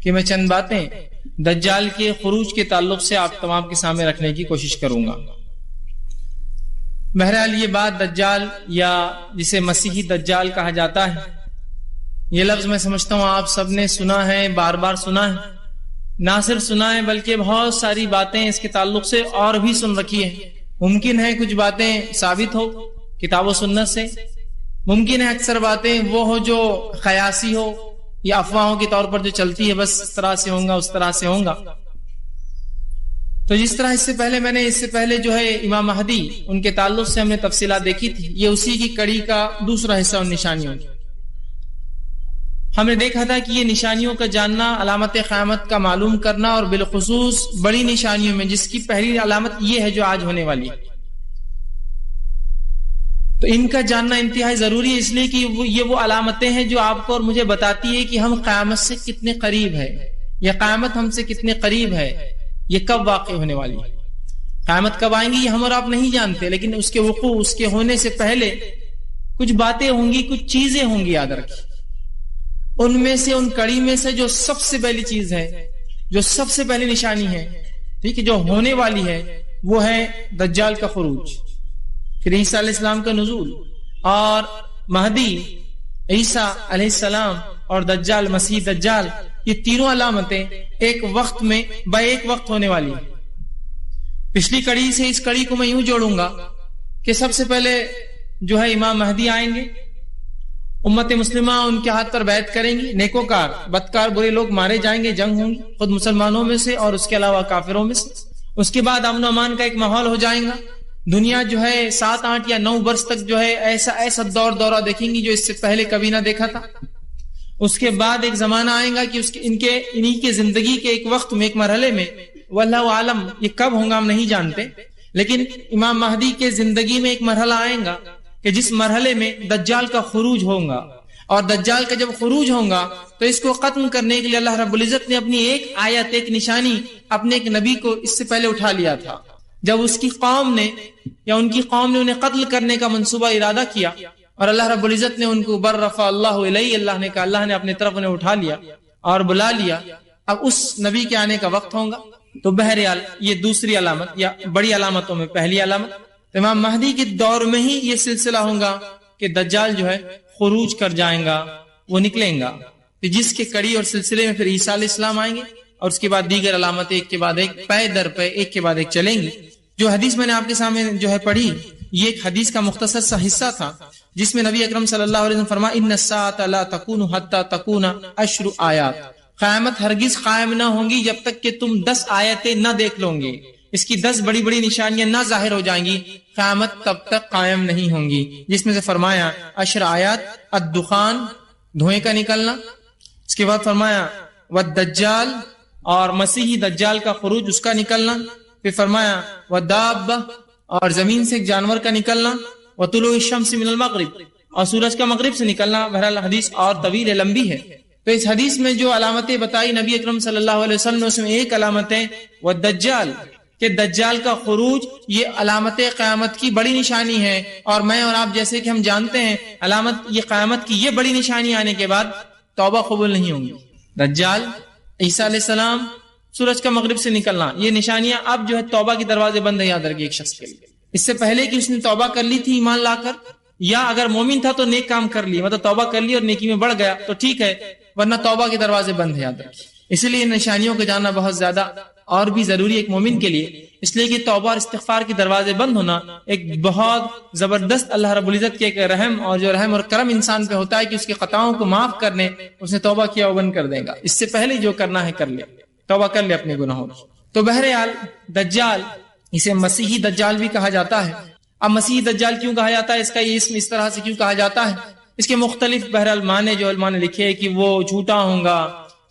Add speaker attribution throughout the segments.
Speaker 1: کہ میں چند باتیں دجال کے خروج کے تعلق سے آپ تمام کے سامنے رکھنے کی کوشش کروں گا۔ بہرحال یہ بات دجال یا جسے مسیحی دجال کہا جاتا ہے، یہ لفظ میں سمجھتا ہوں آپ سب نے سنا ہے، بار بار سنا ہے، نہ صرف سنا ہے بلکہ بہت ساری باتیں اس کے تعلق سے اور بھی سن رکھی ہیں۔ ممکن ہے کچھ باتیں ثابت ہو کتاب و سنت سے، ممکن ہے اکثر باتیں وہ ہو جو خیاسی ہو یا افواہوں کے طور پر جو چلتی ہے، بس اس طرح سے ہوں گا اس طرح سے ہوں گا۔ تو جس طرح اس سے پہلے جو ہے امام مہدی، ان کے تعلق سے ہم نے تفصیلات دیکھی تھی، یہ اسی کی کڑی کا دوسرا حصہ ان نشانیوں کی۔ ہم نے دیکھا تھا کہ یہ نشانیوں کا جاننا، علامت قیامت کا معلوم کرنا، اور بالخصوص بڑی نشانیوں میں جس کی پہلی علامت یہ ہے جو آج ہونے والی ہے، تو ان کا جاننا انتہائی ضروری ہے، اس لیے کہ یہ وہ علامتیں ہیں جو آپ کو اور مجھے بتاتی ہے کہ ہم قیامت سے کتنے قریب ہے، یا قیامت ہم سے کتنے قریب ہے، یہ کب واقع ہونے والی ہے۔ قیامت کب آئیں گی یہ ہم اور آپ نہیں جانتے، لیکن اس کے وقوع، اس کے ہونے سے پہلے کچھ باتیں ہوں گی، کچھ چیزیں ہوں گی، یاد رکھیں۔ ان میں سے، ان کڑی میں سے جو سب سے پہلی چیز ہے، جو سب سے پہلی نشانی ہے، ٹھیک ہے، جو ہونے والی ہے، وہ ہے دجال کا خروج، پھر عیسیٰ علیہ السلام کا نزول، اور مہدی، عیسیٰ علیہ السلام اور دجال، مسیح دجال، یہ تینوں علامتیں ایک وقت میں ایک وقت ہونے والی ہیں۔ پچھلی کڑی سے اس کڑی کو میں یوں جوڑوں گا کہ سب سے پہلے جو ہے امام مہدی آئیں گے، امت مسلمہ ان کے ہاتھ پر بیعت کریں گی، نیکوکار بدکار برے لوگ مارے جائیں گے، جنگ ہوں گی خود مسلمانوں میں سے اور اس کے علاوہ کافروں میں سے۔ اس کے بعد امن و امان کا ایک ماحول ہو جائے گا، دنیا جو ہے 7، 8 یا 9 برس تک جو ہے ایسا دورہ دیکھیں گی جو اس سے پہلے کبھی نہ دیکھا تھا۔ اس کے بعد ایک زمانہ آئے گا کہ انہی کے زندگی کے ایک وقت میں، ایک مرحلے میں، واللہ عالم یہ کب ہوگا ہم نہیں جانتے، لیکن امام مہدی کے زندگی میں ایک مرحلہ آئے گا کہ جس مرحلے میں دجال کا خروج ہوگا، اور دجال کا جب خروج ہوگا تو اس کو ختم کرنے کے لیے اللہ رب العزت نے اپنی ایک آیت، ایک نشانی اپنے ایک نبی کو اس سے پہلے اٹھا لیا تھا۔ جب اس کی قوم نے یا ان کی قوم نے انہیں قتل کرنے کا منصوبہ ارادہ کیا اور اللہ رب العزت نے ان کو بررفع اللہ علیہ، اللہ نے کہا، اللہ نے اپنے طرف انہیں اٹھا لیا اور بلا لیا، اب اس نبی کے آنے کا وقت ہوگا۔ تو بہرحال یہ دوسری علامت یا بڑی علامتوں میں پہلی علامت، امام مہدی کے دور میں ہی یہ سلسلہ ہوگا کہ دجال جو ہے خروج کر جائیں گا، وہ نکلیں گا، جس کے کڑی اور سلسلے میں پھر عیسیٰ علیہ السلام آئیں گے، اور اس کے بعد دیگر علامتیں ایک کے بعد ایک، پے در پے، ایک کے بعد ایک چلیں گی۔ جو حدیث میں نے آپ کے سامنے جو ہے پڑھی، یہ ایک حدیث کا مختصر سا حصہ تھا جس میں نبی اکرم صلی اللہ علیہ وسلم فرمایا، ان الساعۃ لا تکون حتی تکون 10 آیات، قیامت ہرگز قائم نہ ہوں گی جب تک کہ تم 10 آیتیں نہ دیکھ لو گے، اس کی 10 بڑی بڑی نشانیاں نہ ظاہر ہو جائیں گی، قیامت تب تک قائم نہیں ہوں گی۔ جس میں سے فرمایا 10 آیات، الدخان، دھوئیں کا نکلنا، اس کے بعد فرمایا والدجال، اور مسیحی دجال کا خروج، اس کا نکلنا، پھر فرمایا والدابہ، اور زمین سے ایک جانور کا نکلنا، وطلوع الشمس من المغرب، اور سورج کا مغرب سے نکلنا۔ بہرحال حدیث اور طویل ہے، لمبی ہے۔ تو اس حدیث میں جو علامتیں بتائی نبی اکرم صلی اللہ علیہ وسلم نے، اس میں ایک علامت ہے والدجال، کہ دجال کا خروج یہ علامت قیامت کی بڑی نشانی ہے، اور میں اور آپ جیسے کہ ہم جانتے ہیں علامت یہ قیامت کی یہ بڑی نشانی آنے کے بعد توبہ قبول نہیں ہوں گی۔ دجال، عیسیٰ علیہ السلام، سورج کا مغرب سے نکلنا، یہ نشانیاں اب جو ہے توبہ کے دروازے بند ہیں، یاد رکھیے ایک شخص کے لیے۔ اس سے پہلے کہ اس نے توبہ کر لی تھی ایمان لا کر، یا اگر مومن تھا تو نیک کام کر لی، مطلب توبہ کر لی اور نیکی میں بڑھ گیا تو ٹھیک ہے، ورنہ توبہ کے دروازے بند ہیں، یاد رکھیے۔ اس لیے ان نشانیوں کو جاننا بہت زیادہ اور بھی ضروری ہے ایک مومن کے لیے، اس لیے کہ توبہ اور استغفار کے دروازے بند ہونا ایک بہت زبردست اللہ رب العزت کے ایک رحم، اور جو رحم اور کرم انسان پہ ہوتا ہے کہ اس کے خطاؤں کو معاف کرنے، اس نے توبہ کیا وہ بند کر دے گا، اس سے پہلے جو کرنا ہے کر لے، توبہ کر لے اپنے گناہوں کی۔ تو بہرحال دجال، اسے مسیحی دجال بھی کہا جاتا ہے۔ اب مسیحی دجال کیوں کہا جاتا ہے، اس کا یہ اسم اس طرح سے کیوں کہا جاتا ہے، اس کے مختلف بہرحال معنی جو علماء نے لکھے کہ وہ جھوٹا ہوگا،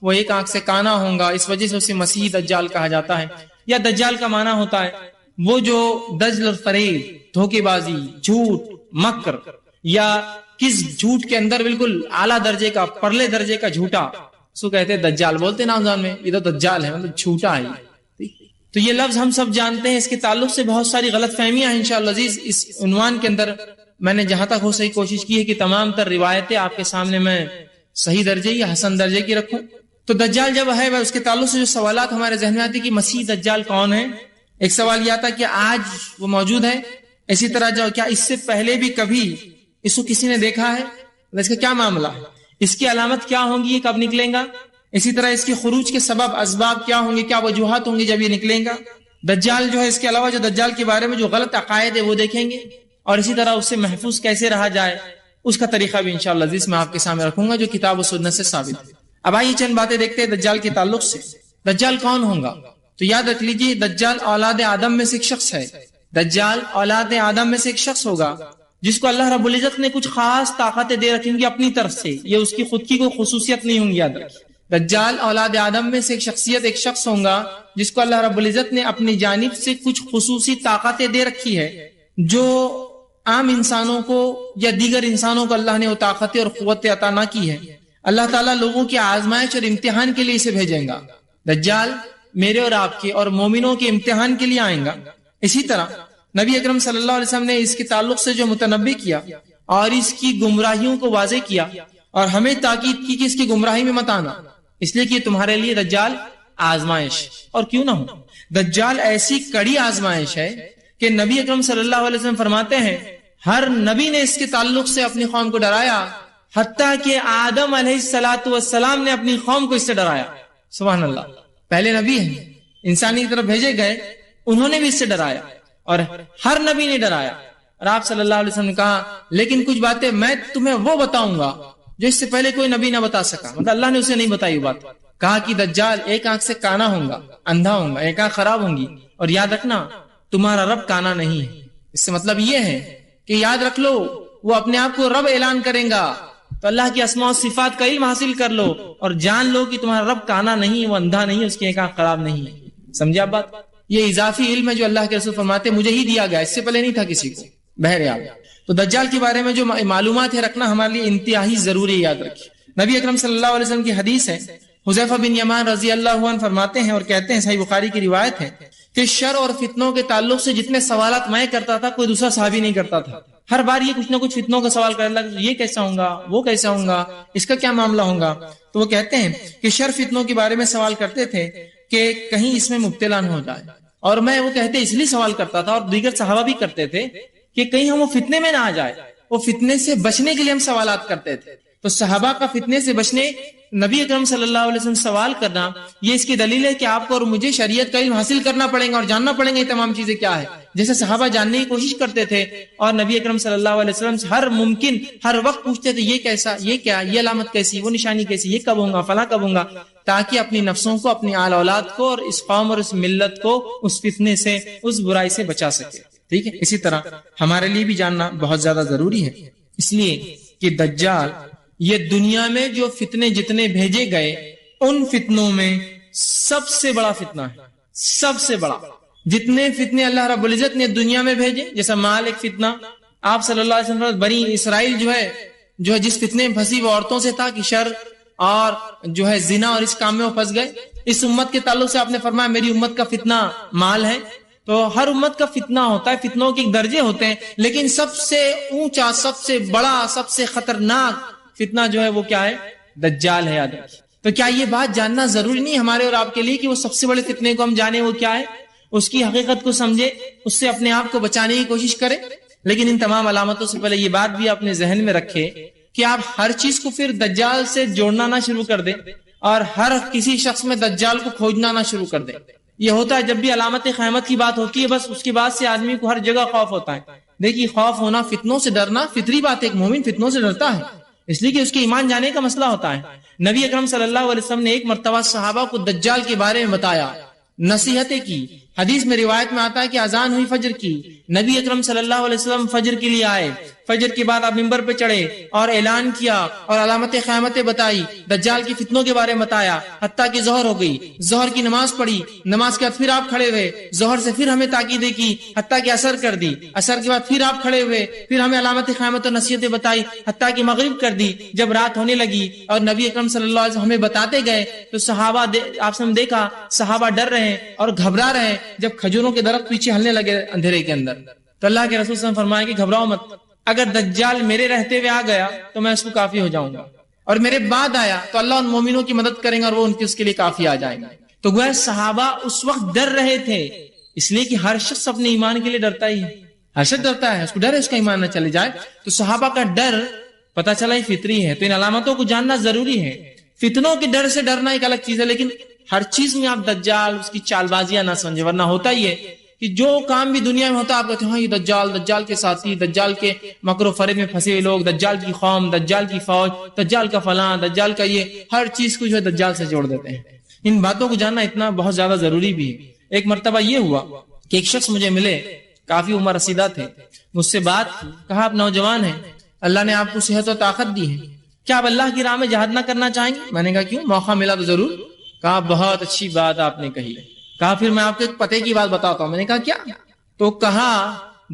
Speaker 1: وہ ایک آنکھ سے کانا ہوگا، اس وجہ سے اسے مسیحی دجال کہا جاتا ہے۔ یا دجال کا معنی ہوتا ہے وہ جو دجل اور فریب، دھوکے بازی، جھوٹ، مکر، یا کس جھوٹ کے اندر بالکل اعلیٰ درجے کا، پرلے درجے کا جھوٹا، اس کو کہتے ہیں دجال، بولتے ہیں نامزان میں یہ تو دجال ہے، مطلب جھوٹا ہے۔ تو یہ لفظ ہم سب جانتے ہیں، اس کے تعلق سے بہت ساری غلط فہمیاں ہیں۔ انشاءاللہ عزیز اس عنوان کے اندر میں نے جہاں تک ہو سکی کوشش کی ہے کہ تمام تر روایتیں آپ کے سامنے میں صحیح درجے یا حسن درجے کی رکھوں، تو دجال جب ہے اس کے تعلق سے جو سوالات ہمارے ذہن میں آتے کہ مسیح دجال کون ہے. ایک سوال یہ آتا کہ آج وہ موجود ہے, اسی طرح جو کیا اس سے پہلے بھی کبھی اس کو کسی نے دیکھا ہے, اس کا کیا معاملہ ہے, اس کی علامت کیا ہوں گی, یہ کب نکلیں گا, اسی طرح اس کے خروج کے سبب اسباب کیا ہوں گے, کیا وجوہات ہوں گی جب یہ نکلیں گا. دجال جو ہے اس کے علاوہ جو دجال کے بارے میں جو غلط عقائد ہے وہ دیکھیں گے, اور اسی طرح اس سے محفوظ کیسے رہا جائے اس کا طریقہ بھی انشاءاللہ عزیز میں آپ کے سامنے رکھوں گا جو کتاب و سنت سے ثابت ہے. اب آئیے چند باتیں دیکھتے ہیں دجال کے تعلق سے. دجال کون ہوگا؟ تو یاد رکھ لیجیے دجال اولاد آدم میں سے ایک شخص ہے. دجال اولاد آدم میں سے ایک شخص ہوگا جس کو اللہ رب العزت نے کچھ خاص طاقتیں دے رکھیں گی اپنی طرف سے, یہ اس کی خود کی کوئی خصوصیت نہیں ہوں گی. یاد رکھیے دجال اولاد آدم میں سے ایک شخص ہوگا جس کو اللہ رب العزت نے اپنی جانب سے کچھ خصوصی طاقتیں دے رکھی ہے جو عام انسانوں کو یا دیگر انسانوں کو اللہ نے وہ طاقتیں اور قوتیں عطا نہ کی ہے. اللہ تعالیٰ لوگوں کی آزمائش اور امتحان کے لیے اسے بھیجیں گا. دجال میرے اور آپ کے اور مومنوں کے امتحان کے لیے آئیں گا. اسی طرح نبی اکرم صلی اللہ علیہ وسلم نے اس کے تعلق سے جو متنبع کیا اور اس کی گمراہیوں کو واضح کیا اور ہمیں تاکید کی کہ اس کی گمراہی میں مت آنا, اس لیے کہ تمہارے لیے دجال آزمائش. اور کیوں نہ ہو, دجال ایسی کڑی آزمائش ہے کہ نبی اکرم صلی اللہ علیہ وسلم فرماتے ہیں ہر نبی نے اس کے تعلق سے اپنی قوم کو ڈرایا, حتیٰ کہ آدم علیہ السلام نے اپنی قوم کو اس سے ڈرایا. سبحان اللہ, پہلے نبی ہیں انسانی کی طرف بھیجے گئے, انہوں نے بھی اس سے ڈرایا اور ہر نبی نے ڈرایا. اور آپ صلی اللہ علیہ وسلم نے کہا لیکن کچھ باتیں میں تمہیں وہ بتاؤں گا جو اس سے پہلے کوئی نبی نہ بتا سکا. مطلب اللہ نے اسے نہیں بتائی بات. کہا کہ دجال ایک آنکھ سے کانا ہوگا, اندھا ہوگا, ایک آنکھ خراب ہوں گی, اور یاد رکھنا تمہارا رب کانا نہیں ہے. اس سے مطلب یہ ہے کہ یاد رکھ لو وہ اپنے آپ کو رب اعلان کریں گا, تو اللہ کی اسماء و صفات کا علم حاصل کر لو اور جان لو کہ تمہارا رب کانا نہیں, وہ اندھا نہیں, اس کی ایک آنکھ خراب نہیں ہے. سمجھے آپ بات؟ یہ اضافی علم ہے جو اللہ کے رسول فرماتے مجھے ہی دیا گیا, اس سے پہلے نہیں تھا کسی کو. بہرحال تو دجال کے بارے میں جو معلومات ہے رکھنا ہمارے لیے انتہائی ضروری. یاد رکھیے نبی اکرم صلی اللہ علیہ وسلم کی حدیث ہے, حذیفہ بن یمان رضی اللہ عنہ فرماتے ہیں اور کہتے ہیں, صحیح بخاری کی روایت ہے کہ شر اور فتنوں کے تعلق سے جتنے سوالات میں کرتا تھا کوئی دوسرا صحابی نہیں کرتا تھا. ہر بار یہ کچھ نہ کچھ فتنوں کا سوال کرنے لگا, یہ کیسا ہوگا, وہ کیسا ہوگا, اس کا کیا معاملہ ہوگا. تو وہ کہتے ہیں کہ شر فتنوں کے بارے میں سوال کرتے تھے کہ کہیں اس میں مبتلا نہ ہو جائے, اور میں وہ کہتے اس لیے سوال کرتا تھا اور دیگر صحابہ بھی کرتے تھے کہ کہیں ہم وہ فتنے میں نہ آ جائے. وہ فتنے سے بچنے کے لیے ہم سوالات کرتے تھے. تو صحابہ کا فتنے سے بچنے, نبی اکرم صلی اللہ علیہ وسلم سوال کرنا, یہ اس کی دلیل ہے کہ آپ کو اور مجھے شریعت کا علم حاصل کرنا پڑے گا اور جاننا پڑے گا یہ تمام چیزیں کیا ہے. جیسے صحابہ جاننے کی کوشش کرتے تھے اور نبی اکرم صلی اللہ علیہ وسلم سے ہر ممکن ہر وقت پوچھتے تھے یہ کیسا, یہ کیا, یہ علامت کیسی, وہ نشانی کیسی, یہ کب ہوگا, فلاں کب ہوگا, تاکہ اپنی نفسوں کو, اپنی آل اولاد کو اور اس قوم اور اس ملت کو اس فتنے سے, اس برائی سے بچا سکے. ٹھیک ہے, اسی طرح ہمارے لیے بھی جاننا بہت زیادہ ضروری ہے, اس لیے کہ دجال یہ دنیا میں جو فتنے جتنے بھیجے گئے ان فتنوں میں سب سے بڑا فتنہ ہے. سب سے بڑا جتنے فتنے اللہ رب العزت نے دنیا میں بھیجے, جیسا مال ایک فتنہ, آپ صلی اللہ علیہ وسلم بنی اسرائیل جو ہے جس فتنے میں پھنسی وہ عورتوں سے تھا کہ شر اور جو ہے زنا اور اس کام میں وہ پھنس گئے. اس امت کے تعلق سے آپ نے فرمایا میری امت کا فتنہ مال ہے. تو ہر امت کا فتنہ ہوتا ہے, فتنوں کے درجے ہوتے ہیں, لیکن سب سے اونچا, سب سے بڑا, سب سے خطرناک فتنہ جو ہے وہ کیا ہے؟ دجال ہے. یاد رکھیے. تو کیا یہ بات جاننا ضروری نہیں ہمارے اور آپ کے لیے کہ وہ سب سے بڑے فتنے کو ہم جانیں وہ کیا ہے, اس کی حقیقت کو سمجھے, اس سے اپنے آپ کو بچانے کی کوشش کریں. لیکن ان تمام علامتوں سے پہلے یہ بات بھی اپنے ذہن میں رکھے کہ آپ ہر چیز کو پھر دجال سے جوڑنا نہ شروع کر دیں اور ہر کسی شخص میں دجال کو کھوجنا نہ شروع کر دیں. یہ ہوتا ہے جب بھی علامت قیامت کی بات ہوتی ہے, بس اس کے بعد سے آدمی کو ہر جگہ خوف ہوتا ہے. دیکھیے خوف ہونا, فتنوں سے ڈرنا فطری بات ہے, ایک مومن فتنوں سے ڈرتا ہے اس لیے کہ اس کے ایمان جانے کا مسئلہ ہوتا ہے. نبی اکرم صلی اللہ علیہ وسلم نے ایک مرتبہ صحابہ کو دجال کے بارے میں بتایا, نصیحتیں کی. حدیث میں روایت میں آتا ہے کہ اذان ہوئی فجر کی, نبی اکرم صلی اللہ علیہ وسلم فجر کے لیے آئے. فجر کے بعد آپ ممبر پہ چڑھے اور اعلان کیا اور علامت قیامتیں بتائی, دجال کی فتنوں کے بارے میں بتایا, حتیٰ کہ ظہر ہو گئی. ظہر کی نماز پڑھی, نماز کے بعد پھر آپ کھڑے ہوئے, ظہر سے پھر ہمیں تاکیدیں کی, حتیٰ کہ اثر کر دی. اثر کے بعد پھر آپ کھڑے ہوئے, پھر ہمیں علامت قیامت اور نصیحتیں بتائی, حتیٰ کہ مغرب کر دی. جب رات ہونے لگی اور نبی اکرم صلی اللہ علیہ وسلم ہمیں بتاتے گئے تو صحابہ آپ نے دیکھا صحابہ ڈر رہے ہیں اور گھبرا رہے ہیں. جب کھجوروں کے درخت پیچھے ہلنے لگے اندھیرے کے اندر, تو اللہ کے رسول صلی اللہ علیہ وسلم فرمایا کہ گھبراؤ مت, اگر دجال میرے رہتے ہوئے آ گیا تو میں اس کو کافی ہو جاؤں گا. اور میرے بعد آیا تو اللہ ان مومنوں کی مدد کریں گا اور وہ اس کے لیے کافی آ جائیں گے. تو گویا صحابہ اس وقت ڈر رہے تھے، اس لیے کہ ہر شخص اپنے ایمان کے لیے ڈرتا ہی ہے، ہر شخص ڈرتا ہے، اس کو ڈر ہے اس کا ایمان نہ چلے جائے. تو صحابہ کا ڈر پتہ چلا ہی فطری ہے. تو ان علامتوں کو جاننا ضروری ہے. فتنوں کے ڈر سے ڈرنا ایک الگ چیز ہے، لیکن ہر چیز میں آپ دجال اس کی چال بازیاں نہ سمجھے، ورنہ ہوتا ہی ہے کہ جو کام بھی دنیا میں ہوتا ہے آپ کہتے ہیں ہاں یہ دجال کے ساتھی، دجال کے مکر و فریب میں پھنسے ہوئے لوگ، دجال کی قوم، دجال کی فوج، دجال کا فلاں، دجال کا یہ، ہر چیز کو جو ہے دجال سے جوڑ دیتے ہیں. ان باتوں کو جاننا اتنا بہت زیادہ ضروری بھی ہے. ایک مرتبہ یہ ہوا کہ ایک شخص مجھے ملے، کافی عمر رسیدہ تھے، مجھ سے بات کہا آپ نوجوان ہیں، اللہ نے آپ کو صحت و طاقت دی ہے، کیا آپ اللہ کی راہ میں جہاد نہ کرنا چاہیں گے؟ میں نے کہا کیوں، موقع ملا تو ضرور. کہا بہت اچھی بات آپ نے کہی. کہا پھر میں آپ کو ایک پتے کی بات بتاتا ہوں. میں نے کہا کیا؟ تو کہا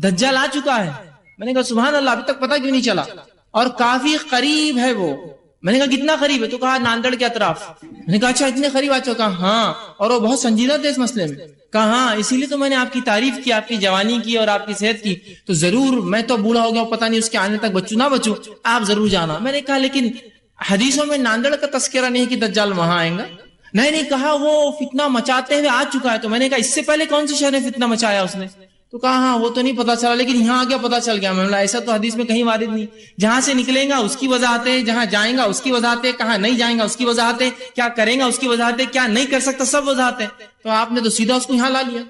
Speaker 1: دجال آ چکا ہے. میں نے کہا سبحان اللہ، ابھی تک پتہ کیوں نہیں چلا؟ اور کافی قریب ہے وہ. میں نے کہا کتنا قریب ہے؟ تو کہا ناندڑ کے اطراف. میں نے کہا اچھا اتنے قریب آ چکا؟ ہاں. اور وہ بہت سنجیدہ تھے اس مسئلے میں. کہا ہاں اسی لیے تو میں نے آپ کی تعریف کی، آپ کی جوانی کی اور آپ کی صحت کی. تو ضرور، میں تو بوڑھا ہو گیا، پتہ نہیں اس کے آنے تک بچوں نہ بچوں، آپ ضرور جانا. میں نے کہا لیکن حدیثوں میں ناندڑ کا تذکرہ نہیں کہ دجال وہاں آئیں گا. نہیں کہا وہ فتنہ مچاتے ہوئے آ چکا ہے. تو میں نے کہا اس سے پہلے کون سے شہر میں فتنہ مچایا اس نے؟ تو کہا ہاں وہ تو نہیں پتا چلا، لیکن یہاں آ گیا پتا چل گیا. میں نے کہا ایسا تو حدیث میں کہیں وارد نہیں. جہاں سے نکلیں گا اس کی وضاحتیں، جہاں جائیں گا اس کی وضاحتیں، کہاں نہیں جائیں گا اس کی وضاحتیں، کیا کریں گا اس کی وضاحتیں، کیا نہیں کر سکتا سب وضاحتیں. تو آپ نے تو سیدھا اس کو یہاں لا لیا.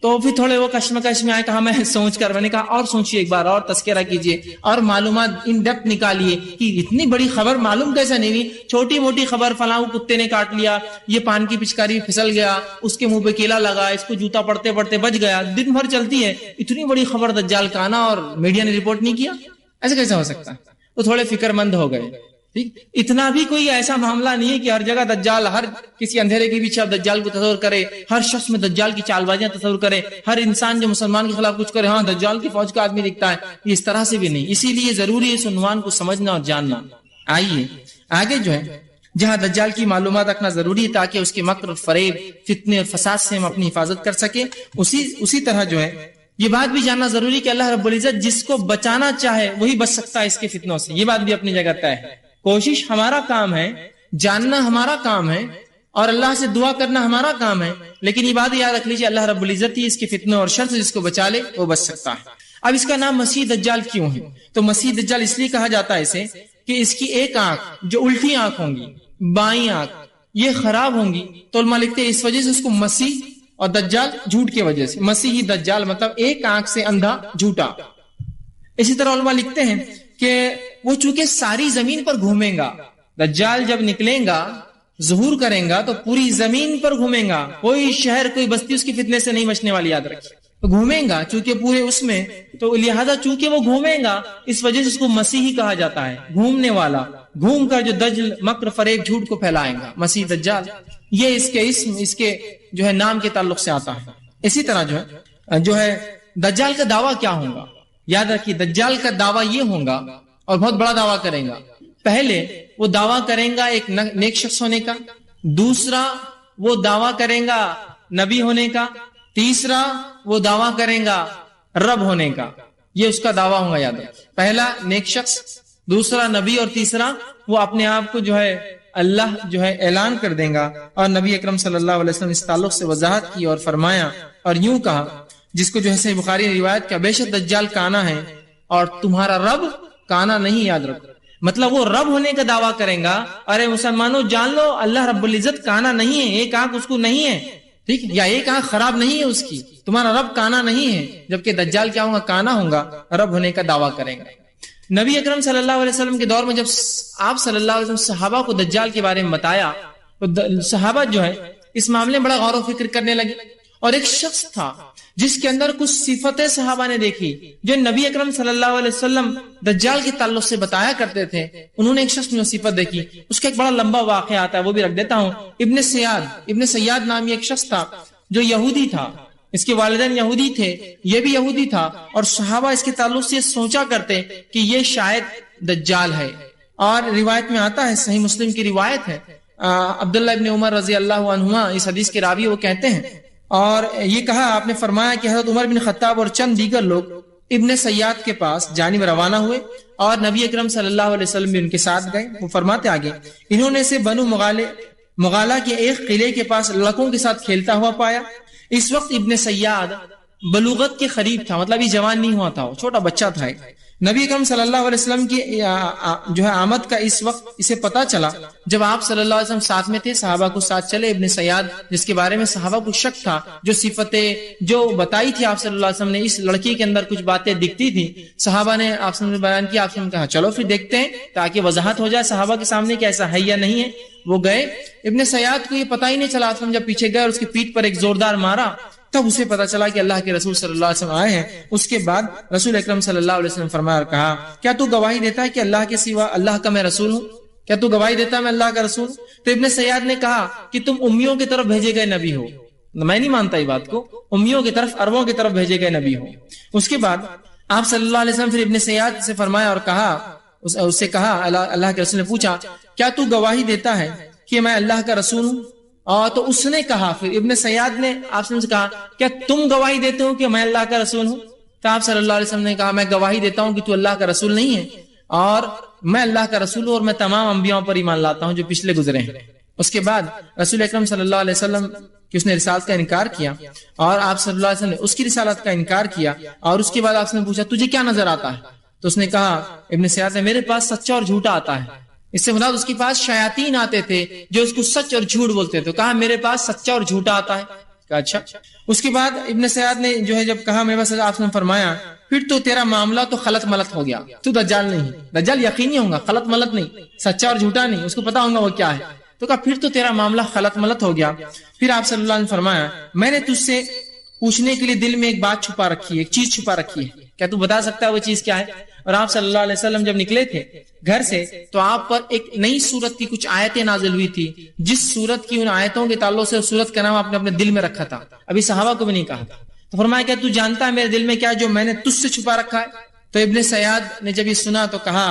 Speaker 1: تو پھر تھوڑے وہ کشمکش میں آئے. کہا میں سوچ کر، میں نے کہا اور سوچئے ایک بار، اور تذکرہ کیجئے اور معلومات ان ڈیپتھ نکالیے کہ اتنی بڑی خبر معلوم کیسے نہیں ہوئی. چھوٹی موٹی خبر، فلاں کتے نے کاٹ لیا، یہ پان کی پچکاری پھسل گیا، اس کے منہ پہ کیلا لگا، اس کو جوتا پڑتے پڑتے بچ گیا، دن بھر چلتی ہے. اتنی بڑی خبر دجال کا آنا اور میڈیا نے رپورٹ نہیں کیا، ایسے کیسے ہو سکتا؟ تو تھوڑے فکر مند ہو گئے. ٹھیک، اتنا بھی کوئی ایسا معاملہ نہیں ہے کہ ہر جگہ دجال، ہر کسی اندھیرے کے پیچھے آپ دجال کو تصور کرے، ہر شخص میں دجال کی چال بازیاں تصور کرے، ہر انسان جو مسلمان کے خلاف کچھ کرے ہاں دجال کی فوج کا آدمی دکھتا ہے. یہ اس طرح سے بھی نہیں. اسی لیے ضروری ہے اس عنوان کو سمجھنا اور جاننا. آئیے آگے جو ہے جہاں دجال کی معلومات رکھنا ضروری ہے تاکہ اس کے مکر اور فریب، فتنے اور فساد سے ہم اپنی حفاظت کر سکیں. اسی طرح جو ہے یہ بات بھی جاننا ضروری کہ اللہ رب العزت جس کو بچانا چاہے وہی بچ سکتا ہے اس کے فتنوں سے. یہ بات بھی اپنی جگہ طے ہے. کوشش ہمارا کام ہے، جاننا ہمارا کام ہے، اور اللہ سے دعا کرنا ہمارا کام ہے، لیکن یہ بات یاد رکھ لیجیے اللہ رب العزت ہی اس کے فتنوں اور شر سے جس کو بچا لے وہ بچ سکتا ہے. اب اس کا نام مسیح دجال کیوں ہے؟ تو مسیح دجال اس لیے کہا جاتا ہے اسے کہ اس کی ایک آنکھ جو الٹی آنکھ ہوں گی، بائیں آنکھ، یہ خراب ہوں گی. تو علماء لکھتے ہیں اس وجہ سے اس کو مسیح، اور دجال جھوٹ کی وجہ سے، مسیحی دجال مطلب ایک آنکھ سے اندھا، جھوٹا. اسی طرح علماء لکھتے ہیں کہ وہ چونکہ ساری زمین پر گھومیں گا، دجال جب نکلیں گا، ظہور کریں گا تو پوری زمین پر گھومیں گا، کوئی شہر کوئی بستی اس کی فتنے سے نہیں بچنے والی. یاد رکھیے گھومیں گا چونکہ پورے اس میں، تو لہذا چونکہ وہ گھومیں گا اس وجہ سے اس کو مسیحی کہا جاتا ہے، گھومنے والا، گھوم کر جو دجل، مکر، فریب، جھوٹ کو پھیلائیں گا، مسیح دجال. یہ اس کے اسم، اس کے جو ہے نام کے تعلق سے آتا ہے. اسی طرح جو ہے دجال کا دعویٰ کیا ہوگا؟ یاد رکھیے دجال کا دعویٰ یہ ہوگا، اور بہت بڑا دعویٰ کریں گا. پہلے وہ دعویٰ کریں گا ایک نیک شخص ہونے کا، دوسرا وہ دعویٰ کریں گا نبی ہونے کا، تیسرا وہ دعویٰ کریں گا رب ہونے کا. یہ اس کا دعویٰ ہوگا. یاد رکھیے پہلا نیک شخص، دوسرا نبی، اور تیسرا وہ اپنے آپ کو جو ہے اللہ جو ہے اعلان کر دیں گا. اور نبی اکرم صلی اللہ علیہ وسلم اس تعلق سے وضاحت کی اور فرمایا اور یوں کہا، جس کو جو ہے صحیح بخاری نے روایت کیا، بے شک دجال کانا ہے اور تمہارا رب کانا نہیں. یاد رکھو مطلب وہ رب ہونے کا دعویٰ کریں گا. ارے مسلمانوں جان لو اللہ رب العزت کانا نہیں ہے، ایک آنکھ اس کو نہیں ہے، ٹھیک، یا ایک آنکھ خراب نہیں ہے اس کی، تمہارا رب کانا نہیں ہے. جبکہ دجال کیا ہوگا؟ کانا ہوگا، رب ہونے کا دعویٰ کریں گا. نبی اکرم صلی اللہ علیہ وسلم کے دور میں جب آپ صلی اللہ علیہ وسلم صحابہ کو دجال کے بارے میں بتایا تو صحابہ جو ہے اس معاملے میں بڑا غور و فکر کرنے لگے. اور ایک شخص تھا جس کے اندر کچھ صفتیں صحابہ نے دیکھی جو نبی اکرم صلی اللہ علیہ وسلم دجال کے تعلق سے بتایا کرتے تھے. انہوں نے ایک شخص میں صفت دیکھی. اس کا ایک بڑا لمبا واقعہ آتا ہے، وہ بھی رکھ دیتا ہوں. ابن سیاد نامی ایک شخص تھا جو یہودی تھا، اس کے والدین یہودی تھے، یہ بھی یہودی تھا، اور صحابہ اس کے تعلق سے سوچا کرتے کہ یہ شاید دجال ہے. اور روایت میں آتا ہے، صحیح مسلم کی روایت ہے، عبداللہ ابن عمر رضی اللہ عنہما اس حدیث کے راوی وہ کہتے ہیں، اور یہ کہا آپ نے فرمایا کہ حضرت عمر بن خطاب اور چند دیگر لوگ ابن سیاد کے پاس جانب روانہ ہوئے اور نبی اکرم صلی اللہ علیہ وسلم بھی ان کے ساتھ گئے. وہ فرماتے آگے انہوں نے سے بنو مغالہ کے ایک قلعے کے پاس لڑکوں کے ساتھ کھیلتا ہوا پایا. اس وقت ابن سیاد بلوغت کے قریب تھا، مطلب یہ جوان نہیں ہوا تھا، وہ چھوٹا بچہ تھا. نبی اکرم صلی اللہ علیہ وسلم کی جو ہے آمد کا اس وقت اسے پتا چلا جب آپ صلی اللہ علیہ وسلم ساتھ میں تھے، صحابہ کو ساتھ چلے. ابن سیاد جس کے بارے میں صحابہ کو شک تھا، جو صفتیں جو بتائی تھی آپ صلی اللہ علیہ وسلم نے، اس لڑکی کے اندر کچھ باتیں دکھتی تھی، صحابہ نے آپ سے بیان کیا. آپ سے کہا چلو پھر دیکھتے ہیں تاکہ وضاحت ہو جائے صحابہ کے سامنے کہ ایسا ہے یا نہیں ہے. وہ گئے. ابن سیاد کو یہ پتہ ہی نہیں چلا. آپ جب پیچھے گئے اور اس کی پیٹھ پر ایک زوردار مارا تب اسے پتا چلا کہ اللہ کے رسول صلی اللہ علیہ وسلم آئے ہیں. اس کے بعد رسول اکرم صلی اللہ علیہ وسلم فرمایا اور کہا کیا تو گواہی دیتا ہے کہ اللہ کے سوا اللہ کا میں رسول ہوں؟ کیا تو گواہی دیتا ہے میں اللہ کا رسول ہوں؟ تو ابن سیاد نے کہا کہ تم امیوں کی طرف بھیجے گئے نبی ہو. میں نہیں مانتا یہ بات کو، امیوں کی طرف عربوں کی طرف بھیجے گئے نبی ہو. اس کے بعد آپ صلی اللہ علیہ وسلم پھر ابن سیاد سے فرمایا اور کہا اس سے کہا اللہ کے رسول نے پوچھا کیا تو گواہی دیتا ہے کہ میں اللہ کا رسول ہوں؟ تو اس نے کہا، پھر ابن سیاد نے آپ سے کہا کیا تم گواہی دیتے ہو کہ میں اللہ کا رسول ہوں؟ تو آپ صلی اللہ علیہ وسلم نے کہا میں گواہی دیتا ہوں کہ تو اللہ کا رسول نہیں ہے اور میں اللہ کا رسول ہوں اور میں تمام انبیاء پر ایمان لاتا ہوں جو پچھلے گزرے ہیں. اس کے بعد رسول اکرم صلی اللہ علیہ وسلم کہ اس نے رسالت کا انکار کیا اور آپ صلی اللہ علیہ وسلم نے اس کی رسالت کا انکار کیا. اور اس کے بعد آپ سے پوچھا تجھے کیا نظر آتا ہے؟ تو اس نے کہا ابن سیاد نے میرے پاس سچا اور جھوٹا آتا ہے. اس سے مراد اس کے پاس شیاطین آتے تھے جو اس کو سچ اور جھوٹ بولتے تھے. کہا میرے پاس سچا اور جھوٹا آتا ہے. کہا اچھا. اس کے بعد ابن سیاد نے جو ہے جب کہا میرے پاس، آپ نے فرمایا پھر تو تیرا معاملہ تو خلط ملط ہو گیا، تو دجال نہیں. دجال یقینی ہوگا، خلط ملط نہیں، سچا اور جھوٹا نہیں، اس کو پتا ہوگا وہ کیا ہے. تو کہا پھر تو تیرا معاملہ خلط ملط ہو گیا. پھر آپ صلی اللہ علیہ وسلم فرمایا میں نے تجھ سے پوچھنے کے لیے دل میں ایک بات چھپا رکھی ہے، ایک چیز چھپا رکھی ہے، کیا تو بتا سکتا ہے وہ چیز کیا ہے؟ اور آپ صلی اللہ علیہ وسلم جب نکلے تھے گھر سے تو آپ پر ایک نئی سورت کی کچھ آیتیں نازل ہوئی تھی، جس سورت کی ان آیتوں کے تعلق سے سورت کا نام آپ نے اپنے دل میں رکھا تھا، ابھی صحابہ کو بھی نہیں کہا تھا. تو فرمایا کیا تو جانتا ہے میرے دل میں کیا جو میں نے تجھ سے چھپا رکھا ہے؟ تو ابن سیاد نے جب یہ سنا تو کہا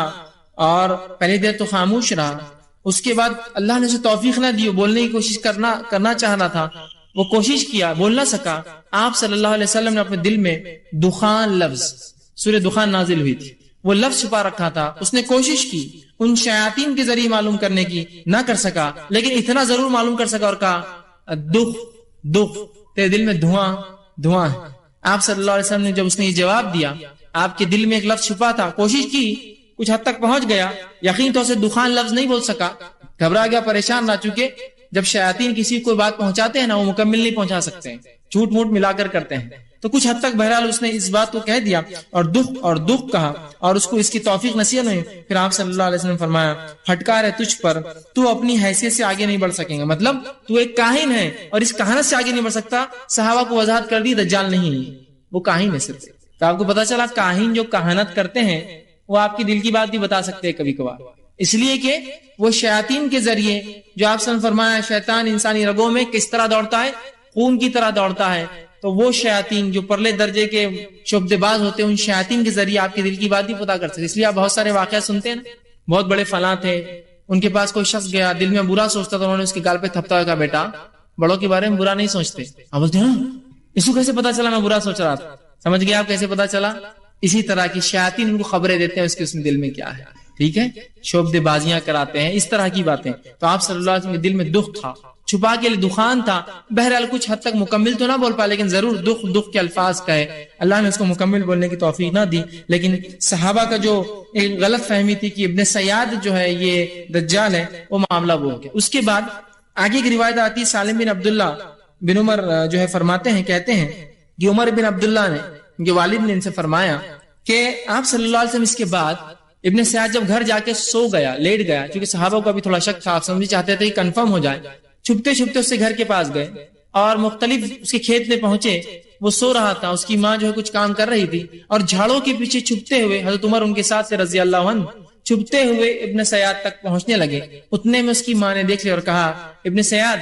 Speaker 1: اور پہلی دیر تو خاموش رہا. اس کے بعد اللہ نے اسے توفیق نہ دی، بولنے کی کوشش کرنا چاہ رہا تھا، وہ کوشش کیا، بول نہ سکا. آپ صلی اللہ علیہ وسلم نے اپنے دل میں دخان لفظ، سورہ دخان نازل ہوئی تھی، وہ لفظ چھپا رکھا تھا. اس نے کوشش کی ان شیاطین کے ذریعے معلوم کرنے کی، نہ کر سکا، لیکن اتنا ضرور معلوم کر سکا اور کہا دخ تیرے دل میں دھواں ہے. آپ صلی اللہ علیہ وسلم نے جب اس نے یہ جواب دیا، آپ کے دل میں ایک لفظ چھپا تھا، کوشش کی، کچھ حد تک پہنچ گیا، یقین طور سے دخان لفظ نہیں بول سکا، گھبرا گیا، پریشان رہ چکے. جب شیاطین کسی کوئی بات پہنچاتے ہیں نا، وہ مکمل نہیں پہنچا سکتے ہیں، جھوٹ موٹ ملا کر کرتے ہیں. تو کچھ حد تک بہرحال اس نے اس بات کو کہہ دیا اور دکھ کہا اور اس کو اس کی توفیق نصیب نہیں. پھر آپ صلی اللہ علیہ وسلم فرمایا پھٹکار ہے تجھ پر، تو اپنی حیثیت سے آگے نہیں بڑھ سکیں گے، مطلب تو ایک کاہن ہے اور اس کہانت سے آگے نہیں بڑھ سکتا. صحابہ کو وضاحت کر دی دجال نہیں، وہ کاہن ہے صرف. تو آپ کو پتا چلا کاہن جو کہانت کرتے ہیں وہ آپ کی دل کی بات بھی بتا سکتے ہیں کبھی کبھار، اس لیے کہ وہ شیاطین کے ذریعے، جو آپ سے فرمایا شیطان انسانی رگوں میں کس طرح دوڑتا ہے، خون کی طرح دوڑتا ہے. تو وہ شیاطین جو پرلے درجے کے شعبدے باز ہوتے ہیں، ان شیاطین کے ذریعے آپ کے دل کی بات بھی پتا کر سکتے. اس لیے آپ بہت سارے واقعات سنتے ہیں نا، بہت بڑے فلاں تھے، ان کے پاس کوئی شخص گیا، دل میں برا سوچتا تھا، انہوں نے اس کے گال پہ تھپتا ہوا کہا بیٹا بڑوں کے بارے میں برا نہیں سوچتے. آپ بولتے ہیں اس کو کیسے پتا چلا میں برا سوچ رہا تھا؟ سمجھ گئے آپ کیسے پتا چلا؟ اسی طرح کی شیاطین ان کو خبریں دیتے ہیں اس کے دل میں کیا ہے. ٹھیک ہے، شعبدے بازیاں کراتے ہیں، اس طرح کی باتیں. تو آپ صلی اللہ علیہ وسلم کے دل میں دکھ تھا، چھپا کے لیے دخان تھا. بہرحال کچھ حد تک مکمل تو نہ بول پا، لیکن ضرور دکھ کے الفاظ کہے. اللہ نے اس کو مکمل بولنے کی توفیق نہ دی، لیکن صحابہ کا جو ایک غلط فہمی تھی کہ ابن سیاد جو ہے یہ دجال ہے، وہ معاملہ وہ ہو گیا. اس کے بعد آگے کی روایت آتی، سالم بن عبداللہ بن عمر جو ہے فرماتے ہیں، کہتے ہیں کہ عمر بن عبداللہ نے، ان کے والد نے ان سے فرمایا کہ آپ صلی اللہ علیہ وسلم اس کے بعد ابن سیاد جب گھر جا کے سو گیا، لیٹ گیا، کیونکہ صحابہ کو ابھی تھوڑا شک تھا، آپ سمجھ چاہتے تھے کہ کنفرم ہو جائے. چھپتے چھپتے اس سے گھر کے پاس گئے اور مختلف اس کے کھیت میں پہنچے. وہ سو رہا تھا، اس کی ماں جو ہے کچھ کام کر رہی تھی، اور جھاڑوں کے پیچھے چھپتے ہوئے حضرت عمر ان کے ساتھ سے رضی اللہ عنہ چھپتے ہوئے ابن سیاد تک پہنچنے لگے. اتنے میں اس کی ماں نے دیکھ لیا اور کہا ابن سیاد،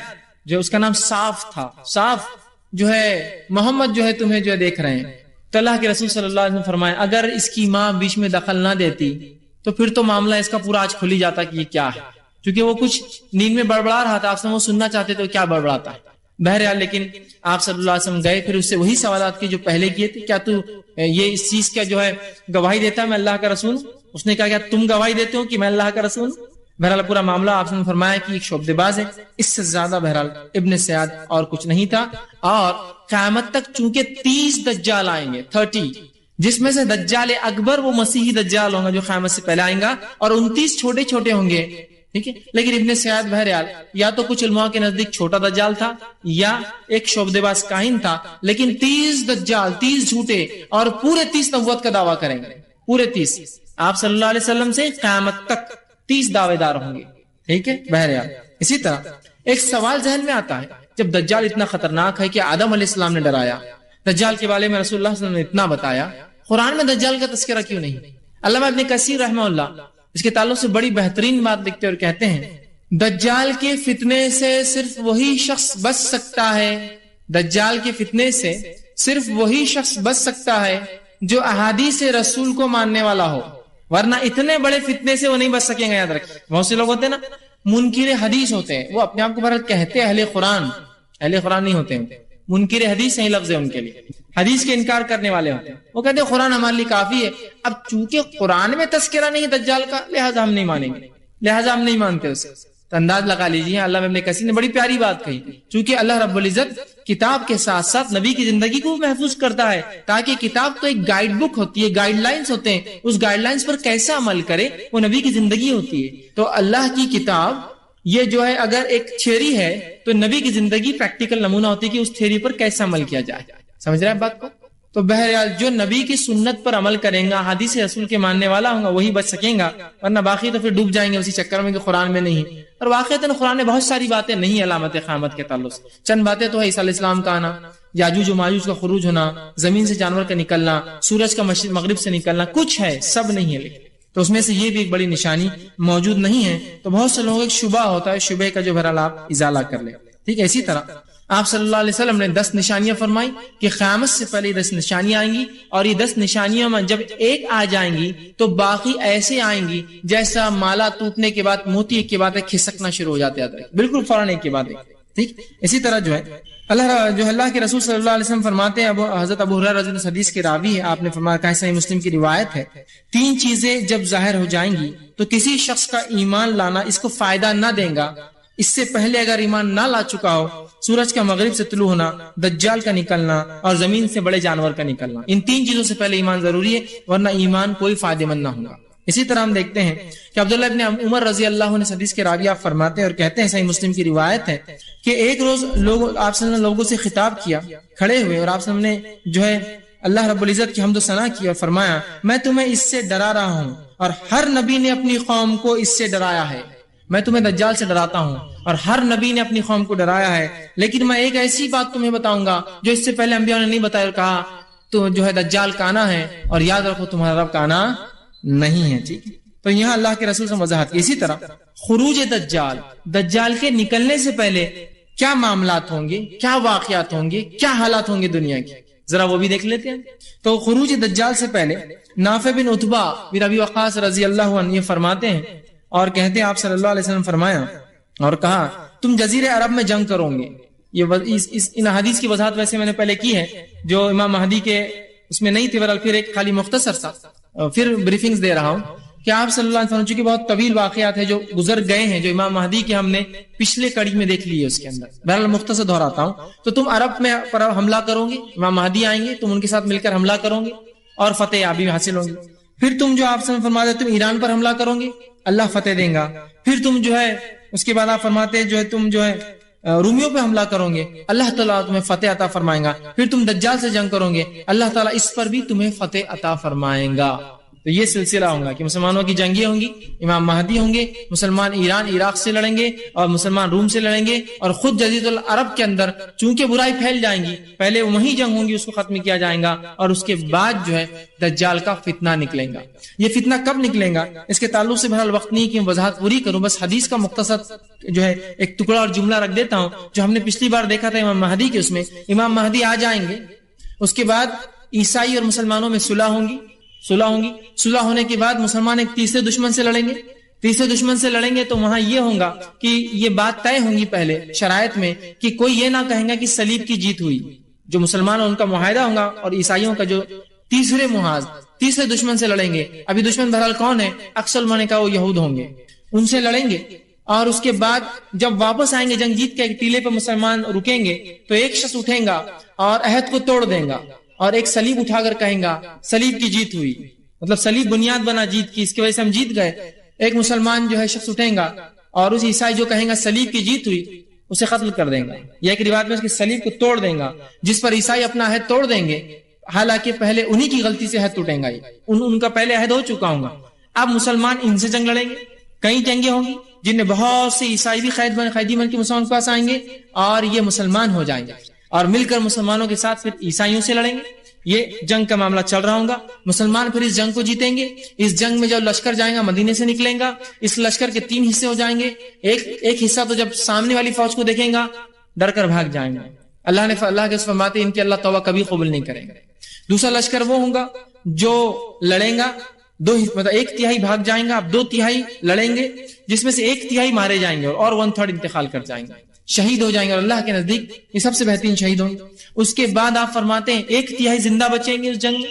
Speaker 1: جو اس کا نام صاف تھا، صاف جو ہے محمد جو ہے تمہیں جو ہے دیکھ رہے ہیں. تو اللہ کے رسول صلی اللہ علیہ وسلم فرمائے اگر اس کی ماں بیچ میں دخل نہ دیتی تو پھر تو معاملہ اس کا پورا آج کھل ہی جاتا کہ یہ کیا ہے، کیونکہ وہ کچھ نیند میں بڑبڑا رہا تھا. آپ سے وہ سننا چاہتے تو کیا بڑبڑاتا ہے. بہرحال لیکن آپ صلی اللہ علیہ وسلم گئے، پھر اس سے وہی سوالات کی جو پہلے کیے تھے، کیا تو یہ اس چیز کا جو ہے گواہی دیتا ہے میں اللہ کا رسول ہوں؟ اس نے کہا کیا تم گواہی دیتے ہو کہ میں اللہ کا رسول ہوں؟ بہرحال پورا معاملہ آپ نے فرمایا کہ ایک شعبدے باز ہے، اس سے زیادہ بہرحال ابن سیاد اور کچھ نہیں تھا. اور قیامت تک چونکہ 30 دجال آئیں گے، 30، جس میں سے دجال اکبر وہ مسیحی دجال ہوں گا جو قیامت سے پہلے آئیں گا، اور 29 چھوٹے چھوٹے ہوں گے. ٹھیک ہے، لیکن ابن سیاد بہرحال یا تو کچھ علماء کے نزدیک چھوٹا دجال تھا یا ایک شعبدے باز کاہن تھا، لیکن 30 دجال، 30 جھوٹے، اور پورے 30 نبوت کا دعویٰ کریں گے، پورے 30. آپ صلی اللہ علیہ وسلم سے قیامت تک 30 دعوے دار ہوں گے. ٹھیک ہے. بہرحال اسی طرح ایک سوال ذہن میں آتا ہے، جب دجال اتنا خطرناک ہے کہ آدم علیہ السلام نے ڈرایا، دجال کے بارے میں رسول اللہ صلی اللہ علیہ وسلم نے اتنا بتایا، قرآن میں دجال کا تذکرہ کیوں نہیں؟ علامہ ابن کثیر رحمہ اللہ اس کے تعلق سے بڑی بہترین بات لکھتے اور کہتے ہیں دجال کے فتنے سے صرف وہی شخص بچ سکتا ہے، دجال کے فتنے سے صرف وہی شخص بچ سکتا ہے جو احادیث رسول کو ماننے والا ہو، ورنہ اتنے بڑے فتنے سے وہ نہیں بچ سکیں گے. یاد رکھیں، بہت سے لوگ ہوتے ہیں نا منکر حدیث ہوتے ہیں، وہ اپنے آپ کو بہرحال کہتے ہیں اہل قرآن نہیں ہوتے ہیں، منکر حدیث صحیح لفظ ہے ان کے لیے، حدیث کے انکار کرنے والے ہوتے ہیں. وہ کہتے ہیں قرآن ہمارے لیے کافی ہے. اب چونکہ قرآن میں تذکرہ نہیں دجال کا، لہذا ہم نہیں مانیں گے، لہذا ہم نہیں مانتے اسے. تو انداز لگا لیجیے، اللہ ابن کثیر نے بڑی پیاری بات کہی، چونکہ اللہ رب العزت کتاب کے ساتھ ساتھ نبی کی زندگی کو محفوظ کرتا ہے، تاکہ کتاب تو ایک گائیڈ بک ہوتی ہے، گائیڈ لائنز ہوتے ہیں، اس گائیڈ لائنز پر کیسا عمل کرے وہ نبی کی زندگی ہوتی ہے. تو اللہ کی کتاب یہ جو ہے اگر ایک تھیوری ہے تو نبی کی زندگی پریکٹیکل نمونہ ہوتی ہے کہ اس تھیوری پر کیسا عمل کیا جائے. سمجھ رہے ہیں بات کو؟ تو بہرحال جو نبی کی سنت پر عمل کریں گا، حدیث رسول کے ماننے والا ہوں گا، وہی بچ سکیں گا، ورنہ باقی تو پھر ڈوب جائیں گے اسی چکر میں کہ قرآن میں نہیں. اور واقعتاً قرآن میں بہت ساری باتیں نہیں علامت قیامت کے تعلق سے. چند باتیں تو ہے، عیسیٰ علیہ السلام کا آنا، یاجوج و ماجوج کا خروج ہونا، زمین سے جانور کا نکلنا، سورج کا مشرق مغرب سے نکلنا، کچھ ہے، سب نہیں ہے. لیکن تو اس میں سے یہ بھی ایک بڑی نشانی موجود نہیں ہے. تو بہت سے لوگوں ایک شبہ ہوتا ہے، شبہ کا جو بہرحال آپ ازالہ کر لیں. ٹھیک ہے. اسی طرح آپ صلی اللہ علیہ وسلم نے 10 نشانیاں فرمائی کہ قیامت سے پہلے 10 نشانیاں آئیں گی، اور یہ 10 نشانیاں میں جب ایک آ جائیں گی تو باقی ایسے آئیں گی جیسا مالا ٹوٹنے کے بعد موتی ایک کے بعد کھسکنا شروع ہو جاتے ہیں، بالکل فوراً ایک کے بعد ایک. ٹھیک. اسی طرح جو ہے اللہ کے رسول صلی اللہ علیہ وسلم فرماتے ہیں، حضرت ابو ہریرہ رضی اللہ عنہ حدیث کے راوی ہے، آپ نے فرمایا کہ صحیح مسلم کی روایت ہے، 3 چیزیں جب ظاہر ہو جائیں گی تو کسی شخص کا ایمان لانا اس کو فائدہ نہ دے گا. اس سے پہلے اگر ایمان نہ لا چکا ہو، سورج کا مغرب سے طلوع ہونا، دجال کا نکلنا، اور زمین سے بڑے جانور کا نکلنا، ان 3 چیزوں سے پہلے ایمان ضروری ہے، ورنہ ایمان کوئی فائدہ مند نہ ہوگا. اسی طرح ہم دیکھتے ہیں کہ عبداللہ ابن عمر رضی اللہ عنہ حدیث کے راوی آپ فرماتے ہیں اور کہتے ہیں، صحیح مسلم کی روایت ہے کہ ایک روز آپ صلی اللہ علیہ وسلم نے لوگوں سے خطاب کیا کھڑے ہوئے، اور آپ صلی اللہ علیہ وسلم نے جو ہے اللہ رب العزت کی حمد و ثنا کی اور فرمایا میں تمہیں اس سے ڈرا رہا ہوں، اور ہر نبی نے اپنی قوم کو اس سے ڈرایا ہے. میں تمہیں دجال سے ڈراتا ہوں اور ہر نبی نے اپنی قوم کو ڈرایا ہے، لیکن میں ایک ایسی بات تمہیں بتاؤں گا جو اس سے پہلے انبیاء نے نہیں بتایا اور کہا، تو جو ہے دجال کا آنا ہے، اور یاد رکھو تمہارا رب کا آنا نہیں ہے. ٹھیک ہے. تو یہاں اللہ کے رسول سے وضاحت کی. اسی طرح خروج دجال کے نکلنے سے پہلے کیا معاملات ہوں گے، کیا واقعات ہوں گے، کیا حالات ہوں گے دنیا کے، ذرا وہ بھی دیکھ لیتے ہیں. تو خروج دجال سے پہلے نافع بن عتبہ بن ابی وقاص رضی اللہ عنہ یہ فرماتے ہیں اور کہتے ہیں آپ صلی اللہ علیہ وسلم فرمایا اور کہا تم جزیرے عرب میں جنگ کرو گے. ان حدیث کی وضاحت ویسے میں نے پہلے کی ہے جو امام مہدی کے اس میں نہیں تھی، بہرحال پھر ایک خالی مختصر سا پھر بریفنگز دے رہا ہوں کہ آپ صلی اللہ علیہ وسلم چونکہ بہت طویل واقعات ہیں جو گزر گئے ہیں، جو امام مہدی کے ہم نے پچھلے کڑی میں دیکھ لی ہے، اس کے اندر بہرحال مختصر دہراتا ہوں. تو تم عرب میں پر حملہ کرو گے، امام مہدی آئیں گے، تم ان کے ساتھ مل کر حملہ کرو گے اور فتح یابی حاصل ہوگی. پھر تم جو آپ سے فرماتے تم ایران پر حملہ کرو گے، اللہ فتح دیں گا. پھر تم جو ہے اس کے بعد آپ فرماتے جو ہے تم جو ہے رومیوں پہ حملہ کرو گے، اللہ تعالیٰ تمہیں فتح عطا فرمائیں گا. پھر تم دجال سے جنگ کرو گے، اللہ تعالیٰ اس پر بھی تمہیں فتح عطا فرمائیں گا. تو یہ سلسلہ ہوگا کہ مسلمانوں کی جنگیں ہوں گی، امام مہدی ہوں گے، مسلمان ایران عراق سے لڑیں گے اور مسلمان روم سے لڑیں گے، اور خود جزیرۃ العرب کے اندر چونکہ برائی پھیل جائیں گی، پہلے وہی جنگ ہوں گی، اس کو ختم کیا جائے گا، اور اس کے بعد جو ہے دجال کا فتنہ نکلے گا. یہ فتنہ کب نکلے گا اس کے تعلق سے بہرحال وقت نہیں کہ وضاحت پوری کروں، بس حدیث کا مختصر جو ہے ایک ٹکڑا اور جملہ رکھ دیتا ہوں جو ہم نے پچھلی بار دیکھا تھا امام مہدی کے. اس میں امام مہدی آ جائیں گے، اس کے بعد عیسائی اور مسلمانوں میں صلح ہوگی. صلح ہونے کے بعد مسلمان ایک تیسرے دشمن سے لڑیں گے، تیسرے دشمن سے لڑیں گے تو وہاں یہ ہوگا کہ یہ بات طے ہوں گی پہلے شرائط میں کہ کوئی یہ نہ کہیں گا کہ صلیب کی جیت ہوئی، جو مسلمان ان کا معاہدہ ہوگا، اور عیسائیوں کا جو تیسرے محاذ تیسرے دشمن سے لڑیں گے. ابھی دشمن بہرحال کون ہے؟ اکثر علماء نے کہا وہ یہود ہوں گے، ان سے لڑیں گے. اور اس کے بعد جب واپس آئیں گے جنگ جیت کے، ایک ٹیلے پہ مسلمان رکیں گے تو ایک شخص اٹھیں گا اور عہد کو توڑ دیں گا اور ایک صلیب اٹھا کر کہیں گا صلیب کی جیت ہوئی، مطلب صلیب بنیاد بنا جیت کی، اس کی وجہ سے ہم جیت گئے. ایک مسلمان جو ہے شخص اٹھیں گا اور اس عیسائی جو کہیں گا صلیب کی جیت ہوئی، اسے قتل کر دیں گا. یہ ایک روایت میں اس کی صلیب کو توڑ دیں گا، جس پر عیسائی اپنا عہد توڑ دیں گے، حالانکہ پہلے انہی کی غلطی سے عہد ٹوٹیں گا، ان کا پہلے عہد ہو چکا ہوگا. اب مسلمان ان سے جنگ لڑیں گے. کئی جنگیں ہوں گی جن میں بہت سے عیسائی بھی قیدی بن کے مسلمان کے پاس آئیں گے اور یہ مسلمان ہو جائیں گے اور مل کر مسلمانوں کے ساتھ پھر عیسائیوں سے لڑیں گے. یہ جنگ کا معاملہ چل رہا ہوگا. مسلمان پھر اس جنگ کو جیتیں گے. اس جنگ میں جو لشکر جائیں گا مدینے سے نکلیں گا. اس لشکر کے 3 حصے ہو جائیں گے. ایک حصہ تو جب سامنے والی فوج کو دیکھیں گا ڈر کر بھاگ جائیں گے. اللہ کے فرماتے ان کی اللہ توبہ کبھی قبول نہیں کریں گے. دوسرا لشکر وہ ہوگا جو لڑیں گا، مطلب 1/3 بھاگ جائیں گا، اب 2/3 لڑیں گے، جس میں سے 1/3 مارے جائیں گے اور 1/3 انتقال کر جائیں گے، شہید ہو جائیں گے اور اللہ کے نزدیک یہ سب سے بہترین شہید ہوں گے. اس کے بعد آپ فرماتے ہیں 1/3 زندہ بچیں گے اس جنگ میں،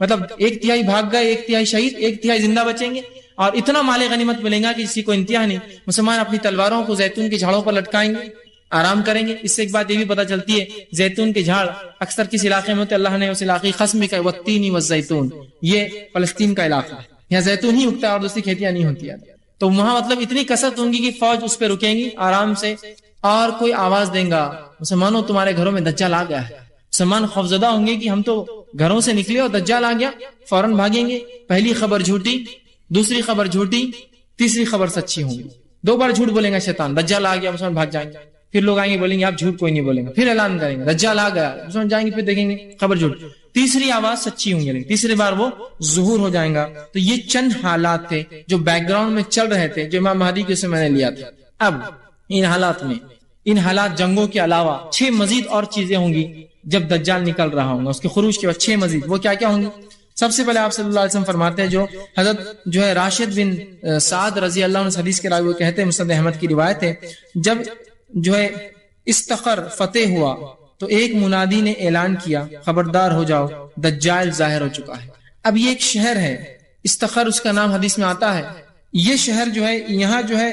Speaker 1: مطلب 1/3 بھاگ گئے، 1/3 شہید، 1/3 زندہ بچیں گے اور اتنا مال غنیمت ملے گا کہ کسی کو انتہا نہیں. مسلمان اپنی تلواروں کو زیتون کے جھاڑوں پر لٹکائیں گے، آرام کریں گے. اس سے ایک بات یہ بھی پتہ چلتی ہے زیتون کے جھاڑ اکثر کس علاقے میں ہوتے، اللہ نے اس علاقے قسم کا والتین والزیتون، یہ فلسطین کا علاقہ ہے، یہاں زیتون ہی اگتا ہے اور دوسری کھیتیاں نہیں ہوتی ہیں. تو وہاں مطلب اتنی کثرت ہوں گی کہ فوج اس پہ رکیں گی آرام سے اور کوئی آواز دیں گا مسلمانوں تمہارے گھروں میں دجال آ گیا ہے. مسلمان خوفزدہ ہوں گے کہ ہم تو گھروں سے نکلے اور دجال آ گیا، فوراً بھاگیں گے. پہلی خبر جھوٹی، دوسری خبر جھوٹی، تیسری خبر سچی ہوں گی. 2 بار جھوٹ بولیں گا شیطان، دجال آ گیا، مسلمان بھاگ جائیں گے. پھر لوگ آئیں گے بولیں گے آپ جھوٹ کوئی نہیں بولیں گے، پھر اعلان کریں گے دجال آ گیا، مسلمان جائیں گے، پھر دیکھیں گے خبر جھوٹ. تیسری آواز سچی ہوں گی، تیسری بار وہ ظہور ہو جائیں گا. تو یہ چند حالات تھے جو بیک گراؤنڈ میں چل رہے تھے، جو امام مہدی کے سے میں نے لیا تھا. اب ان حالات جنگوں کے علاوہ 6 مزید اور چیزیں ہوں گی جب دجال نکل رہا ہوں گا. اس کے خروج کے بعد 6 مزید، وہ کیا کیا ہوں گی؟ سب سے پہلے آپ صلی اللہ علیہ وسلم فرماتے ہیں، جو حضرت جو ہے راشد بن سعد رضی اللہ عنہ حدیث کے راوی وہ کہتے ہیں، مسند احمد کی روایت ہے، جب جو ہے استخر فتح ہوا تو ایک منادی نے اعلان کیا خبردار ہو جاؤ دجال ظاہر ہو چکا ہے. اب یہ ایک شہر ہے استخر، اس کا نام حدیث میں آتا ہے. یہ شہر جو ہے یہاں جو ہے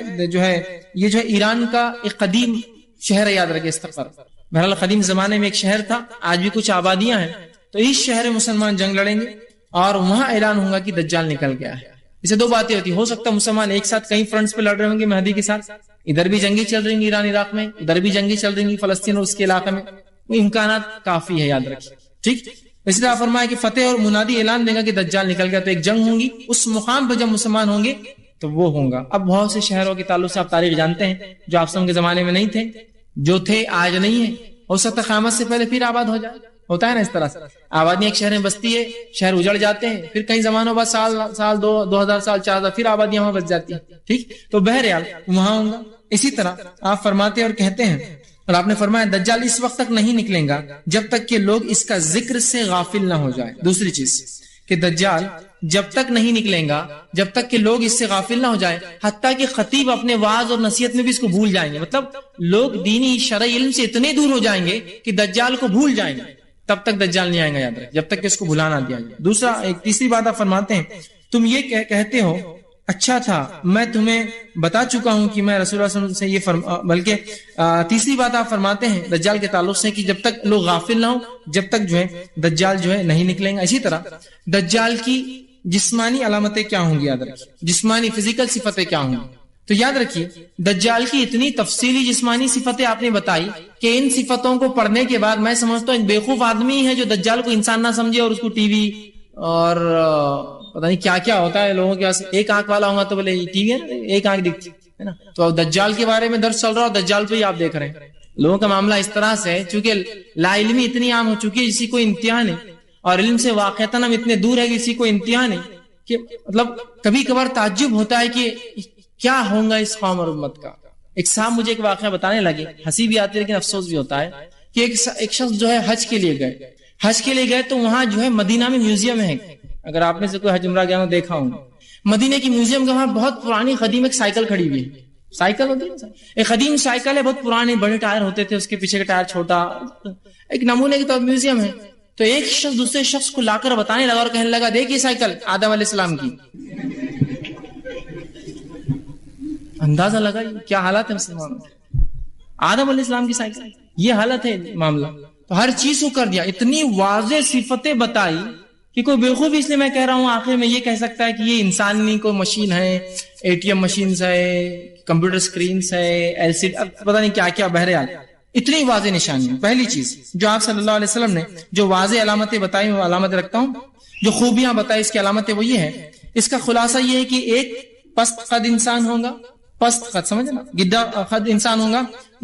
Speaker 1: یہ جو ہے ایران کا ایک قدیم شہر ہے، یاد رکھیں استخر. بہرحال قدیم زمانے میں ایک شہر تھا، آج بھی کچھ آبادیاں ہیں. تو اس شہر میں مسلمان جنگ لڑیں گے اور وہاں اعلان ہوگا کہ دجال نکل گیا ہے. اسے 2 باتیں ہوتی، ہو سکتا ہے مسلمان ایک ساتھ کئی فرنٹس پہ لڑ رہے ہوں گے مہدی کے ساتھ، ادھر بھی جنگیں چل رہی ہیں ایران عراق میں، ادھر بھی جنگیں چل رہی ہیں فلسطین اور اس کے علاقے میں. وہ امکانات کافی ہے، یاد رکھیے. ٹھیک، اس طرح فرمایا کہ فتح اور منادی اعلان دے گا کہ دجال نکل گیا. تو ایک جنگ ہوں گی، اس مقام پہ جب مسلمان ہوں گے تو وہ ہوگا. اب بہت سے شہروں کے تعلق سے آپ تاریخ جانتے ہیں جو آپ کے زمانے میں نہیں تھے، جو تھے آج نہیں ہے. ہو سکتا ہے قیامت سے پہلے پھر آباد ہو جائے، ہوتا ہے نا اس طرح سے. آبادی ایک شہر میں بستی ہے، شہر اجڑ جاتے ہیں، پھر کئی زمانوں بعد سال 2000 سال 4000 پھر آبادیاں وہاں بس جاتی ہیں. ٹھیک، تو بہرحال وہاں ہوں گا. اسی طرح آپ فرماتے اور کہتے ہیں، اور آپ نے فرمایا دجال اس وقت تک نہیں نکلیں گا جب تک کہ لوگ اس کا ذکر سے غافل نہ ہو جائے. دوسری چیز کہ دجال جب تک نہیں نکلیں گا جب تک کہ لوگ اس سے غافل نہ ہو جائیں، حتیٰ کہ خطیب اپنے وعظ اور نصیحت میں بھی اس کو بھول جائیں گے. مطلب لوگ دینی شرعی علم سے اتنے دور ہو جائیں گے کہ دجال کو بھول جائیں گے، تب تک دجال نہیں آئیں گا، یاد رکھ، جب تک کہ اس کو بھلا نہ دیا جائے. ایک تیسری بات آپ فرماتے ہیں، تم یہ کہتے ہو اچھا تھا میں تمہیں بتا چکا ہوں کہ میں رسول اللہ صلی اللہ علیہ وسلم سے یہ بلکہ تیسری بات آپ فرماتے ہیں دجال کے تعلق سے کہ جب تک لوگ غافل نہ ہوں جب تک جو ہے دجال جو ہے نہیں نکلیں گا. اسی طرح دجال کی جسمانی علامتیں کیا ہوں گی، یاد رکھیے، جسمانی فزیکل صفتیں کیا ہوں گی. تو یاد رکھیے دجال کی اتنی تفصیلی جسمانی صفتیں آپ نے بتائی کہ ان صفتوں کو پڑھنے کے بعد میں سمجھتا ہوں ایک بیوقوف آدمی ہے جو دجال کو انسان نہ سمجھے اور اس کو ٹی وی اور پتہ نہیں کیا کیا ہوتا ہے لوگوں کے پاس. ایک آنکھ والا ہوگا تو بولے ٹی وی ہے نا، ایک آنکھ دکھتی ہے نا. تو دجال کے بارے میں درس چل رہا اور دجال پہ ہی آپ دیکھ رہے ہیں. لوگوں کا معاملہ اس طرح سے ہے چونکہ لا علمی اتنی عام ہو چکی ہے کسی کو انتہا نہیں، اور علم سے واقعتاً ہم اتنے دور ہے کسی کو انتہا نہیں کہ مطلب کبھی کبھار تعجب ہوتا ہے کہ کیا ہوگا اس قوم اور امت کا. ایک صاحب مجھے ایک واقعہ بتانے لگے، ہنسی بھی آتی ہے لیکن افسوس بھی ہوتا ہے کہ ایک شخص جو ہے حج کے لیے گئے تو وہاں جو ہے مدینہ میں میوزیم ہے. اگر آپ میں سے کوئی حج عمرہ گیا ہو دیکھا ہوں، مدینے کی میوزیم کے وہاں بہت پرانی قدیم ایک سائیکل کھڑی ہوئی ہے. سائیکل ہوتی ہے، ایک قدیم سائیکل ہے، بہت پرانے بڑے ٹائر ہوتے تھے، اس کے پیچھے کا ٹائر چھوٹا، ایک نمونے کی طور میوزیم ہے. تو ایک شخص دوسرے شخص کو لا کر بتانے لگا اور کہنے لگا دیکھ یہ سائیکل آدم علیہ السلام کی. اندازہ لگا کیا حالات ہے مسلمانوں، آدم علیہ السلام کی سائیکل، یہ حالت ہے معاملہ. تو ہر چیز کو کر دیا، اتنی واضح صفتیں بتائی کہ کوئی بیوقوف اس لیے میں کہہ رہا ہوں آخر میں یہ کہہ سکتا ہے کہ یہ انسان نہیں، کوئی مشین ہے، اے ٹی ایم مشینز ہے، کمپیوٹر سکرینز ہے، ایل سی ڈی، پتہ نہیں کیا کیا. بہرحال اتنی واضح نشانی. پہلی چیز جو آپ صلی اللہ علیہ وسلم نے جو واضح علامتیں بتائی، وہ علامت رکھتا ہوں، جو خوبیاں بتائی اس کی علامتیں وہ یہ ہے. اس کا خلاصہ یہ ہے کہ ایک پست قد انسان ہوگا، پست قد سمجھے نا، گڈا قد انسان ہوگا،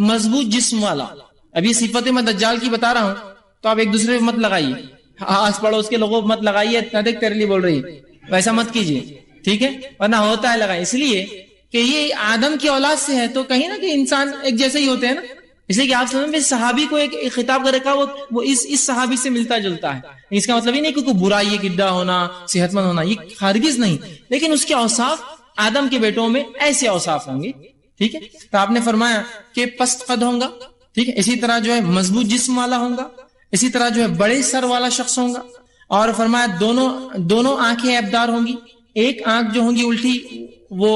Speaker 1: مضبوط جسم والا. ابھی صفتیں میں دجال کی بتا رہا ہوں تو آپ ایک دوسرے پہ مت لگائیے، آس پڑوس کے لوگوں مت لگائیے اتنا دیکھ تیرے لیے بول رہی، ویسا مت کیجیے، ٹھیک ہے، ورنہ ہوتا ہے لگائیں. اس لیے کہ یہ آدم کی اولاد سے ہے تو کہیں نا کہ انسان ایک جیسے ہی ہوتے ہیں نا. اس لیے کہ آپ سمجھ میں صحابی کو ایک خطاب کر رکھا وہ اس صحابی سے ملتا جلتا ہے. اس کا مطلب یہ نہیں کہ کوئی برائی ہے، گڈا ہونا، صحت مند ہونا، یہ ہرگز نہیں، لیکن اس کے اوصاف آدم کے بیٹوں میں ایسے اوصاف ہوں گے. ٹھیک ہے، تو آپ نے فرمایا کہ پست قد ہوگا، ٹھیک ہے، اسی طرح جو ہے مضبوط جسم والا ہوگا، اسی طرح جو ہے بڑے سر والا شخص ہوگا، اور فرمایا دونوں آنکھیں عیبدار ہوں گی. ایک آنکھ جو ہوں گی الٹی وہ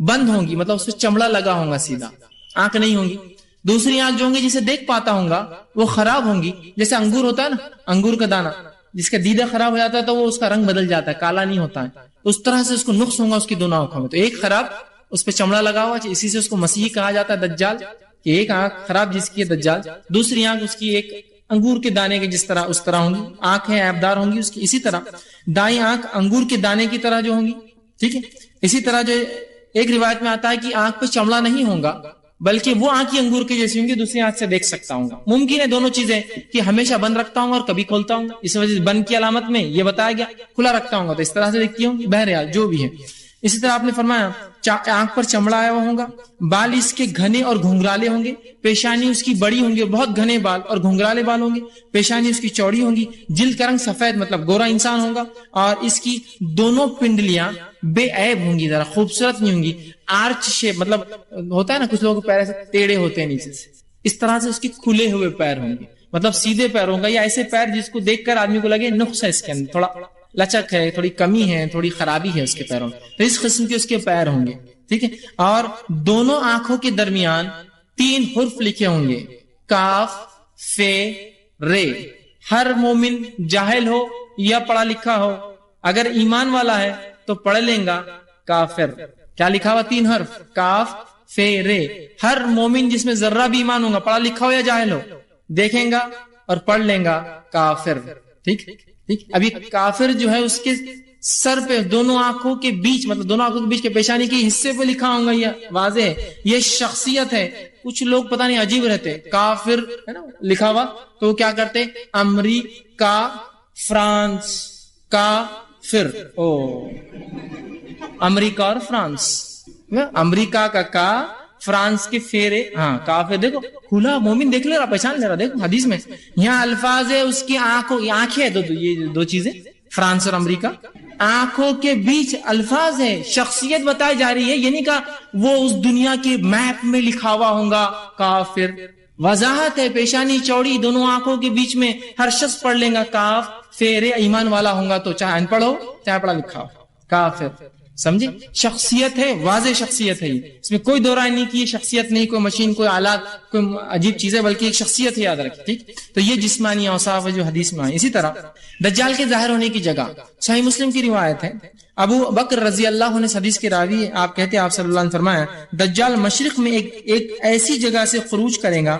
Speaker 1: بند ہوں گی، مطلب اس پہ چمڑا لگا ہوگا، سیدھا آنکھ نہیں ہوں گی. دوسری آنکھ جو ہوں گی جسے دیکھ پاتا ہوں گا وہ خراب ہوں گی. جیسے انگور ہوتا ہے نا، انگور کا دانا جس کا دیدہ خراب ہو جاتا ہے تو وہ اس کا رنگ بدل جاتا ہے، کالا نہیں ہوتا ہے. تو اس طرح سے اس کو نقص ہوگا اس کی دونوں آنکھوں میں. تو ایک خراب، اس پہ چمڑا لگا ہوا، اسی سے اس کو مسیح کہا جاتا ہے، دجال، کہ ایک آنکھ خراب جس کی ہے دجال. دوسری آنکھ اس کی ایک انگور کے دانے کے جس طرح اس طرح ہوں گی، آنکھیں عیبدار ہوں گی اس کی. اسی طرح دائیں آنکھ انگور کے دانے کی طرح جو ہوں گی. ٹھیک ہے، اسی طرح جو ایک روایت میں آتا ہے کہ آنکھ پہ چمڑا نہیں ہوگا بلکہ وہ آنکھ انگور کی جیسی ہوں گی، دوسری آنکھ سے دیکھ سکتا ہوں گا. ممکن ہے دونوں چیزیں کہ ہمیشہ بند رکھتا ہوں اور کبھی کھولتا ہوں، اس وجہ سے بند کی علامت میں یہ بتایا گیا، کھلا رکھتا ہوں گا تو اس طرح سے دیکھتی ہوں. بہرحال جو بھی ہے. اسی طرح آپ نے فرمایا آنکھ پر چمڑا آیا ہوا ہوگا، بال اس کے گھنے اور گھنگرالے ہوں گے، پیشانی اس کی بڑی ہوں گے، بہت گھنے بال اور گھنگرالے بال ہوں گے، پیشانی اس کی چوڑی ہوں گی، جلد کا رنگ سفید مطلب گورا انسان ہوگا، اور اس کی دونوں پنڈلیاں بے عیب ہوں گی، ذرا خوبصورت نہیں ہوں گی. آرچ شیپ مطلب ہوتا ہے نا کچھ لوگوں کے پیر ایسے ٹیڑے ہوتے ہیں نیچے سے، اس طرح سے اس کے کھلے ہوئے پیر ہوں گے، مطلب سیدھے پیر ہوں گا، یا ایسے پیر جس کو دیکھ کر آدمی کو لگے نقص ہے اس کے اندر، تھوڑا لچک ہے، تھوڑی کمی ہے، تھوڑی خرابی ہے اس کے پیروں میں، تو اس قسم کے اس کے پیر ہوں گے. ٹھیک ہے، اور دونوں آنکھوں کے درمیان 3 حرف لکھے ہوں گے، کاف، فے، رے. ہر مومن جاہل ہو یا پڑھا لکھا ہو اگر ایمان والا ہے تو پڑھ لیں گا کافر. کیا لکھا ہوا؟ 3 حرف، کاف، فے، رے. ہر مومن جس میں ذرہ بھی ایمان ہوگا، پڑھا لکھا ہو یا جاہل ہو، دیکھیں گا اور پڑھ لیں گا کافر. ٹھیک ٹھیک. ابھی کافر جو ہے اس کے سر پہ دونوں آنکھوں کے بیچ، مطلب دونوں آنکھوں کے بیچ کے پیشانی کے حصے پہ لکھا ہوگا، یہ واضح ہے، یہ شخصیت ہے. کچھ لوگ پتہ نہیں عجیب رہتے، کافر ہے نا لکھا ہوا تو وہ کیا کرتے، امریکہ، فرانس، کافر. او امریکہ اور فرانس، امریکہ کا کا، فرانس کے فیرے، ہاں کافر. دیکھو کھلا مومن دیکھ لے رہا، پہچان لے رہا. دیکھو حدیث میں یہاں الفاظ ہے اس کی آنکھوں، آنکھیں یہ 2 چیزیں، فرانس اور امریکہ، آنکھوں کے بیچ الفاظ ہے، شخصیت بتائی جا رہی ہے. یعنی کہ وہ اس دنیا کے میپ میں لکھا ہوا ہوگا کافر. وضاحت ہے، پیشانی چوڑی، دونوں آنکھوں کے بیچ میں، ہر شخص پڑھ لیں گا کاف، فیرے، ایمان والا ہوگا تو چاہے ان پڑھ ہو چاہے پڑھا لکھا ہو، کافر. سمجھے؟ شخصیت ہے، واضح شخصیت ہے، اس میں کوئی دو رائے نہیں کہ یہ شخصیت نہیں، کوئی مشین، کوئی آلات، کوئی عجیب چیز ہے، بلکہ ایک شخصیت ہے، یاد رکھیں. ٹھیک، تو یہ جسمانی اوصاف ہے جو حدیث میں آئے. اسی طرح دجال کے ظاہر ہونے کی جگہ، صحیح مسلم کی روایت ہے، ابو بکر رضی اللہ عنہ حدیث کے راوی، آپ کہتے ہیں آپ صلی اللہ علیہ وسلم فرمایا دجال مشرق میں ایک ایسی جگہ سے خروج کرے گا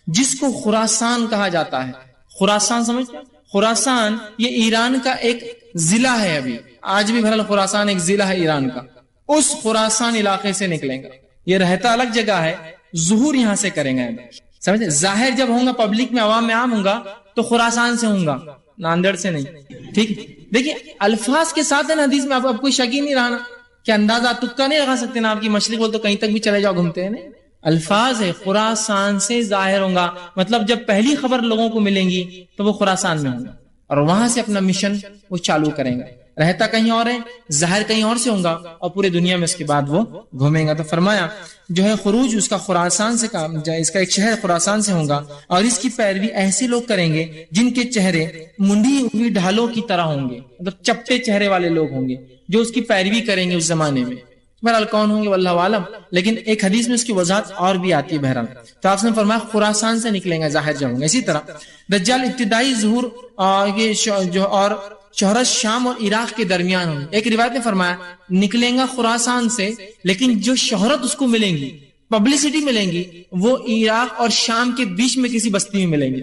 Speaker 1: جس کو خراسان کہا جاتا ہے. خراسان سمجھتے ہیں؟ خراسان یہ ایران کا ایک ضلع ہے، ابھی آج بھی بہرحال خراسان ایک ضلع ہے ایران کا. اس خراسان علاقے سے نکلیں گا، یہ رہتا الگ جگہ ہے، ظہور یہاں سے کریں گے. سمجھے؟ ظاہر جب ہوں گا پبلک میں، عوام میں عام ہوں گا تو خراسان سے ہوں گا، ناندیڑ سے نہیں. ٹھیک، دیکھیے الفاظ کے ساتھ ہے نا حدیث میں، آپ کوئی شک ہی نہیں رہا نا کہ اندازہ تکا نہیں لگا سکتے نا، آپ کی مشرق بول تو کہیں تک بھی چلے جاؤ گھومتے ہیں. نہیں، الفاظ ہے، خراسان سے ظاہر ہوں گا، مطلب جب پہلی خبر لوگوں کو ملیں گی تو وہ خراسان میں ہوں گا اور وہاں سے اپنا مشن وہ چالو کریں گے. رہتا کہیں اور ہے، ظاہر کہیں اور سے ہوگا، اور پورے دنیا میں اس کے بعد وہ گھومے گا۔ تو فرمایا جو ہے خروج اس کا خراسان سے اس کا ایک شہر خراسان سے ہوگا، اور اس کی پیروی ایسے لوگ کریں گے جن کے چہرے منڈی ہوئی ڈھالوں کی طرح ہوں گے، مطلب چپٹے چہرے والے لوگ ہوں گے جو اس کی پیروی کریں گے اس زمانے میں۔ بہرحال کون ہوں گے واللہ عالم، لیکن ایک حدیث میں اس کی وضاحت اور بھی آتی ہے۔ بہرحال تو آپ نے فرمایا خراسان سے نکلیں گے، ظاہر جب ہوں گے۔ اسی طرح دجال ابتدائی ظہور اور شہرت شام اور عراق کے درمیان ہوں۔ ایک روایت نے فرمایا نکلیں گا خراسان سے، لیکن جو شہرت اس کو ملیں گی، پبلسٹی ملیں گی، وہ عراق اور شام کے بیچ میں کسی بستی میں ملیں گی۔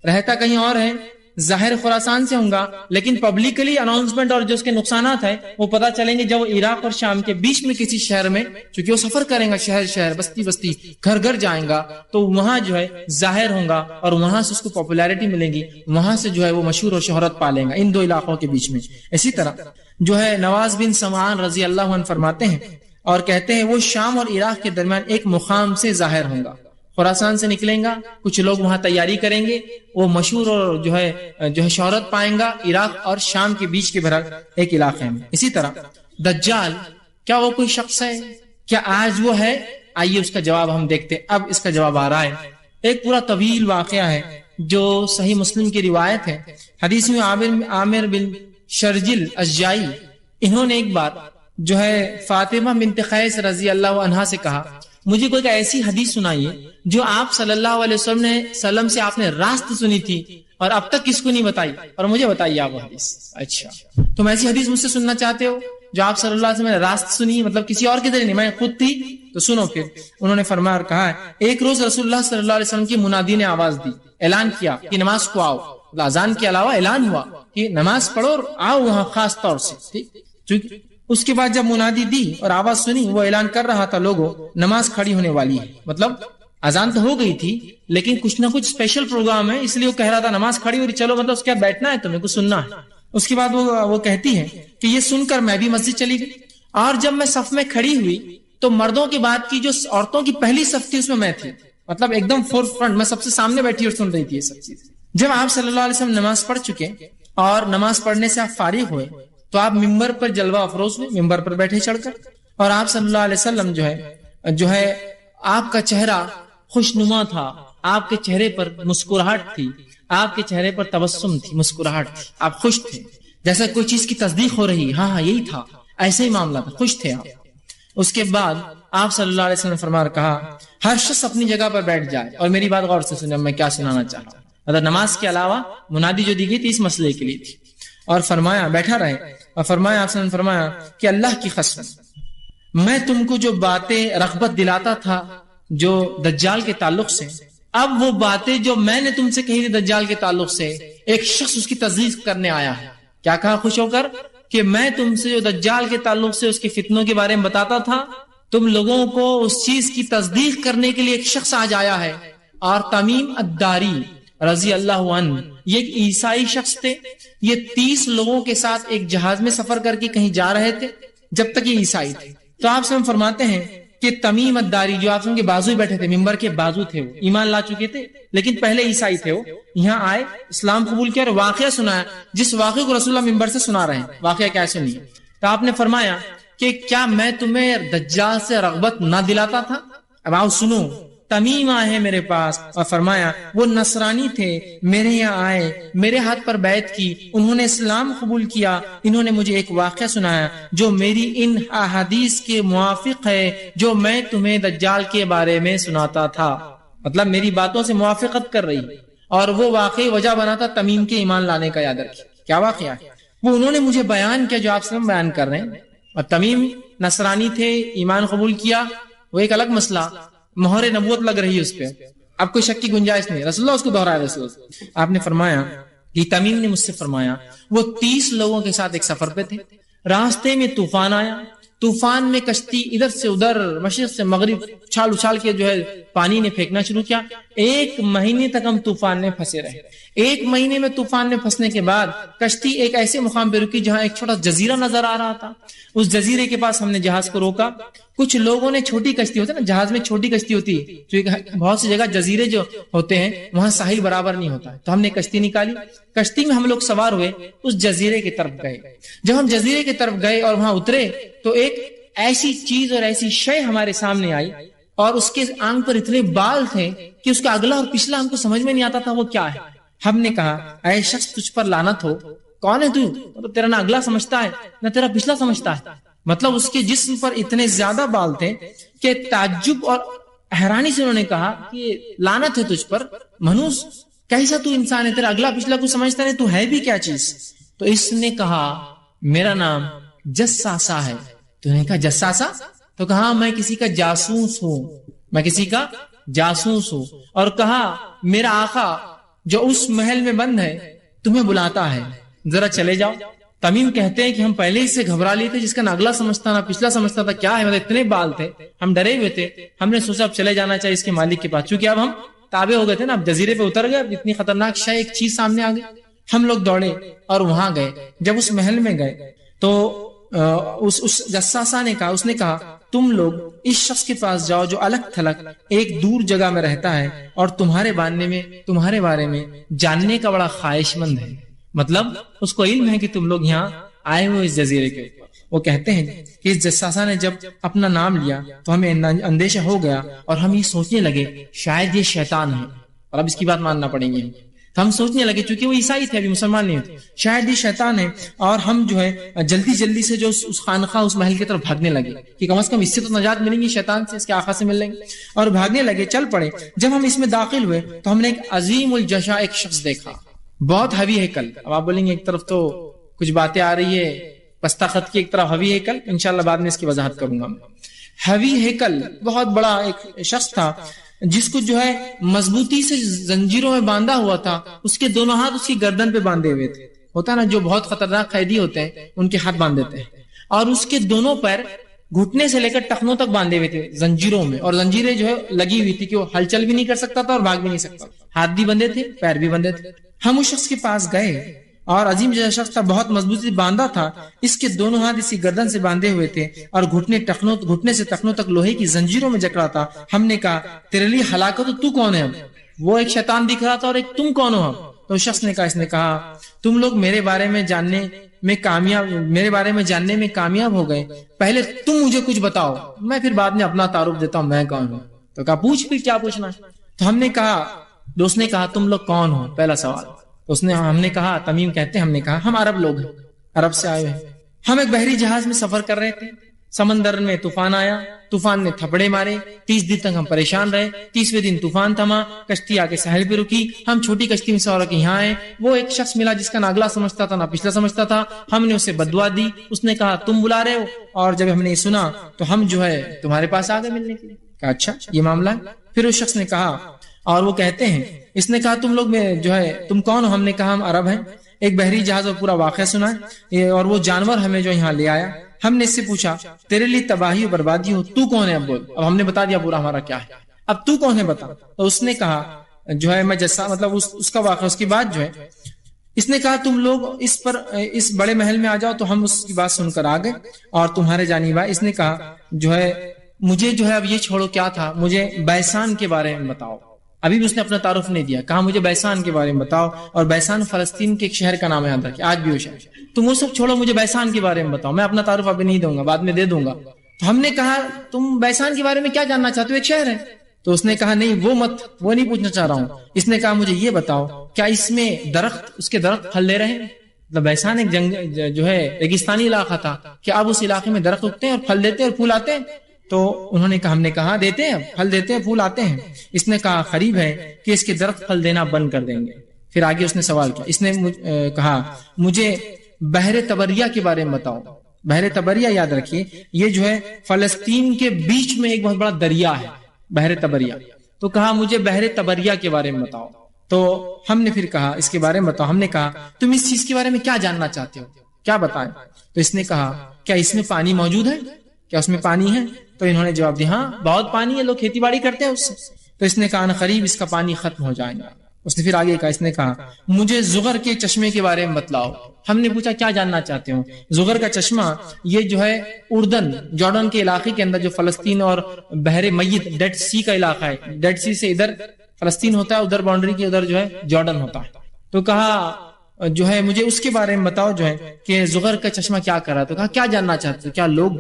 Speaker 1: رہتا کہیں اور ہے، ظاہر خراسان سے ہوں گا، لیکن پبلکلی اناؤنسمنٹ اور جو اس کے نقصانات ہیں وہ پتہ چلیں گے جب وہ عراق اور شام کے بیچ میں کسی شہر میں، چونکہ وہ سفر کریں گا، شہر شہر بستی بستی گھر گھر جائیں گا، تو وہاں جو ہے ظاہر ہوں گا اور وہاں سے اس کو پاپولیرٹی ملے گی، وہاں سے جو ہے وہ مشہور اور شہرت پالیں گا ان دو علاقوں کے بیچ میں۔ اسی طرح جو ہے نواز بن سمعان رضی اللہ عنہ فرماتے ہیں اور کہتے ہیں وہ شام اور عراق کے درمیان ایک مقام سے ظاہر ہوں گا، خراسان سے نکلیں گا، کچھ لوگ وہاں تیاری کریں گے، وہ مشہور اور جو ہے شہرت پائیں گا عراق اور شام کے بیچ کے بھرا ایک علاقے میں۔ اسی طرح دجال کیا وہ کوئی شخص ہے؟ کیا آج وہ ہے؟ آئیے اس کا جواب ہم دیکھتے ہیں۔ اب اس کا جواب آ رہا ہے، ایک پورا طویل واقعہ ہے جو صحیح مسلم کی روایت ہے۔ حدیث میں عامر بن شرجل اشجعی انہوں نے ایک بار جو ہے فاطمہ بنت قیس رضی اللہ عنہا سے کہا مجھے کوئی ایسی حدیث سنائیے جو آپ صلی اللہ علیہ وسلم سے آپ نے راست سنی تھی اور اب تک کس کو نہیں بتائی، اور مجھے بتائیے آپ وہ حدیث۔ اچھا تم ایسی حدیث مجھ سے سننا چاہتے ہو جو آپ صلی اللہ علیہ وسلم نے راست سنی، مطلب کسی اور کی طرح نہیں، میں خود تھی، تو سنو پھر۔ انہوں نے فرمایا اور کہا ایک روز رسول اللہ صلی اللہ علیہ وسلم کی منادی نے آواز دی، اعلان کیا کہ نماز کو آؤ، اذان کے علاوہ اعلان ہوا کہ نماز پڑھو اور آؤ وہاں خاص طور سے، ٹھیک۔ اس کے بعد جب منادی دی اور آواز سنی، وہ اعلان کر رہا تھا لوگوں نماز کھڑی ہونے والی ہے، مطلب اذان تو ہو گئی تھی لیکن کچھ نہ کچھ اسپیشل پروگرام ہے، اس لیے وہ کہہ رہا تھا نماز کھڑی ہو رہی، چلو مطلب اس کے بعد بیٹھنا ہے، تمہیں کچھ سننا ہے۔ اس کے بعد وہ کہتی ہے کہ یہ سن کر میں بھی مسجد چلی گئی، اور جب میں صف میں کھڑی ہوئی تو مردوں کے بعد کی جو عورتوں کی پہلی صف تھی اس میں تھی، مطلب ایک دم فور فرنٹ، میں سب سے سامنے بیٹھی اور سن رہی تھی یہ سب چیز۔ جب آپ صلی اللہ علیہ وسلم نماز پڑھ چکے اور نماز پڑھنے سے آپ فارغ ہوئے تو آپ ممبر پر جلوہ افروز ہوئے، ممبر پر بیٹھے چڑھ کر، اور آپ صلی اللہ علیہ وسلم جو ہے آپ کا چہرہ خوشنما تھا، آپ کے چہرے پر مسکراہٹ تھی، آپ کے چہرے پر تبسم تھی، مسکراہٹ تھی، آپ خوش تھے، جیسے کوئی چیز کی تصدیق ہو رہی، ہاں یہی تھا، ایسے ہی معاملہ تھا، خوش تھے آپ۔ اس کے بعد آپ صلی اللہ علیہ وسلم نے فرمایا کہا ہر شخص اپنی جگہ پر بیٹھ جائے، اور میری بات غور سے سنیں، میں کیا سنانا چاہ رہا ہوں۔ مطلب نماز کے علاوہ منادی جو دی گئی تھی اس مسئلے کے لیے تھی، اور فرمایا بیٹھا رہے، اور فرمایا آپ نے فرمایا کہ اللہ کی قسم میں تم کو جو باتیں رغبت دلاتا تھا جو دجال کے تعلق سے، اب وہ باتیں جو میں نے تم سے کہی تھی دجال کے تعلق سے، ایک شخص اس کی تصدیق کرنے آیا ہے۔ کیا کہا خوش ہو کر کہ میں تم سے جو دجال کے تعلق سے اس کے فتنوں کے بارے میں بتاتا تھا، تم لوگوں کو اس چیز کی تصدیق کرنے کے لیے ایک شخص آج آیا ہے۔ اور تمیم الداری رضی اللہ عنہ یہ ایک عیسائی شخص تھے، یہ 30 لوگوں کے ساتھ ایک جہاز میں سفر کر کے کہیں جا رہے تھے جب تک یہ عیسائی تھے۔ تو آپ سے ہم فرماتے ہیں کہ تمیم الداری جو آپ کے بازو بیٹھے تھے، ممبر کے بازو تھے، وہ ایمان لا چکے تھے لیکن پہلے عیسائی تھے، وہ یہاں آئے، اسلام قبول کیا اور واقعہ سنایا، جس واقعے کو رسول اللہ ممبر سے سنا رہے ہیں، واقعہ کیا سنیے۔ تو آپ نے فرمایا کہ کیا میں تمہیں دجال سے رغبت نہ دلاتا تھا؟ اب آؤ سنو۔ تمیم آئے میرے پاس اور فرمایا وہ نصرانی تھے، میرے یہاں آئے، میرے ہاتھ پر بیعت کی، انہوں نے اسلام قبول کیا، انہوں نے مجھے ایک واقعہ سنایا جو میری ان احادیث کے موافق ہے جو میں تمہیں دجال کے بارے میں سناتا تھا، مطلب میری باتوں سے موافقت کر رہی، اور وہ واقعی وجہ بنا تھا تمیم کے ایمان لانے کا۔ یاد رکھیے کیا واقعہ ہے، وہ انہوں نے مجھے بیان کیا جو آپ سے بیان کر رہے ہیں۔ اور تمیم نصرانی تھے، ایمان قبول کیا، وہ ایک الگ مسئلہ، مہر نبوت لگ رہی ہے اس پہ، اب کوئی شک کی گنجائش نہیں، رسول اللہ اس کو دہرایا۔ رسول اللہ آپ نے فرمایا کہ تمیم نے مجھ سے فرمایا وہ 30 لوگوں کے ساتھ ایک سفر پہ تھے، راستے میں طوفان آیا، طوفان میں کشتی ادھر سے ادھر مشرق سے مغرب اچھال اچھال کے جو ہے پانی نے پھینکنا شروع کیا۔ 1 مہینے تک ہم طوفان میں پھنسے رہے۔ 1 مہینے میں طوفان میں پھنسنے کے بعد کشتی ایک ایسے مقام پہ رکی جہاں ایک چھوٹا جزیرہ نظر آ رہا تھا، اس جزیرے کے پاس ہم نے جہاز کو روکا، کچھ لوگوں نے چھوٹی کشتی ہوتی ہے نا، جہاز میں چھوٹی کشتی ہوتی ہے، جو بہت سی جگہ جزیرے جو ہوتے ہیں وہاں ساحل برابر نہیں ہوتا، تو ہم نے کشتی نکالی، کشتی میں ہم لوگ سوار ہوئے، اس جزیرے کی طرف گئے۔ جب ہم جزیرے کی طرف گئے اور وہاں اترے تو ایک ایسی چیز اور ایسی شے ہمارے سامنے آئی، اور اس کے آنکھ پر اتنے بال تھے کہ اس کا اگلا اور پچھلا ہم کو سمجھ میں نہیں آتا تھا وہ کیا ہے۔ ہم نے کہا اے شخص تجھ پر لعنت ہو، کون ہے تو؟ مطلب تیرا نہ اگلا سمجھتا ہے نہ تیرا پچھلا سمجھتا ہے۔ مطلب اس کے جسم پر اتنے زیادہ بال تھے کہ تعجب اور حیرانی سے انہوں نے کہا کہ لعنت ہے تجھ پر منوس، کیسا تو انسان ہے، تیرا اگلا پچھلا کو سمجھتا نہیں، تو ہے بھی کیا چیز؟ تو اس نے کہا میرا نام جساسا ہے۔ تو نے کہا جساسا؟ تو کہا میں کسی کا جاسوس ہوں، میں کسی کا جاسوس ہوں۔ اور کہا میرا آقا جو اس محل میں بند ہے تمہیں بلاتا ہے، ذرا چلے جاؤ۔ تمیم کہتے ہیں کہ ہم پہلے ہی سے گھبرا لیے تھے، جس کا نہ اگلا سمجھتا نہ پچھلا سمجھتا تھا کیا ہے، مطلب اتنے بال تھے، ہم ڈرے ہوئے تھے۔ ہم نے سوچا اب چلے جانا چاہیے اس کے مالک کے پاس، چونکہ اب ہم تابع ہو گئے تھے نا، اب جزیرے پہ اتر گئے، اب اتنی خطرناک شے ایک چیز سامنے آ گئی۔ ہم لوگ دوڑے اور وہاں گئے۔ جب اس محل میں گئے تو اس جساسا نے کہا، اس نے کہا تم لوگ اس شخص کے پاس جاؤ جو الگ تھلگ ایک دور جگہ میں رہتا ہے اور تمہارے بارے میں جاننے کا بڑا خواہش مند ہے، مطلب اس کو علم ہے کہ تم لوگ یہاں آئے ہوئے اس جزیرے کے اوپر۔ وہ کہتے ہیں کہ اس جساسا نے جب اپنا نام لیا تو ہمیں اندیشہ ہو گیا اور ہم یہ سوچنے لگے شاید یہ شیطان ہے، اور اب اس کی بات ماننا پڑیں گے۔ تو ہم سوچنے لگے، چونکہ وہ عیسائی تھے، ابھی مسلمان نہیں تھے، شاید یہ شیطان ہے، اور ہم جو ہے جلدی سے جو اس خانقاہ اس محل کی طرف بھاگنے لگے کہ کم از کم اس سے تو نجات ملیں گی، شیطان سے، اس کے آقا سے مل لیں گے، اور بھاگنے لگے، چل پڑے۔ جب ہم اس میں داخل ہوئے تو ہم نے ایک عظیم الجشا ایک شخص دیکھا، بہت ہیوی ہیکل۔ اب آپ بولیں گے ایک طرف تو کچھ باتیں آ رہی ہے پستہ خط کی، ایک طرف ہیوی ہیکل، انشاءاللہ بعد میں اس کی وضاحت کروں گا۔ ہیوی ہیکل بہت بڑا ایک شخص تھا جس کو جو ہے مضبوطی سے زنجیروں میں باندھا ہوا تھا، اس کے دونوں ہاتھ اس کی گردن پہ باندھے ہوئے تھے، ہوتا نا جو بہت خطرناک قیدی ہوتے ہیں ان کے ہاتھ باندھ دیتے ہیں، اور اس کے دونوں پیر گھٹنے سے لے کر ٹخنوں تک باندھے ہوئے تھے زنجیروں میں، اور زنجیریں جو ہے لگی ہوئی تھی کہ وہ ہلچل بھی نہیں کر سکتا تھا اور بھاگ بھی نہیں سکتا، ہاتھ بھی بندھے تھے پیر بھی بندھے تھے۔ ہم اس شخص کے پاس گئے اور عظیم جیسا شخص تھا، بہت مضبوطی سے باندھا تھا، اس کے دونوں ہاتھ اس کی گردن سے باندھے ہوئے تھے اور گھٹنے سے ٹخنوں تک لوہے کی زنجیروں میں جکڑا تھا۔ ہم نے کہا تیرے لیے ہلاکت، تو کون ہے؟ وہ ایک شیطان دکھ رہا تھا اور ایک تم کون ہو؟ تو شخص نے کہا، اس نے کہا تم لوگ میرے بارے میں جاننے میں کامیاب ہو گئے، پہلے تم مجھے کچھ بتاؤ، میں پھر بعد میں اپنا تعارف دیتا ہوں میں کون ہوں۔ تو کہا پوچھ پھر کیا پوچھنا ہے؟ تو ہم نے کہا، دوست نے کہا تم لوگ کون ہو، پہلا سوال۔ ہم نے کہا، تمیم کہتے ہیں، ہم نے کہا ہم عرب لوگ ہیں، عرب سے آئے ہیں، ہم ایک بحری جہاز میں سفر کر رہے تھے، سمندر میں طوفان آیا، طوفان نے تھپڑے مارے، 30 دن تک ہم پریشان رہے، 30ویں دن طوفان تھما، کشتی آ کے ساحل پہ رکی، ہم چھوٹی کشتی میں سوار کے یہاں آئے، وہ ایک شخص ملا جس کا نہ اگلا سمجھتا تھا نہ پچھلا سمجھتا تھا، ہم نے اسے بددعا دی، اس نے کہا تم بلا رہے ہو، اور جب ہم نے سنا تو ہم جو ہے تمہارے پاس آ گئے ملنے کے لیے۔ کہا اچھا یہ معاملہ ہے؟ پھر اس شخص نے کہا، اور وہ کہتے ہیں، اس نے کہا تم لوگ جو ہے تم کون ہو؟ ہم نے کہا ہم عرب ہیں، ایک بحری جہاز اور پورا واقعہ سنا ہے، اور وہ جانور ہمیں جو یہاں لے آیا۔ ہم نے اس سے پوچھا تیرے لیے تباہی و بربادی ہو، تو کون ہے؟ اب بول۔ اب ہم نے بتا دیا پورا ہمارا کیا ہے، اب تو کون ہے بتا۔ تو اس نے کہا جو ہے میں جیسا مطلب اس کا واقعہ، اس کی بات جو ہے، اس نے کہا تم لوگ اس بڑے محل میں آ جاؤ، تو ہم اس کی بات سن کر آ گئے اور تمہارے جانب آئے۔ اس نے کہا جو ہے مجھے جو ہے اب یہ چھوڑو کیا تھا، مجھے بیسان کے بارے میں بتاؤ۔ ابھی بھی اس نے اپنا تعارف نہیں دیا، کہا مجھے بیسان کے بارے میں بتاؤ، اور بیسان فلسطین کے ایک شہر کا نام یاد رکھے، آج بھی وہ شہر۔ تم وہ سب چھوڑو، مجھے بیسان کے بارے میں بتاؤ، میں اپنا تعارف ابھی نہیں دوں گا، بعد میں دے دوں گا۔ تو ہم نے کہا تم بیسان کے بارے میں کیا جاننا چاہتے ہو؟ ایک شہر ہے۔ تو اس نے کہا نہیں وہ نہیں پوچھنا چاہ رہا ہوں۔ اس نے کہا مجھے یہ بتاؤ کیا اس میں اس کے درخت پھل دے رہے ہیں؟ مطلب بیسان ایک جو ہے ریگستانی علاقہ تھا، کہ اب اس علاقے میں درخت اگتے ہیں اور پھل دیتے ہیں اور پھول آتے ہیں؟ تو انہوں نے کہا، ہم نے کہا دیتے ہیں، پھل دیتے ہیں، پھول آتے ہیں۔ اس نے کہا قریب ہے کہ اس کے درخت پھل دینا بند کر دیں گے۔ پھر آگے اس نے سوال کیا، اس نے کہا مجھے بحر طبریہ کے بارے میں بتاؤ۔ بحر طبریہ یاد رکھیے، یہ جو ہے فلسطین کے بیچ میں ایک بہت بڑا دریا ہے، بحر طبریہ۔ تو کہا مجھے بحر طبریہ کے بارے میں بتاؤ۔ تو ہم نے پھر کہا اس کے بارے میں بتاؤ۔ ہم نے کہا تم اس چیز کے بارے میں کیا جاننا چاہتے ہو، کیا بتائیں؟ تو اس نے کہا کیا اس میں پانی موجود ہے، کیا اس میں پانی ہے؟ تو انہوں نے جواب دیا ہاں بہت پانی ہے، لوگ کھیتی باڑی کرتے ہیں اس سے۔ تو اس نے کہا قریب اس کا پانی ختم ہو جائے گا، اس نے پھر آگے کہا، اس نے کہا مجھے زغر کے چشمے کے بارے میں بتلاؤ۔ ہم نے پوچھا کیا جاننا چاہتے ہو؟ زغر کا چشمہ یہ جو ہے اردن جارڈن کے علاقے کے اندر جو فلسطین اور بحر میت ڈیڈ سی کا علاقہ ہے، ڈیڈ سی سے ادھر فلسطین ہوتا ہے، ادھر باؤنڈری کے ادھر جو ہے جارڈن ہوتا ہے۔ تو کہا جو ہے مجھے اس کے بارے میں بتاؤ جو ہے کہ زغر کا چشمہ کیا کر رہا۔ تو کہا کیا جاننا چاہتے ہو؟ کیا لوگ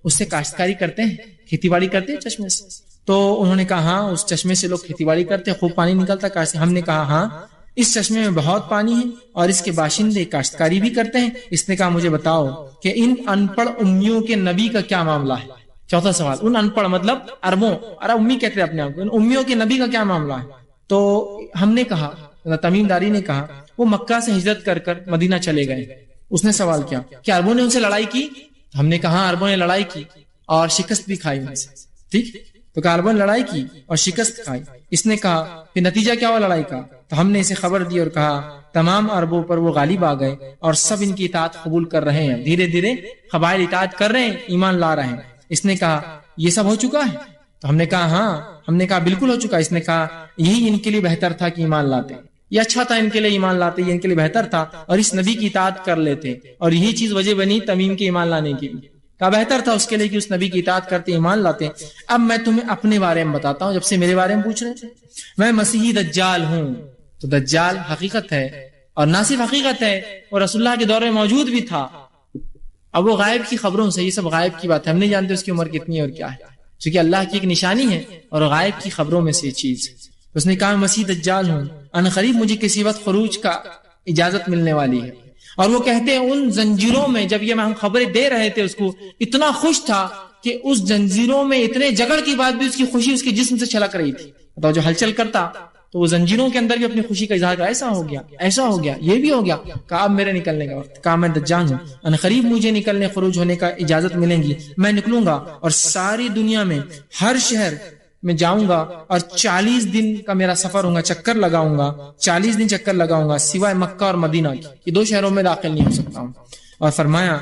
Speaker 1: اس سے کاشتکاری کرتے ہیں، کھیتی باڑی کرتے ہیں چشمے سے؟ تو انہوں نے کہا ہاں اس چشمے سے لوگ کھیتی باڑی کرتے ہیں، خوب پانی نکلتا ہے۔ ہم نے کہا ہاں اس چشمے میں بہت پانی ہے اور اس کے باشندے کاشتکاری بھی کرتے ہیں۔ اس نے کہا مجھے بتاؤ کہ ان ان پڑھ امیوں کے نبی کا کیا معاملہ ہے؟ چوتھا سوال، ان ان پڑھ مطلب عربوں، عرب امی کہتے ہیں اپنے آپ کو، ان امیوں کے نبی کا کیا معاملہ ہے؟ تو ہم نے کہا، تمیم داری نے کہا وہ مکہ سے ہجرت کر کر مدینہ چلے گئے۔ اس نے سوال کیا کہ عربوں نے ان سے لڑائی کی؟ ہم نے کہا عربوں نے لڑائی کی اور شکست بھی کھائی ان سے، ٹھیک؟ تو کہا عربوں نے لڑائی کی اور شکست کھائی۔ اس نے کہا کہ نتیجہ کیا ہوا لڑائی کا؟ تو ہم نے اسے خبر دی اور کہا تمام عربوں پر وہ غالب آ گئے اور سب ان کی اطاعت قبول کر رہے ہیں، دھیرے دھیرے قبائل اطاعت کر رہے ہیں، ایمان لا رہے ہیں۔ اس نے کہا یہ سب ہو چکا ہے؟ تو ہم نے کہا ہاں۔ ہم نے کہا بالکل ہو چکا۔ اس نے کہا یہی ان کے لیے بہتر تھا کہ ایمان لاتے، یہ اچھا تھا ان کے لیے ایمان لاتے، یہ ان کے لیے بہتر تھا اور اس نبی کی اطاعت کر لیتے، اور یہی چیز وجہ بنی تمیم کے ایمان لانے کی۔ کہا بہتر تھا اس کے لیے کہ اس نبی کی اطاعت کرتے، ایمان لاتے۔ اب میں تمہیں اپنے بارے میں بتاتا ہوں، جب سے میرے بارے میں پوچھ رہے تھے۔ میں مسیحی دجال ہوں۔ تو دجال حقیقت ہے، اور نہ صرف حقیقت ہے، اور رسول اللہ کے دور میں موجود بھی تھا۔ اب وہ غائب کی خبروں سے، یہ سب غائب کی بات ہے، ہم نہیں جانتے اس کی عمر کتنی اور کیا ہے، چونکہ اللہ کی ایک نشانی ہے اور غائب کی خبروں میں سے چیز۔ اس نے کہا مسیح دجال ہوں، ان قریب مجھے کسی وقت خروج کا اجازت ملنے والی ہے۔ اور وہ کہتے ہیں ان زنجیروں میں، جب یہ ہم خبریں دے رہے تھے اس کو، اتنا خوش تھا کہ اس زنجیروں میں اتنے جگڑ کی بعد بھی اس کی خوشی اس کے جسم سے چھلک رہی تھی۔ تو جو ہلچل کرتا تو وہ زنجیروں کے اندر بھی اپنی خوشی کا اظہار کرا، ایسا ہو گیا، ایسا ہو گیا، یہ بھی ہو گیا۔ کہا اب میرے نکلنے کا وقت۔ کہا میں دجال ہوں، ان قریب مجھے نکلنے خروج ہونے کا اجازت ملیں گی، میں نکلوں گا اور ساری دنیا میں ہر شہر میں جاؤں گا اور 40 دن کا میرا سفر ہوگا، چکر لگاؤں گا، 40 دن چکر لگاؤں گا، سوائے مکہ اور مدینہ کی، یہ 2 شہروں میں داخل نہیں ہو سکتا ہوں۔ اور فرمایا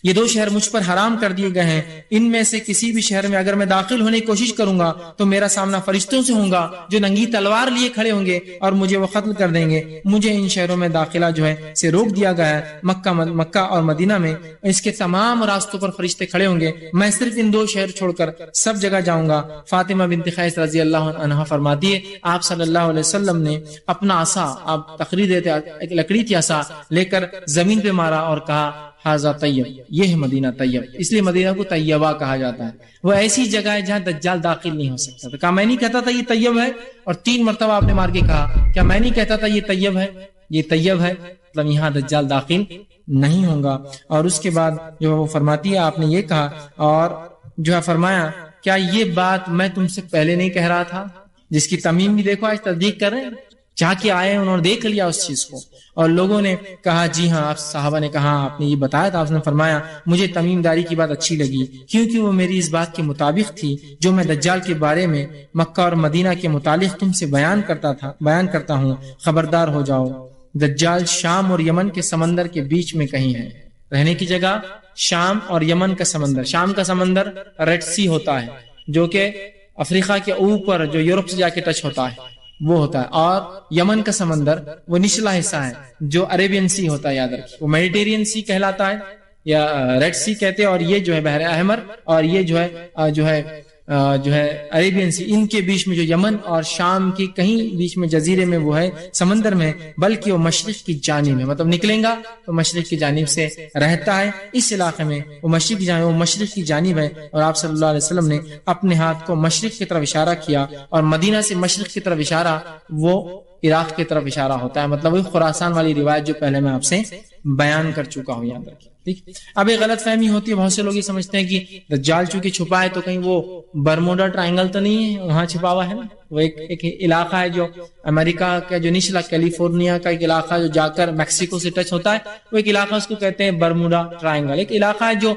Speaker 1: یہ 2 شہر مجھ پر حرام کر دیے گئے ہیں، ان میں سے کسی بھی شہر میں اگر میں داخل ہونے کی کوشش کروں گا تو میرا سامنا فرشتوں سے ہوگا جو ننگی تلوار لیے کھڑے ہوں گے اور مجھے وہ قتل کر دیں گے۔ مجھے ان شہروں میں داخلہ جو ہے سے روک دیا گیا ہے، مکہ اور مدینہ میں اس کے تمام راستوں پر فرشتے کھڑے ہوں گے، میں صرف ان 2 شہر چھوڑ کر سب جگہ جاؤں گا۔ فاطمہ بنت قیس رضی اللہ عنہا فرماتی ہے آپ صلی اللہ علیہ وسلم نے اپنا عصا، آپ تقریر دیتے، ایک لکڑی تھی عصا، لے کر زمین پہ مارا اور کہا ہاذا طیب، یہ ہے مدینہ طیب، اس لیے مدینہ کو طیبہ کہا جاتا ہے۔ وہ ایسی جگہ ہے جہاں دجال داخل نہیں ہو سکتا۔ تو کہا میں نہیں کہتا تھا یہ طیب ہے، اور 3 مرتبہ آپ نے مار کے کہا کیا میں نہیں کہتا تھا یہ طیب ہے، یہ طیب ہے، مطلب یہاں دجال داخل نہیں ہوگا۔ اور اس کے بعد جو وہ فرماتی ہے آپ نے یہ کہا، اور جو ہے فرمایا کیا یہ بات میں تم سے پہلے نہیں کہہ رہا تھا، جس کی تمیم بھی دیکھو آج تصدیق کر رہے ہیں، جا کے آئے انہوں نے دیکھ لیا اس چیز کو۔ اور لوگوں نے کہا جی ہاں، آپ صحابہ نے کہا آپ نے یہ بتایا تھا۔ آپ نے فرمایا مجھے تمیم داری کی بات اچھی لگی کیونکہ وہ میری اس بات کے مطابق تھی جو میں دجال کے بارے میں مکہ اور مدینہ کے متعلق تم سے بیان کرتا ہوں، خبردار ہو جاؤ۔ دجال شام اور یمن کے سمندر کے بیچ میں کہیں ہے، رہنے کی جگہ شام اور یمن کا سمندر۔ شام کا سمندر ریڈ سی ہوتا ہے جو کہ افریقہ کے اوپر جو یورپ سے جا کے ٹچ ہوتا ہے وہ ہوتا ہے، اور یمن کا سمندر وہ نچلا حصہ ہے جو عربین سی ہوتا ہے، یاد رکھیں وہ میڈیٹرین سی کہلاتا ہے یا ریڈ سی کہتے ہیں، اور یہ جو ہے بحر احمر، اور یہ جو ہے عربین سی، ان کے بیچ میں جو یمن اور شام کی کہیں بیچ میں جزیرے میں وہ ہے سمندر میں، بلکہ وہ مشرق کی جانب ہے، مطلب نکلیں گا تو مشرق کی جانب سے رہتا ہے اس علاقے میں، وہ مشرق کی جانب، وہ مشرق کی جانب ہے۔ اور آپ صلی اللہ علیہ وسلم نے اپنے ہاتھ کو مشرق کی طرف اشارہ کیا، اور مدینہ سے مشرق کی طرف اشارہ وہ عراق کی طرف اشارہ ہوتا ہے، مطلب وہی خراسان والی روایت جو پہلے میں آپ سے بیان کر چکا ہوں، یاد رکھیں۔ ٹھیک، اب ایک غلط فہمی ہوتی ہے، بہت سے لوگ یہ سمجھتے ہیں کہ دجال چونکہ چھپا ہے تو کہیں وہ برموڈا ٹرائنگل تو نہیں ہے وہاں چھپا ہوا ہے نا، وہ ایک علاقہ ہے جو امریکہ کا جو نچلا کیلیفورنیا کا ایک علاقہ جو جا کر میکسیکو سے ٹچ ہوتا ہے، وہ ایک علاقہ اس کو کہتے ہیں برموڈا ٹرائنگل، ایک علاقہ ہے جو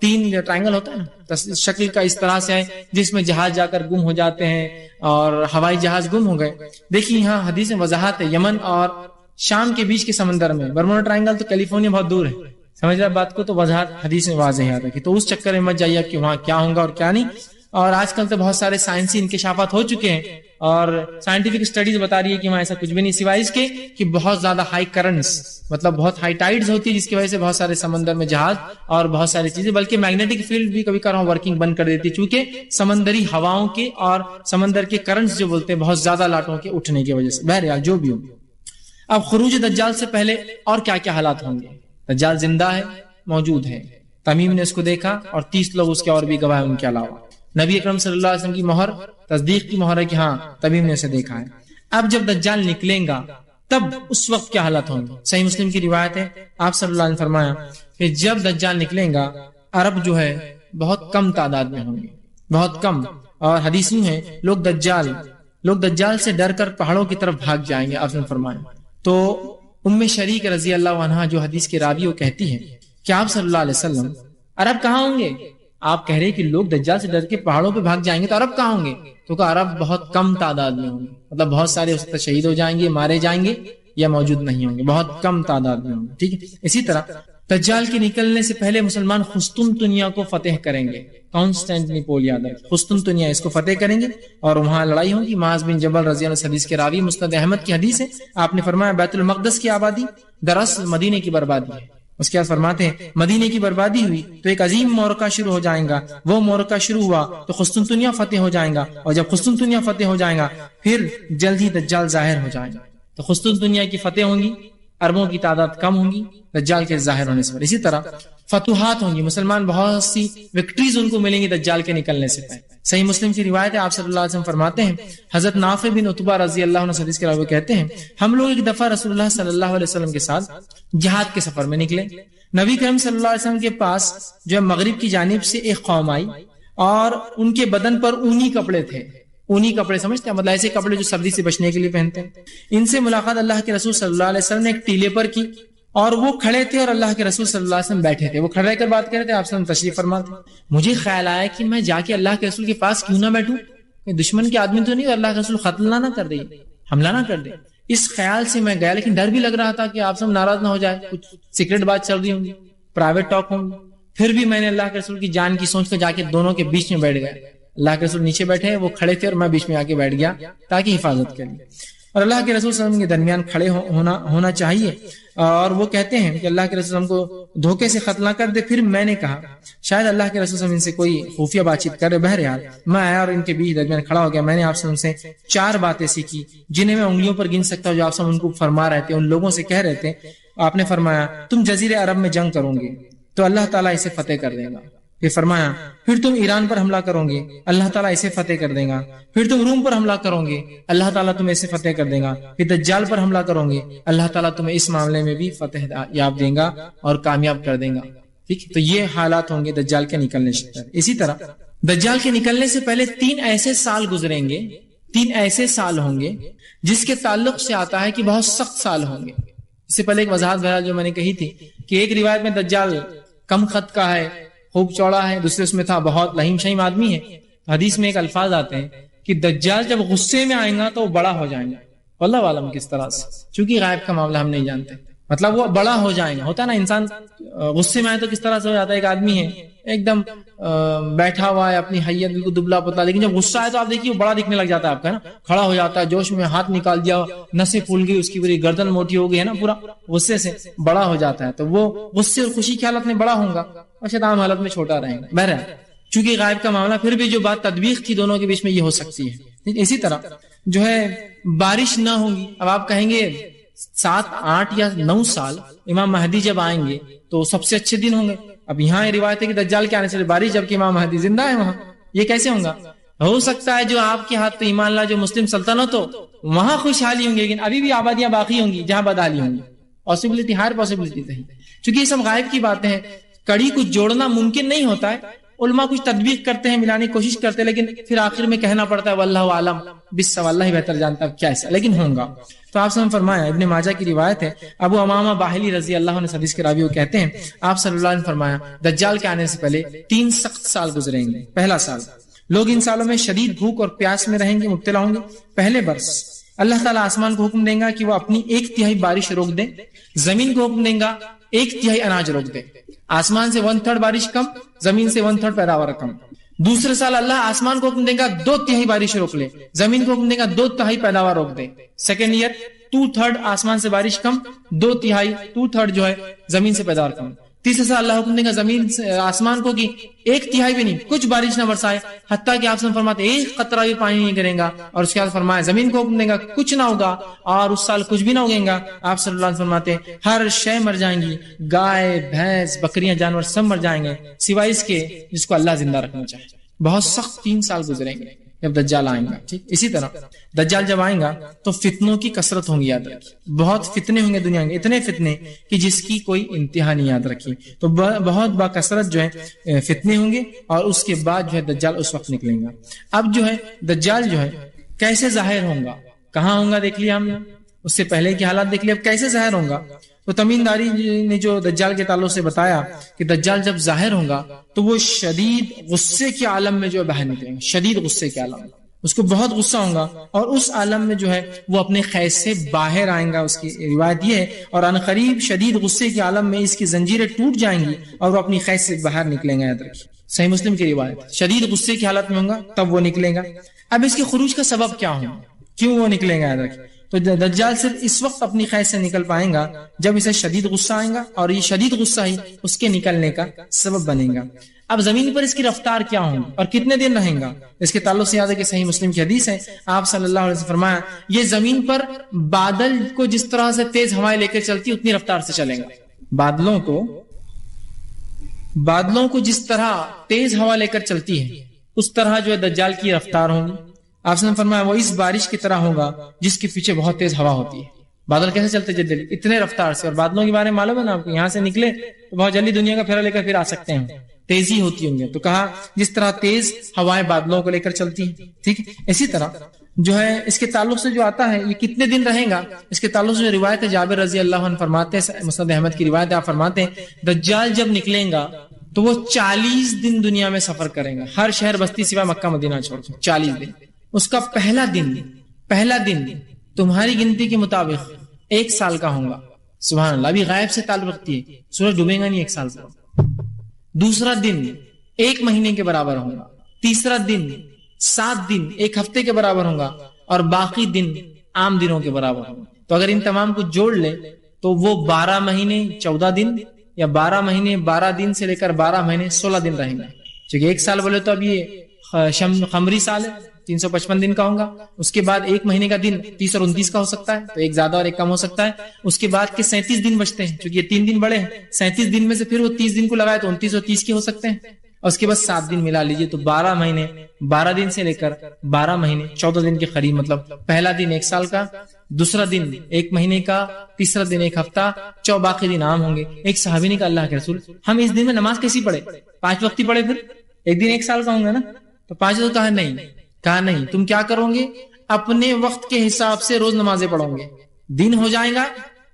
Speaker 1: 3 ٹرائنگل ہوتا ہے نا شکل کا اس طرح سے ہے جس میں جہاز جا کر گم ہو جاتے ہیں اور ہوائی جہاز گم ہو گئے۔ دیکھیے یہاں حدیث میں وضاحت ہے، یمن اور شام کے بیچ کے سمندر میں، برموڈا ٹرائنگل تو کیلیفورنیا بہت دور ہے، سمجھ رہے بات کو، تو وضاحت حدیث میں واضح یاد ہے کہ تو اس چکر میں مت جائیے کہ وہاں کیا ہوگا اور کیا نہیں۔ اور آج کل تو بہت سارے سائنسی انکشافات ہو چکے ہیں اور سائنٹیفک اسٹڈیز بتا رہی ہے کہ وہاں ایسا کچھ بھی نہیں سوائے اس کے کہ بہت زیادہ ہائی کرنٹس، مطلب بہت ہائی ٹائیڈز ہوتی ہے جس کی وجہ سے بہت سارے سمندر میں جہاز اور بہت ساری چیزیں، بلکہ میگنیٹک فیلڈ بھی کبھی کبھار ورکنگ بند کر دیتی ہے چونکہ سمندری ہواؤں کے اور سمندر کے کرنٹس جو بولتے ہیں بہت زیادہ لاٹوں کے اٹھنے کی وجہ سے۔ بہرحال جو بھی ہو، اب خروج دجال سے پہلے اور کیا کیا حالات ہوں گے؟ دجال زندہ ہے، موجود ہے، تمیم نے اس کو دیکھا اور 30 لوگ اس کے اور بھی گواہ ہیں ان کے علاوہ۔ نبی اکرم صلی اللہ علیہ وسلم کی مہر تصدیق کی مہر ہے کہ ہاں تمیم نے اسے دیکھا ہے۔ اب جب دجال نکلے گا تب اس وقت کیا حالت ہوں گی؟ صحیح مسلم کی روایت ہے، آپ صلی اللہ علیہ وسلم نے فرمایا کہ جب دجال نکلے گا عرب جو ہے بہت کم تعداد میں ہوں گے، بہت کم، اور حدیث میں ہے لوگ دجال سے ڈر کر پہاڑوں کی طرف بھاگ جائیں گے، آپ نے فرمایا۔ تو ام شریک رضی اللہ عنہا جو حدیث کی راوی وہ کہتی ہے کہ آپ صلی اللہ علیہ وسلم عرب کہاں ہوں گے؟ آپ کہہ رہے کہ لوگ دجال سے ڈر کے پہاڑوں پہ بھاگ جائیں گے تو عرب کہاں ہوں گے؟ تو کہا عرب بہت کم تعداد میں ہوں گے، مطلب بہت سارے اس وقت شہید ہو جائیں گے، مارے جائیں گے یا موجود نہیں ہوں گے، بہت کم تعداد میں ہوں گے، ٹھیک ہے۔ اسی طرح دجال کے نکلنے سے پہلے مسلمان قسطنطنیہ کو فتح کریں گے، کانسٹینٹینوپل یاد رکھیں، قسطنطنیہ اس کو فتح کریں گے اور وہاں لڑائی ہوگی۔ معاذ بن جبل رضی اللہ عنہ حدیث کے راوی، مسند احمد کی حدیث ہے، آپ نے فرمایا بیت المقدس کی آبادی دراصل مدینے کی بربادی ہے۔ اس کے بعد فرماتے ہیں مدینے کی بربادی ہوئی تو ایک عظیم معرکہ شروع ہو جائے گا، وہ معرکہ شروع ہوا تو قسطنطنیہ فتح ہو جائے گا، اور جب قسطنطنیہ فتح ہو جائے گا پھر جلد ہی دجال ظاہر ہو جائے گا۔ تو قسطنطنیہ کی فتح ہوں گی، عربوں کی تعداد کم ہوں گی دجال کے ظاہر ہونے سے پر۔ اسی طرح فتوحات ہوں گی، مسلمان بہت سی وکٹریز ان کو ملیں گی دجال کے نکلنے سے پہلے۔ صحیح مسلم کی روایت ہے، آپ صلی اللہ علیہ وسلم فرماتے ہیں، حضرت نافع بن عتبہ رضی اللہ عنہ حدیث کے راوی کہتے ہیں ہم لوگ ایک دفعہ رسول اللہ صلی اللہ علیہ وسلم کے ساتھ جہاد کے سفر میں نکلے، نبی کریم صلی اللہ علیہ وسلم کے پاس جو ہے مغرب کی جانب سے ایک قوم آئی اور ان کے بدن پر اونی کپڑے تھے، اونی کپڑے سمجھتے ہیں، مطلب ایسے کپڑے جو سردی سے بچنے کے لیے پہنتے ہیں۔ ان سے ملاقات اللہ کے رسول صلی اللہ علیہ وسلم نے ایک ٹیلے پر کی اور وہ کھڑے تھے اور اللہ کے رسول صلی اللہ علیہ وسلم بیٹھے تھے، وہ کھڑے رہ کر بات کر رہے تھے، آپ صلی اللہ علیہ وسلم تشریف فرما تھے۔ مجھے خیال آیا کہ میں جا کے اللہ کے رسول کے پاس کیوں نہ بیٹھوں، دشمن کے آدمی تو نہیں، اللہ کے رسول قتل نہ کر دے، حملہ نہ کر دے، اس خیال سے میں گیا، لیکن ڈر بھی لگ رہا تھا کہ آپ سب ناراض نہ ہو جائے، کچھ سیکرٹ بات چل رہی ہوں گی، پرائیویٹ ٹاک ہوں گی۔ پھر بھی میں نے اللہ کے رسول کی جان کی سوچ کر جا کے دونوں کے بیچ میں بیٹھ گیا، اللہ کے رسول نیچے بیٹھے، وہ کھڑے تھے اور میں بیچ میں آ کے بیٹھ گیا تاکہ حفاظت کریں، اور اللہ کے رسول صلی اللہ علیہ وسلم کے درمیان کھڑے ہونا چاہیے۔ اور وہ کہتے ہیں کہ اللہ کے رسول ہم کو دھوکے سے قتل نہ کر دے۔ پھر میں نے کہا شاید اللہ کے رسول ان سے کوئی خفیہ بات چیت کر رہے، بہرحال میں آیا اور ان کے بیچ درمیان کھڑا ہو گیا۔ میں نے آپ سے ان سے 4 باتیں سیکھی جنہیں میں انگلیوں پر گن سکتا ہوں، جو آپ سب ان کو فرما رہے تھے، ان لوگوں سے کہہ رہے تھے۔ آپ نے فرمایا تم جزیرے عرب میں جنگ کرو گے تو اللہ تعالیٰ اسے فتح کر دے گا، پھر فرمایا پھر تم ایران پر حملہ کرو گے، اللہ تعالیٰ اسے فتح کر دے گا، پھر تم روم پر حملہ کرو گے، اللہ تعالیٰ تمہیں اسے فتح کر دے گا، پھر دجال پر حملہ کرو گے، اللہ تعالیٰ تمہیں اس معاملے میں بھی فتح یاب دے گا اور کامیاب کر دے گا۔ ٹھیک، تو یہ حالات ہوں گے دجال کے نکلنے سے پہلے۔ اسی طرح دجال کے نکلنے سے پہلے 3 ایسے سال گزریں گے، 3 ایسے سال ہوں گے جس کے تعلق سے آتا ہے کہ بہت سخت سال ہوں گے۔ اس سے پہلے ایک وضاحت بہرحال جو میں نے کہی تھی کہ ایک روایت میں دجال کم قد کا ہے، خوب چوڑا ہے، دوسرے اس میں تھا بہت لہیم شہیم آدمی ہے۔ حدیث میں ایک الفاظ آتے ہیں کہ دجال جب غصے میں آئے گا تو وہ بڑا ہو جائیں گا، واللہ عالم کس طرح سے، چونکہ غائب کا معاملہ ہم نہیں جانتے، مطلب وہ بڑا ہو جائیں گا۔ ہوتا ہے نا انسان غصے میں آئے تو کس طرح سے ہو جاتا ہے، ایک آدمی ہے ایک دم بیٹھا ہوا ہے، اپنی حیت بالکل دبلا پتلا، لیکن جب غصہ آئے تو آپ دیکھیے وہ بڑا دکھنے لگ جاتا ہے آپ کا، نا کھڑا ہو جاتا ہے، جوش میں ہاتھ نکال دیا، نسیں پھول گئی، اس کی پوری گردن موٹی ہو گئی ہے نا، پورا غصے سے بڑا ہو جاتا ہے۔ تو وہ غصے اور خوشی کی حالت میں بڑا ہوں گا اور شیطان حالت میں چھوٹا رہے گا۔ بہرحال چونکہ غائب کا معاملہ، پھر بھی جو بات تطبیق تھی دونوں کے بیچ میں یہ ہو سکتی ہے۔ اسی طرح جو ہے بارش نہ ہوگی۔ اب آپ کہیں گے 7، 8 یا 9 سال امام مہدی جب آئیں گے تو سب سے اچھے دن ہوں گے۔ اب یہاں یہ روایت ہے کہ دجال کے آنے سے بارش، جبکہ امام مہدی زندہ ہے وہاں، یہ کیسے ہوگا؟ ہو سکتا ہے جو آپ کے ہاتھ تو ایمان لا جو مسلم سلطنت ہو وہاں خوشحالی ہوں گی، لیکن ابھی بھی آبادیاں باقی ہوں گی جہاں بدحالی ہوں گی، پاسبلٹی، ہر پاسبلٹی صحیح، چونکہ یہ سب غائب کی باتیں ہیں، کڑی کو جوڑنا ممکن نہیں ہوتا ہے، علماء کچھ تطبیق کرتے ہیں، ملانے کی کوشش کرتے ہیں، لیکن پھر آخر میں کہنا پڑتا ہے واللہ عالم بالصواب، اللہ ہی بہتر جانتا ہے کیا ایسا، لیکن ہوگا۔ تو آپ سے ہم فرمایا، ابن ماجہ کی روایت ہے، ابو امامہ باہلی رضی اللہ عنہ حدیث کے راوی وہ کہتے ہیں آپ صلی اللہ علیہ وسلم فرمایا دجال کے آنے سے پہلے 3 سخت سال گزریں گے۔ پہلا سال، لوگ ان سالوں میں شدید بھوک اور پیاس میں رہیں گے، مبتلا ہوں گے۔ پہلے برس اللہ تعالیٰ آسمان کو حکم دیں گا کہ وہ اپنی 1/3 بارش روک دے، زمین کو حکم دیں گا 1/3 اناج روک دے، آسمان سے 1/3 بارش کم، زمین سے 1/3 پیداوار کم۔ دوسرے سال اللہ آسمان کو حکم دے گا 2/3 بارش روک لے، زمین کو حکم دے گا 2/3 پیداوار روک دے. سیکنڈ ایئر 2/3 آسمان سے بارش کم، 2/3 جو ہے زمین سے پیداوار کم. تیسرے سال اللہ حکم دے گا زمین آسمان کو کہ 1/3 بھی نہیں، کچھ بارش نہ برسائے، حتیٰ کہ آپ سے فرماتے ایک قطرہ بھی پانی نہیں کرے گا. اور اس کے بعد فرمایا زمین کو حکم دے گا کچھ نہ ہوگا، اور اس سال کچھ بھی نہ اگے گا. آپ صلی اللہ علیہ وسلم فرماتے ہر شے مر جائیں گی، گائے بھینس بکریاں جانور سب مر جائیں گے سوائے اس کے جس کو اللہ زندہ رکھنا چاہے. بہت سخت 3 سال گزریں گے جب دجال آئیں گا. ٹھیک اسی طرح دجال جب آئیں گا تو فتنوں کی کثرت ہوں گی. یاد رکھیے بہت فتنے ہوں گے دنیا میں، اتنے فتنے کہ جس کی کوئی انتہا نہیں. یاد رکھیے تو بہت با کثرت جو ہے فتنے ہوں گے، اور اس کے بعد جو ہے دجال اس وقت نکلیں گا. اب جو ہے دجال جو ہے کیسے ظاہر ہوں گا، کہاں ہوں گا دیکھ لیا ہم نے، اس سے پہلے کے حالات دیکھ لیا. اب کیسے ظاہر ہوں گا، تو تمیم داری نے جو دجال کے تعلق سے بتایا کہ دجال جب ظاہر ہوں گا تو وہ شدید غصے کے عالم میں جو ہے باہر نکلیں گے. شدید غصے کے عالم میں اس کو بہت غصہ ہوگا، اور اس عالم میں جو ہے وہ اپنے قید سے باہر آئیں گا. اس کی روایت یہ ہے، اور ان قریب شدید غصے کے عالم میں اس کی زنجیریں ٹوٹ جائیں گی اور وہ اپنی قید سے باہر نکلیں گے. یاد رکھیے صحیح مسلم کی روایت، شدید غصے کی حالت میں ہوں گا تب وہ نکلیں گا. اب اس کے خروج کا سبب کیا ہوگا، کیوں وہ نکلیں گا؟ یاد رکھیے تو دجال صرف اس وقت اپنی قید سے نکل پائیں گا جب اسے شدید غصہ آئے گا، اور یہ شدید غصہ ہی اس کے نکلنے کا سبب بنے گا. اب زمین پر اس کی رفتار کیا ہوگی اور کتنے دن رہیں گا، اس کے تعلق سے یاد ہے کہ صحیح مسلم کی حدیث ہے، آپ صلی اللہ علیہ وسلم فرمایا یہ زمین پر بادل کو جس طرح سے تیز ہوائیں لے کر چلتی اتنی رفتار سے چلیں گا. بادلوں کو جس طرح تیز ہوا لے کر چلتی ہے اس طرح جو ہے دجال کی رفتار ہوگی. آپ نے فرمایا وہ اس بارش کی طرح ہوگا جس کے پیچھے بہت تیز ہوا ہوتی ہے. بادل کیسے چلتے جلدی اتنے رفتار سے، اور بادلوں کے بارے میں معلوم ہے نا آپ کو، یہاں سے نکلے تو بہت جلدی دنیا کا پھیرا لے کر پھر آ سکتے ہیں، تیزی ہوتی ہوں گے. تو کہا جس طرح تیز ہوائیں بادلوں کو لے کر چلتی ہیں. ٹھیک اسی طرح جو ہے اس کے تعلق سے جو آتا ہے یہ کتنے دن رہے گا، اس کے تعلق سے جو روایت ہے جابر رضی اللہ عنہ فرماتے ہیں، مسند احمد کی روایت ہے، آپ فرماتے ہیں دجال جب نکلیں گا تو وہ 40 دن دنیا میں سفر کریں گا، ہر شہر بستی سوائے مکہ مدینہ چھوڑ کے 40 دن. اس کا پہلا دن تمہاری گنتی کے مطابق 1 سال کا ہوگا. سبحان اللہ، ابھی غائب سے تعلق رکھتی ہے، سورج ڈوبے گا نہیں 1 سال پر. دوسرا دن 1 مہینے کے برابر ہوگا. تیسرا دن 7 دن 1 ہفتے کے برابر ہوگا، اور باقی دن عام دنوں کے برابر ہوگا. تو اگر ان تمام کو جوڑ لے تو وہ 12 مہینے 14 دن یا 12 مہینے 12 دن سے لے کر 12 مہینے 16 دن رہیں گے. چونکہ 1 سال بولے تو اب یہ قمری سال ہے 355 دن کا ہوگا. اس کے بعد 1 مہینے کا دن 30 اور 29 کا ہو سکتا ہے، تو ایک زیادہ اور ایک کم ہو سکتا ہے. اس کے بعد کے 37 دن بچتے ہیں، چونکہ یہ 3 دن بڑے ہیں. 37 دن میں سے پھر وہ 30 دن کو لگائے تو 29 اور 30 کے ہو سکتے ہیں. اور اس کے بعد 7 دن ملا لیجئے تو 12 مہینے 12 دن سے لے کر 12 مہینے 14 دن کے قریب. مطلب پہلا دن 1 سال کا، دوسرا دن 1 مہینے کا، تیسرا دن 1 ہفتہ، باقی دن عام ہوں گے. ایک صحابی نے کہا اللہ کے رسول ہم اس دن میں نماز کیسی پڑھے؟ 5 وقتی پڑھے، پھر ایک دن 1 سال کا ہوں گا نا، تو 5 تو کہا نہیں تم کیا کرو گے، اپنے وقت کے حساب سے روز نمازیں پڑھو گے. دن ہو جائے گا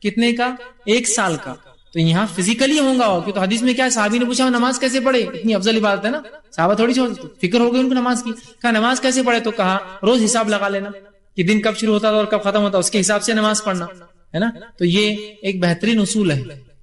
Speaker 1: کتنے کا؟ 1 سال کا. تو یہاں فزیکلی ہوں گا. تو حدیث میں کیا ہے، صحابی نے پوچھا نماز کیسے پڑھے، اتنی افضل عبادت ہے نا، صحابہ تھوڑی چھوڑ فکر ہو گئی ان کو نماز کی. کہا نماز کیسے پڑھے، تو کہا روز حساب لگا لینا کہ دن کب شروع ہوتا تھا اور کب ختم ہوتا، اس کے حساب سے نماز پڑھنا ہے نا. تو یہ ایک بہترین اصول ہے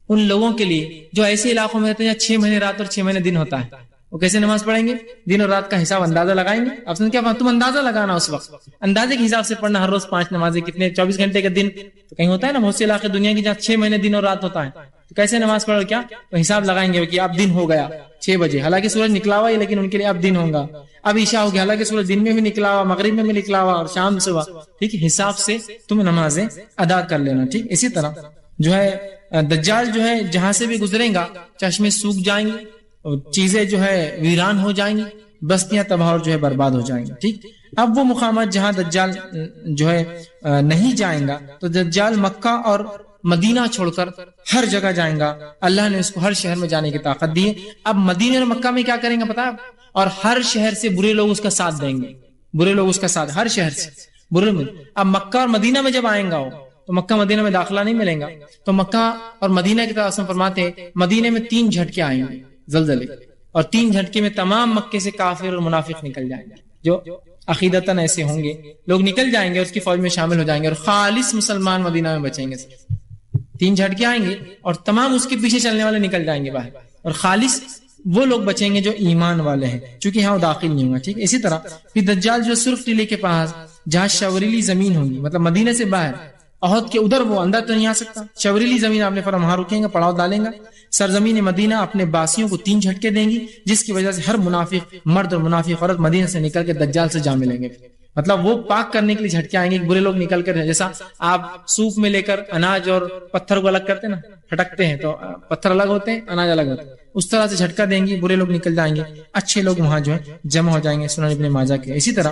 Speaker 1: ان لوگوں کے لیے جو ایسے علاقوں میں رہتے ہیں جہاں 6 مہینے رات اور 6 مہینے دن ہوتا ہے. وہ کیسے نماز پڑھیں گے؟ دن اور رات کا حساب اندازہ لگائیں گے. آپ نے کیا تم اندازہ لگانا، اس وقت اندازے کے حساب سے پڑھنا. ہر روز 5 نمازیں کتنے 24 گھنٹے کا دن. تو کہیں ہوتا ہے نا بہت سے علاقے دنیا کی جہاں 6 مہینے دن اور رات ہوتا ہے، تو کیسے نماز پڑھو کیا؟ تو حساب لگائیں گے کہ اب دن ہو گیا 6 بجے، حالانکہ سورج نکلا ہوا ہے لیکن ان کے لیے اب دن ہوگا. اب عشاء ہو گیا، حالانکہ سورج دن میں بھی نکلا ہوا، مغرب میں بھی نکلا ہوا، اور شام صبح. ٹھیک حساب سے تم نمازیں ادا کر لینا. ٹھیک اسی طرح جو ہے دجال جو ہے جہاں سے بھی گزرے گا چشمے سوکھ جائیں گے، چیزیں جو ہے ویران ہو جائیں گی، بستیاں تباہ اور جو ہے برباد ہو جائیں گی. ٹھیک اب وہ مقامات جہاں دجال جو ہے نہیں جائیں گا، تو دجال مکہ اور مدینہ چھوڑ کر ہر جگہ جائیں گا. اللہ نے اس کو ہر شہر میں جانے کی طاقت دی ہے. اب مدینہ اور مکہ میں کیا کریں گا پتا ہے، اور ہر شہر سے برے لوگ اس کا ساتھ دیں گے، برے لوگ اس کا ساتھ، ہر شہر سے برے لوگ. اب مکہ اور مدینہ میں جب آئیں گا وہ تو مکہ مدینہ میں داخلہ نہیں ملیں گا. تو مکہ اور مدینہ کی طرف فرماتے ہیں مدینہ میں 3 جھٹکے آئیں گے زلزلے، اور 3 جھٹکے میں تمام مکے سے کافر اور منافق نکل جائیں گے. جو عقیدتاً ایسے ہوں گے لوگ نکل جائیں گے، اس کی فوج میں شامل ہو جائیں گے، اور خالص مسلمان مدینہ میں بچیں گے. 3 جھٹکے آئیں گے اور تمام اس کے پیچھے چلنے والے نکل جائیں گے باہر، اور خالص وہ لوگ بچیں گے جو ایمان والے ہیں، چونکہ یہاں وہ داخل نہیں ہوں گا. ٹھیک ہے. اسی طرح پھر دجال جو سرخ ٹیلے کے پاس جہاں شوریلی زمین ہوگی، مطلب مدینے سے باہر احد کے ادھر، وہ اندر تو نہیں آ سکتا. شوریلی زمین آپ نے فرمایا وہاں رکیں گا، پڑاؤ ڈالیں گا. سرزمین مدینہ اپنے باسیوں کو 3 جھٹکے دیں گی، جس کی وجہ سے ہر منافق مرد اور منافق عورت مدینہ سے نکل کے دجال سے جا ملیں گے. مطلب وہ پاک کرنے کے لیے جھٹکے آئیں گے کہ برے لوگ نکل کر، جیسا آپ سوپ میں لے کر اناج اور پتھر کو الگ کرتے ہیں نا، پھٹکتے ہیں تو پتھر الگ ہوتے ہیں، اناج الگ ہوتے ہیں، اس طرح سے جھٹکا دیں گی، برے لوگ نکل جائیں گے، اچھے لوگ وہاں جو ہے جمع ہو جائیں گے. سنن ابن ماجہ کے. اسی طرح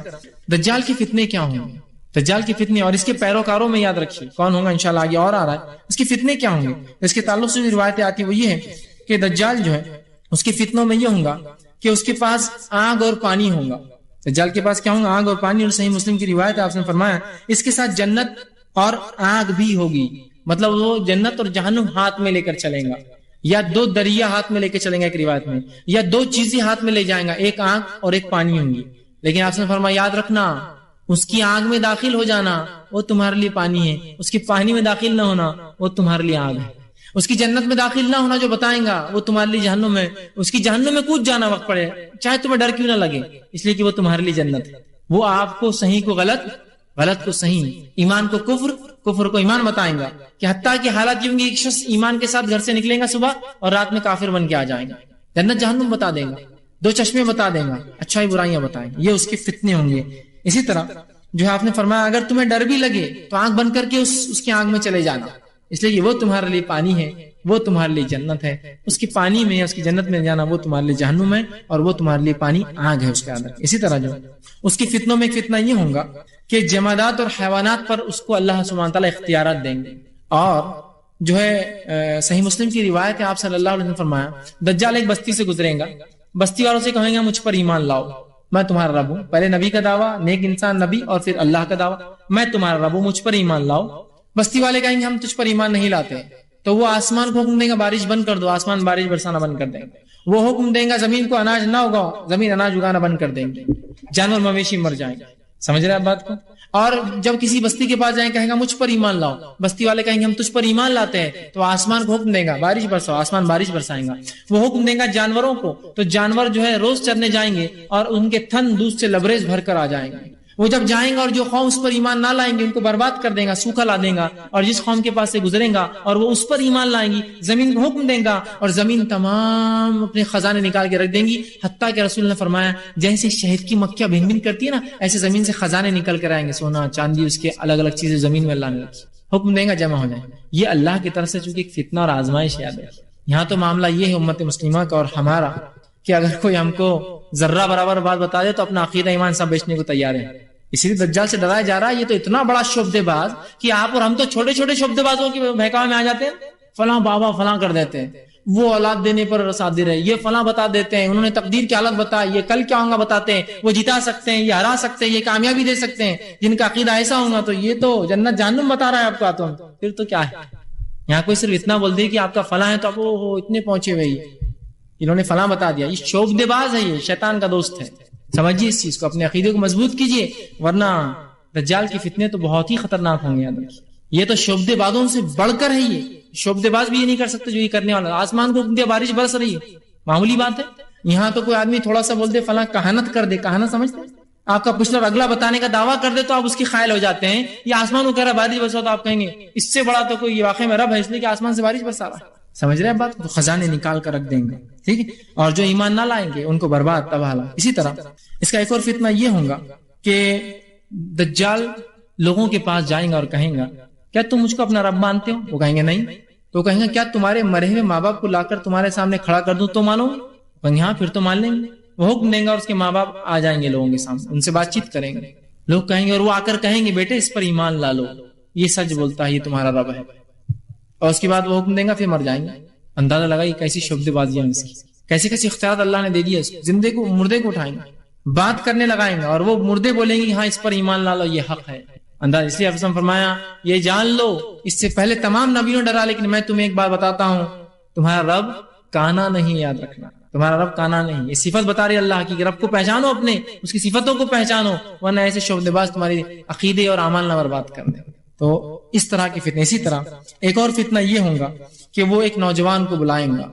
Speaker 1: دجال کے فتنے کیا ہوں گے، دجال کے فتنے اور اس کے پیروکاروں میں یاد رکھیے کون ہوں گا، انشاءاللہ آگے اور آ رہا ہے. اس کے فتنے کیا ہوں گے، اس کے تعلق سے جو روایتیں آتی ہیں وہ یہ ہے کہ دجال جو ہے اس کے فتنوں میں یہ ہوں گا کہ اس کے پاس آگ اور پانی ہوگا. دجال کے پاس کیا ہوگا، آگ اور پانی. اور صحیح مسلم کی روایت ہے، آپ نے فرمایا اس کے ساتھ جنت اور آگ بھی ہوگی. مطلب وہ جنت اور جہنم ہاتھ میں لے کر چلیں گا، یا 2 دریا ہاتھ میں لے کے چلیں گا ایک روایت میں، یا 2 چیزیں ہاتھ میں لے جائیں گا، ایک آگ اور ایک پانی ہوں گی. لیکن آپ نے فرمایا یاد رکھنا، اس کی آگ میں داخل ہو جانا وہ تمہارے لیے پانی ہے، اس کی پانی میں داخل نہ ہونا وہ تمہارے لیے آگ ہے. اس کی جنت میں داخل نہ ہونا جو بتائیں گا وہ تمہارے لیے جہنم ہے. اس کی جہنم میں کود جانا وقت پڑے چاہے تمہیں ڈر کیوں نہ لگے، اس لیے کہ وہ تمہارے لیے جنت ہے. وہ آپ کو صحیح کو غلط، غلط کو صحیح، ایمان کو کفر، کفر کو ایمان بتائیں گا. کہ حتیٰ کہ حالات یہ ہوں گے ایک شخص ایمان کے ساتھ گھر سے نکلیں گا صبح اور رات میں کافر بن کے آ جائیں گا. جنت جہنم بتا دیں گا، 2 چشمے بتا دیں گا، اچھائی برائیاں بتائیں گے. یہ اس کے فتنے ہوں گے. اسی طرح جو ہے آپ نے فرمایا اگر تمہیں ڈر بھی لگے تو آنکھ بند کر کے اس کی آنکھ میں چلے جانا، اس لیے کہ وہ تمہارے لیے پانی ہے، وہ تمہارے لیے جنت ہے. اس کی پانی میں، اس کی جنت میں جانا وہ تمہارے لیے جہنم ہے، اور وہ تمہارے لیے پانی آگ ہے اس کے اندر. اسی طرح جو اس کی فتنوں میں ایک فتنہ یہ ہوگا کہ جمادات اور حیوانات پر اس کو اللہ سبحانہ تعالیٰ اختیارات دیں گے. اور جو ہے صحیح مسلم کی روایت ہے، آپ صلی اللہ علیہ وسلم نے فرمایا دجال ایک بستی سے گزرے گا، بستی والوں سے کہیں گے مجھ پر ایمان لاؤ، میں تمہارا رب ہوں. پہلے نبی کا دعویٰ، نیک انسان نبی، اور پھر اللہ کا دعویٰ، میں تمہارا رب ہوں، مجھ پر ایمان لاؤ. بستی والے کہیں گے ہم تجھ پر ایمان نہیں لاتے، تو وہ آسمان کو حکم دیں گا بارش بند کر دو، آسمان بارش برسانا بند کر دیں گے. وہ حکم دیں گا زمین کو اناج نہ اگاؤ، زمین اناج اگانا بند کر دیں گے. جانور مویشی مر جائیں گے. سمجھ رہے آپ بات کو. اور جب کسی بستی کے پاس جائیں کہیں گا مجھ پر ایمان لاؤ، بستی والے کہیں گے ہم تجھ پر ایمان لاتے ہیں، تو آسمان کو حکم دے گا بارش برساؤ، آسمان بارش برسائیں گا. وہ حکم دے گا جانوروں کو، تو جانور جو ہے روز چرنے جائیں گے اور ان کے تھن دودھ سے لبریز بھر کر آ جائیں گے. وہ جب جائیں گا اور جو قوم اس پر ایمان نہ لائیں گے ان کو برباد کر دیں گا، سوکھا لا دیں گا. اور جس قوم کے پاس سے گزریں گا اور وہ اس پر ایمان لائیں گی، زمین کو حکم دیں گا اور زمین تمام اپنے خزانے نکال کے رکھ دیں گی. حتیٰ کہ رسول نے فرمایا جیسے شہد کی مکھیاں بھن بھن کرتی ہے نا، ایسے زمین سے خزانے نکل کر آئیں گے، سونا چاندی اس کے الگ الگ چیزیں زمین میں اللہ نے رکھی، حکم دیں گا جمع ہو جائیں. یہ اللہ کی طرف سے چونکہ ایک فتنہ اور آزمائش یاد ہے. یہاں تو معاملہ یہ ہے امت مسلمہ کا اور ہمارا کہ اگر کوئی ہم کو ذرہ برابر بات بتا دے تو اپنا عقیدہ ایمان سب بیچنے کو تیار ہے. اسی لیے دجال سے ڈرایا جا رہا ہے. یہ تو اتنا بڑا شعبدے باز کہ آپ اور ہم تو چھوٹے چھوٹے شعبدے بازوں کے بہکاوے میں آ جاتے ہیں. فلاں بابا فلاں کر دیتے ہیں، وہ اولاد دینے پر صادر ہے، یہ فلاں بتا دیتے ہیں، انہوں نے تقدیر کی حالت بتائی، یہ کل کیا ہوگا بتاتے ہیں، وہ جتا سکتے ہیں، یہ ہرا سکتے ہیں، یہ کامیابی دے سکتے ہیں. جن کا عقیدہ ایسا ہوگا تو یہ تو جنت جہنم بتا رہا ہے آپ کا. تو پھر تو کیا ہے، یہاں کوئی صرف اتنا بول دے کہ آپ کا فلاں ہے تو آپ اتنے پہنچے ہوئے، انہوں نے فلاں بتا دیا. یہ شعبدے باز ہے، یہ شیطان کا دوست ہے. سمجھیے اس چیز کو، اپنے عقیدے کو مضبوط کیجیے، ورنہ دجال کی فتنے تو بہت ہی خطرناک ہوں گے. یاد رکھیے یہ تو شعبدے بازوں سے بڑھ کر ہے. یہ شعبدے باز بھی یہ نہیں کر سکتے جو یہ کرنے والا. آسمان کو دیا بارش برس رہی ہے، معمولی بات ہے. یہاں تو کوئی آدمی تھوڑا سا بول دے فلاں کہانت کر دے، کہانت سمجھتے ہیں آپ کا پچھلا اگلا بتانے کا دعویٰ کر دے تو آپ اس کی خائل ہو جاتے ہیں. یہ آسمان کو کہہ رہا بارش برسا تو آپ کہیں گے اس سے بڑا تو کوئی واقعی میں رب ہے، اس لیے کہ آسمان سے بارش برسا رہا ہے. سمجھ رہے ہیں بات کو. خزانے نکال کر رکھ دیں گے، ٹھیک ہے. اور جو ایمان نہ لائیں گے ان کو برباد تباہ. اسی طرح اس کا ایک اور فتنہ یہ ہوگا کہ دجال لوگوں کے پاس جائیں گا اور کہیں گا کیا تم مجھ کو اپنا رب مانتے ہو؟ وہ کہیں گے نہیں. تو کہیں گے کیا تمہارے مرے ہوئے ماں باپ کو لا کر تمہارے سامنے کھڑا کر دوں تو مانو؟ کہیں گے ہاں پھر تو مان لیں گے. وہ حکم دیں گا اور اس کے ماں باپ آ جائیں گے لوگوں کے سامنے، ان سے بات چیت کریں گے. لوگ کہیں گے اور وہ آ کر کہیں گے بیٹے اس پر ایمان لا لو، یہ سچ بولتا ہے، یہ تمہارا رب ہے. اور اس کے بعد وہ حکم دیں گا، پھر مر جائیں گے. اندازہ لگائیے کیسی شعبدے بازیاں اس کی، کیسے کیسے اختیارات اللہ نے دے دیا. زندے کو مردے کو اٹھائیں گے، بات کرنے لگائیں گے اور وہ مردے بولیں گے ہاں اس پر ایمان لا لو، یہ حق ہے. انداز اس لیے افسم فرمایا یہ جان لو، اس سے پہلے تمام نبیوں ڈرا لیکن میں تمہیں ایک بات بتاتا ہوں، تمہارا رب کانا نہیں. یاد رکھنا تمہارا رب کانا نہیں. یہ صفت بتا رہی اللہ کی، رب کو پہچانو، اپنے اس کی صفتوں کو پہچانو، ورنہ ایسے شعبدے باز تمہاری عقیدے اور اعمال نہ برباد کر دیں. تو اس طرح کی فتنے. اسی طرح ایک اور فتنہ یہ ہوگا کہ وہ ایک نوجوان کو بلائیں گا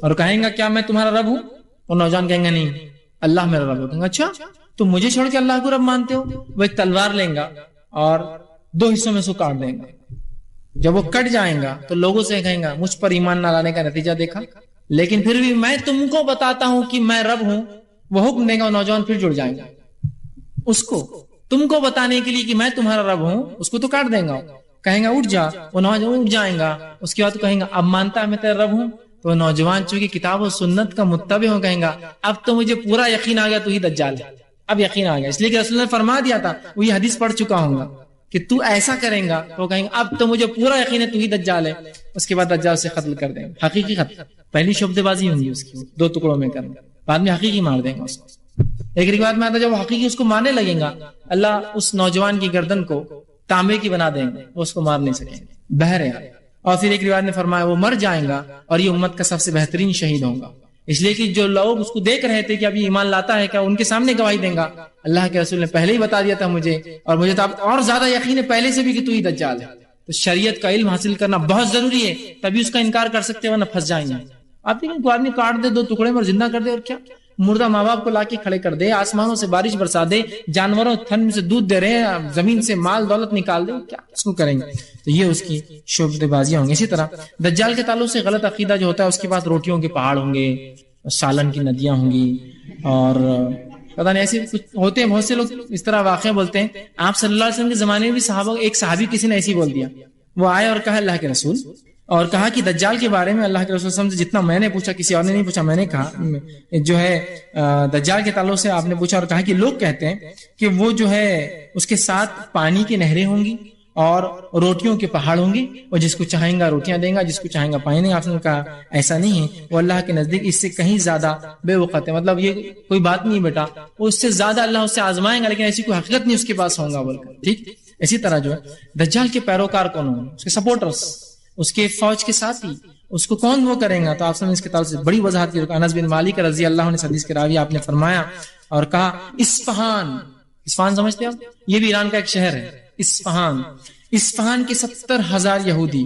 Speaker 1: اور کہیں گا کیا میں تمہارا رب ہوں؟ اور نوجوان کہیں گے نہیں اللہ میرا رب ہے. کہیں گے اچھا تو مجھے چھوڑ کے اللہ کو رب مانتے ہو؟ وہ ایک تلوار لیں گا اور 2 حصوں میں اس کو کاٹ دیں گا. جب وہ کٹ جائیں گا تو لوگوں سے کہیں گا مجھ پر ایمان نہ لانے کا نتیجہ دیکھا، لیکن پھر بھی میں تم کو بتاتا ہوں کہ میں رب ہوں. وہ حکم دے گا اور نوجوان پھر جڑ جائیں گا. اس کو تم کو بتانے کے لیے کہ میں تمہارا رب ہوں، اس کو تو کاٹ دیں گا. کہیں گا اٹھ جا، وہ نوجوان اٹھ جائیں گا. اس کے بعد تو کہیں گا اب مانتا ہے میں تیرا رب ہوں. تو نوجوان چونکہ کتاب و سنت کا متبع ہو کہیں گا اب تو مجھے پورا یقین آ گیا تو ہی دجال ہے. اب یقین آ گیا، اس لیے کہ رسول نے فرما دیا تھا، وہ یہ حدیث پڑھ چکا ہوں گا کہ تو ایسا کریں گا تو کہیں گے اب تو مجھے پورا یقین ہے تو ہی دجال ہے. اس کے بعد دجال سے قتل کر دیں گے، حقیقی قتل. پہلی شبدے بازی ہوں گی اس کی 2 ٹکڑوں میں کرنا، بعد میں حقیقی مار دیں گے اس کو. ایک روایت میں آتا جب وہ حقیقی اس کو مارنے لگیں گا اللہ اس نوجوان کی گردن کو تانبے کی بنا دیں گے، وہ اس کو مار نہیں سکیں گے، بہرحال. اور پھر ایک روایت نے فرمایا وہ مر جائیں گا اور یہ امت کا سب سے بہترین شہید ہوگا. اس لیے کہ جو لوگ اس کو دیکھ رہے تھے کہ اب یہ ایمان لاتا ہے کیا، ان کے سامنے گواہی دیں گا اللہ کے رسول نے پہلے ہی بتا دیا تھا مجھے، اور مجھے تو اور زیادہ یقین ہے پہلے سے بھی کہ تو ہی دجال ہے. تو شریعت کا علم حاصل کرنا بہت ضروری ہے، تبھی اس کا انکار کر سکتے ورنہ پھنس جائیں گے. آپ دیکھیں کوئی آدمی کاٹ دے 2 ٹکڑے میں اور زندہ کر دے، اور کیا مردہ ماں باپ کو لا کے کھڑے کر دے، آسمانوں سے بارش برسا دے، جانوروں تھن سے دودھ دے رہے ہیں، زمین سے مال دولت نکال دے، کیا اس کو کریں گے؟ تو یہ اس کی شعبدے بازیاں ہوں گی. اسی طرح دجال کے تعلق سے غلط عقیدہ جو ہوتا ہے، اس کے پاس روٹیوں کے پہاڑ ہوں گے، سالن کی ندیاں ہوں گی، اور پتہ نہیں ایسے کچھ ہوتے ہیں. بہت سے لوگ اس طرح واقعہ بولتے ہیں. آپ صلی اللہ علیہ وسلم کے زمانے میں بھی صحابہ ایک صحابی کسی نے ایسی بول دیا، وہ آئے اور کہا اللہ کے رسول، اور کہا کہ دجال کے بارے میں اللہ کے رسول صلی اللہ علیہ وسلم سے جتنا میں نے پوچھا کسی اور نے نہیں پوچھا. میں نے کہا جو ہے دجال کے تعلق سے آپ نے پوچھا اور کہا کہ لوگ کہتے ہیں کہ وہ جو ہے اس کے ساتھ پانی کی نہریں ہوں گی اور روٹیوں کے پہاڑ ہوں گے، اور جس کو چاہیں گا روٹیاں دیں گا، جس کو چاہیں گا پانی دیں گا. آپ نے کہا ایسا نہیں ہے، وہ اللہ کے نزدیک اس سے کہیں زیادہ بے وقت ہے. مطلب یہ کوئی بات نہیں بیٹا، وہ اس سے زیادہ اللہ اس سے آزمائیں گا، لیکن ایسی کوئی حقیقت نہیں اس کے پاس ہوگا بول کر. ٹھیک اسی طرح جو ہے دجال کے پیروکار کون ہوں گے، اس کے سپورٹرز، اس کے فوج کے ساتھی، اس کو کون وہ کریں گا. تو آپ نے اس کے تعلق سے بڑی وضاحت کی. انس بن مالک رضی اللہ عنہ حدیث کے راوی آپ نے فرمایا اور کہا اصفہان سمجھتے ہیں آپ، یہ بھی ایران کا ایک شہر ہے اصفہان کے 70,000 یہودی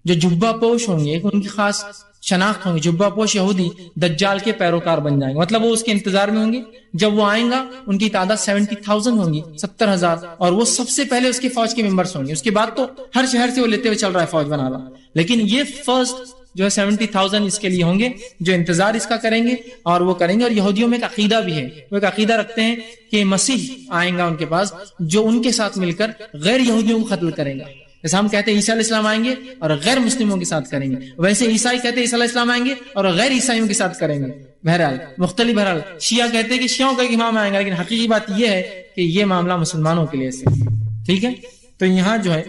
Speaker 1: جو جبہ پوش ہوں گے، ان کی خاص شناخت ہوں گی، جبہ پوش یہودی دجال کے پیروکار بن جائیں گے. مطلب وہ اس کے انتظار میں ہوں گے. جب وہ آئیں گا ان کی تعداد 70,000 ہوں گی، 70,000، اور وہ سب سے پہلے اس کے فوج کے ممبرس ہوں گے. اس کے بعد تو ہر شہر سے وہ لیتے ہوئے چل رہا ہے فوج بنا رہا، لیکن یہ فرسٹ جو ہے 70,000 اس کے لیے ہوں گے جو انتظار اس کا کریں گے اور وہ کریں گے. اور یہودیوں میں ایک عقیدہ بھی ہے، وہ ایک عقیدہ رکھتے ہیں کہ مسیح آئیں گا ان کے پاس جو ان کے ساتھ مل کر غیر یہودیوں کو قتل کریں گا. جیسے ہم کہتے ہیں عیسیٰ علیہ السلام آئیں گے اور غیر مسلموں کے ساتھ کریں گے، ویسے عیسائی کہتے ہیں عیسیٰ علیہ السلام آئیں گے اور غیر عیسائیوں کے ساتھ کریں گے. بہرحال بہرحال شیعہ کہتے ہیں کہ شیعوں کا امام آئیں گا، لیکن حقیقی بات یہ ہے کہ یہ معاملہ مسلمانوں کے لیے سے. ٹھیک ہے، تو یہاں جو ہے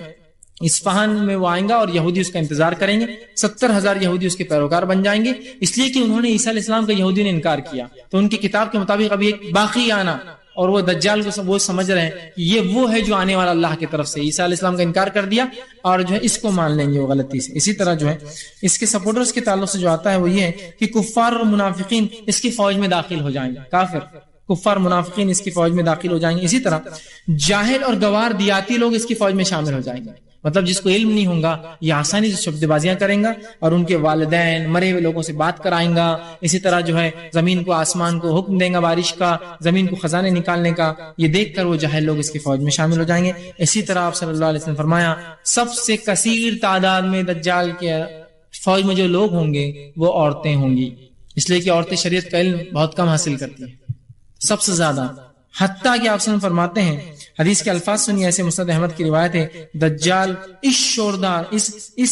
Speaker 1: اصفہان میں وہ آئیں گا اور یہودی اس کا انتظار کریں گے. 70,000 یہودی اس کے پیروکار بن جائیں گے، اس لیے کہ انہوں نے عیسیٰ علیہ السلام کا یہودی نے انکار کیا. تو ان کی کتاب کے مطابق ابھی ایک باقی آنا، اور وہ دجال کو وہ سمجھ رہے ہیں کہ یہ وہ ہے جو آنے والا اللہ کی طرف سے. عیسیٰ علیہ السلام کا انکار کر دیا اور جو ہے اس کو مان لیں گے وہ غلطی سے. اسی طرح جو ہے اس کے سپورٹرز کے تعلق سے جو آتا ہے وہ یہ ہے کہ کفار اور منافقین اس کی فوج میں داخل ہو جائیں گے. کافر کفار منافقین اس کی فوج میں داخل ہو جائیں گے. اسی طرح جاہل اور گوار دیاتی لوگ اس کی فوج میں شامل ہو جائیں گے. مطلب جس کو علم نہیں ہوگا یہ آسانی سے شبد بازیاں کریں گا اور ان کے والدین مرے ہوئے لوگوں سے بات کرائیں گا. اسی طرح جو ہے زمین کو آسمان کو حکم دیں گا بارش کا، زمین کو خزانے نکالنے کا. یہ دیکھ کر وہ جاہل لوگ اس کی فوج میں شامل ہو جائیں گے. اسی طرح آپ صلی اللہ علیہ وسلم فرمایا سب سے کثیر تعداد میں دجال کے فوج میں جو لوگ ہوں گے وہ عورتیں ہوں گی، اس لیے کہ عورتیں شریعت کا علم بہت کم حاصل کرتی ہیں سب سے زیادہ. حتیٰ کہ آپ وسلم فرماتے ہیں، حدیث کے الفاظ سنیے، ایسے مسند احمد کی روایت ہے، دجال اس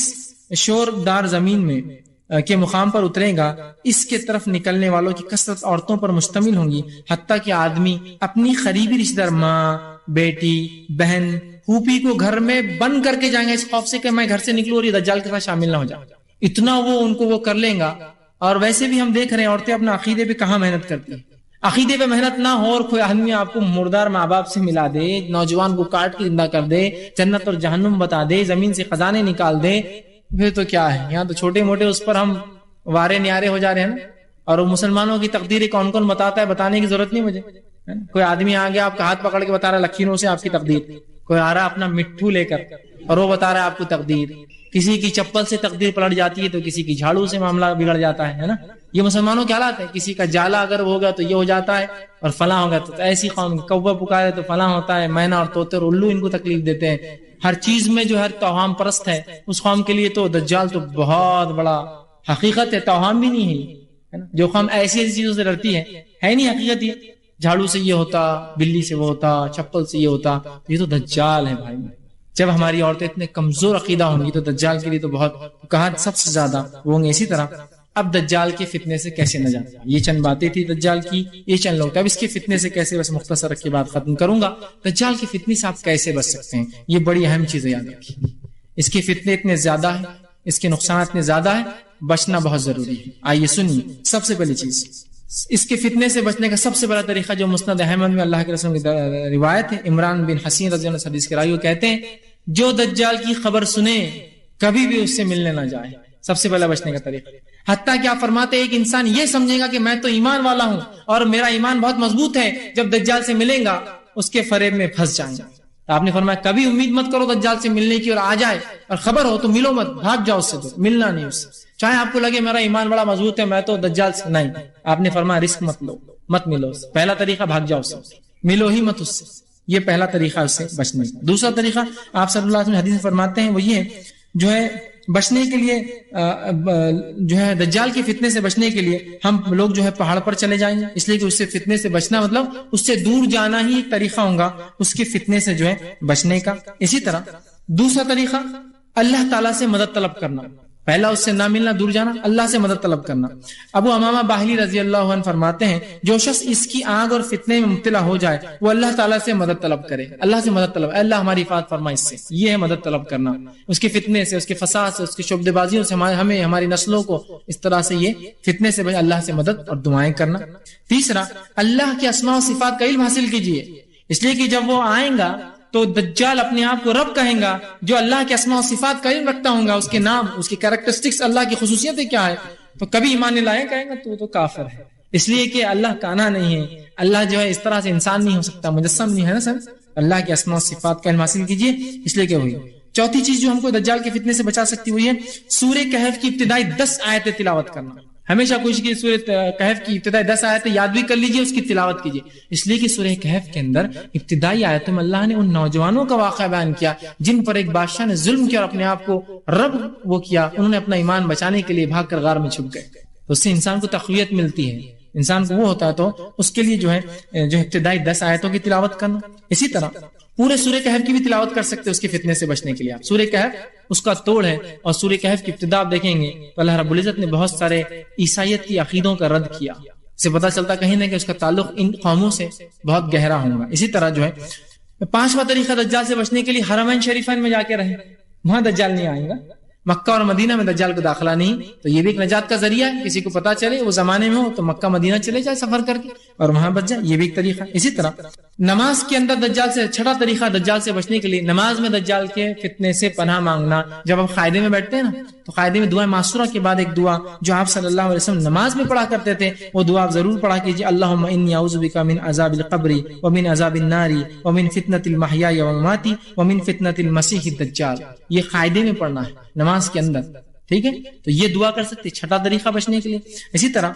Speaker 1: شوردار زمین میں کے مقام پر اترے گا، اس کے طرف نکلنے والوں کی کثرت عورتوں پر مشتمل ہوں گی، حتیٰ کہ آدمی اپنی قریبی رشتہ دار ماں، بیٹی، بہن، پھوپھی کو گھر میں بند کر کے جائیں گے اس خوف سے کہ میں گھر سے نکلوں اور یہ دجال کے ساتھ شامل نہ ہو جائے. اتنا وہ ان کو وہ کر لیں گا. اور ویسے بھی ہم دیکھ رہے ہیں عورتیں اپنا عقیدے پہ کہاں محنت کرتی ہیں. عقیدے پہ محنت نہ ہو اور کوئی آدمی آپ کو مردار ماں باپ سے ملا دے، نوجوان کو کاٹ کے زندہ کر دے، جنت اور جہنم بتا دے، زمین سے خزانے نکال دے، پھر تو کیا ہے. یہاں تو چھوٹے موٹے اس پر ہم وارے نیارے ہو جا رہے ہیں نا. اور وہ مسلمانوں کی تقدیر کون کون بتاتا ہے، بتانے کی ضرورت نہیں مجھے. کوئی آدمی آ گیا آپ کا ہاتھ پکڑ کے بتا رہا ہے لکھنؤ سے آپ کی تقدیر، کوئی آ رہا اپنا مٹھو لے کر اور وہ بتا رہا ہے آپ کو تقدیر. کسی کی چپل سے تقدیر پلٹ جاتی ہے تو کسی کی جھاڑو سے معاملہ بگڑ جاتا ہے نا. یہ مسلمانوں کے حالات ہے. کسی کا جالا اگر ہوگا تو یہ ہو جاتا ہے, اور فلاں ہوگا تو ایسی قوم کوہ پکارے تو فلاں ہوتا ہے, مینا اور طوطے اور الو ان کو تکلیف دیتے ہیں. ہر چیز میں جو ہر توہام پرست ہے, اس قوم کے لیے تو دجال تو بہت بڑا حقیقت ہے, توہام بھی نہیں ہے. جو قوم ایسی ایسی چیزوں سے ڈرتی ہے نہیں حقیقت, یہ جھاڑو سے یہ ہوتا, بلی سے وہ ہوتا, چپل سے یہ ہوتا, یہ تو دجال ہے بھائی. جب ہماری عورتیں اتنے کمزور عقیدہ ہوں گی تو دجال کے لیے تو بہت کہا سب سے زیادہ وہ ہوں گے. اسی طرح اب دجال کے فتنے سے کیسے نجات, یہ چند باتیں تھی دجال کی, یہ چند لوگ. اب اس کے فتنے سے کیسے, بس مختصر رکھ کے بات ختم کروں گا. دجال کے فتنے سے آپ کیسے بچ سکتے ہیں, یہ بڑی اہم چیز ہے یاد رکھیے. اس کے فتنے اتنے زیادہ ہیں, اس کے نقصانات اتنے زیادہ ہیں, بچنا بہت ضروری ہے. آئیے سنیے. سب سے پہلی چیز, اس کے فتنے سے بچنے کا سب سے بڑا طریقہ جو مسند احمد میں اللہ کے رسول کی روایت ہے, عمران بن حسین رضی اللہ عنہ حدیث کے راوی وہ کہتے ہیں, جو دجال کی خبر سنے کبھی بھی اس سے ملنے نہ جائے. سب سے پہلا بچنے کا طریقہ. حتیٰ کہ آپ فرماتے ہیں ایک انسان یہ سمجھے گا کہ میں تو ایمان والا ہوں اور میرا ایمان بہت مضبوط ہے, جب دجال سے ملیں گا اس کے فریب میں پھنس جائیں گا. آپ نے فرمایا کبھی امید مت کرو دجال سے ملنے کی, اور آ جائے اور خبر ہو تو ملو مت, بھاگ جاؤ اس سے, تو ملنا نہیں اس سے. چاہے آپ کو لگے میرا ایمان بڑا مضبوط ہے, میں تو دجال سے نہیں. آپ نے فرمایا رسک مت لو, مت ملو اس سے. پہلا طریقہ بھاگ جاؤ اس سے, ملو ہی مت اس سے. یہ پہلا طریقہ اس سے بچنے کا. دوسرا طریقہ آپ صلی اللہ علیہ وسلم حدیث میں فرماتے ہیں وہ یہ جو ہے بچنے کے لیے جو ہے دجال کے فتنے سے بچنے کے لیے ہم لوگ جو ہے پہاڑ پر چلے جائیں گے, اس لیے کہ اس سے فتنے سے بچنا مطلب اس سے دور جانا ہی ایک طریقہ ہوگا اس کے فتنے سے جو ہے بچنے کا. اسی طرح دوسرا طریقہ اللہ تعالیٰ سے مدد طلب کرنا. پہلا اس سے نہ ملنا, دور جانا, اللہ سے مدد طلب کرنا. ابو امامہ باہلی رضی اللہ عنہ فرماتے ہیں جو شخص اس کی آگ اور فتنے میں مبتلا ہو جائے وہ اللہ تعالیٰ سے مدد طلب کرے, اللہ سے مدد طلب, اللہ ہماری حفاظت فرما اس سے. یہ ہے مدد طلب کرنا, اس کے فتنے سے, اس کے فساد سے, اس کی شعبدے بازیوں سے ہمیں ہماری نسلوں کو اس طرح سے یہ فتنے سے اللہ سے مدد اور دعائیں کرنا. تیسرا اللہ کے اسماء و صفات کا علم حاصل کیجیے, اس لیے کہ جب وہ آئیں گا تو دجال اپنے آپ کو رب کہیں گا جو اللہ کے اسماء و صفات کا علم رکھتا ہوں گا, اس کے نام, اس کی کریکٹرسٹکس, اللہ کی خصوصیتیں کیا ہے, تو کبھی ایمان نہیں لائے, کہیں گا تو کافر ہے. اس لیے کہ اللہ کانا نہیں ہے, اللہ جو ہے اس طرح سے انسان نہیں ہو سکتا, مجسم نہیں ہے نا سر. اللہ کے اسماء و صفات کا علم حاصل کیجیے, اس لیے کہ وہی. چوتھی چیز جو ہم کو دجال کے فتنے سے بچا سکتی ہوئی ہے سورہ کہف کی ابتدائی 10 آیتیں تلاوت کرنا. ہمیشہ کوشش کی سورہ کہف کی ابتدائی 10 آیتیں یاد بھی کر لیجئے, اس کی تلاوت کیجئے. اس لیے کہ سورہ کہف کے اندر ابتدائی آیتوں میں اللہ نے ان نوجوانوں کا واقعہ بیان کیا جن پر ایک بادشاہ نے ظلم کیا اور اپنے آپ کو رب وہ کیا, انہوں نے اپنا ایمان بچانے کے لیے بھاگ کر غار میں چھپ گئے. تو اس سے انسان کو تقویت ملتی ہے, انسان کو وہ ہوتا ہے, تو اس کے لیے جو ہے ابتدائی 10 آیتوں کی تلاوت کرنا. اسی طرح پورے سورہ کہف کی بھی تلاوت کر سکتے اس کے فتنے سے بچنے کے لیے. آپ سورہ کہف اس کا توڑ ہے, اور سورہ کہف کی ابتدا آپ دیکھیں گے تو اللہ رب العزت نے بہت سارے عیسائیت کی عقیدوں کا رد کیا. سے پتہ چلتا کہیں نہ کہ اس کا تعلق ان قوموں سے بہت گہرا ہوگا. اسی طرح جو ہے پانچواں طریقہ دجال سے بچنے کے لیے حرمین شریفین میں جا کے رہیں, وہاں دجال نہیں آئے گا. مکہ اور مدینہ میں دجال کو داخلہ نہیں, تو یہ بھی ایک نجات کا ذریعہ ہے. کسی کو پتا چلے وہ زمانے میں ہو تو مکہ مدینہ چلے جائے سفر کر کے اور وہاں بچ جائے, یہ بھی ایک طریقہ. اسی طرح نماز کے اندر دجال سے, چھٹا طریقہ دجال سے بچنے کے لیے نماز میں دجال کے فتنے سے پناہ مانگنا. جب ہم قاعدے میں بیٹھتے ہیں نا تو قاعدے میں دعا معصورہ کے بعد ایک دعا جو آپ صلی اللہ علیہ وسلم نماز میں پڑھا کرتے تھے, وہ دعا آپ ضرور پڑھا کیجیے. اللہم انی اعوذ بک من عذاب القبر ومن عذاب النار ومن فتنۃ المحیا والممات ومن فتنۃ المسیح الدجال. یہ قاعدے میں پڑھنا ہے نماز کے اندر, ٹھیک ہے. تو یہ دعا کر سکتے, چھٹا طریقہ بچنے کے لیے. اسی طرح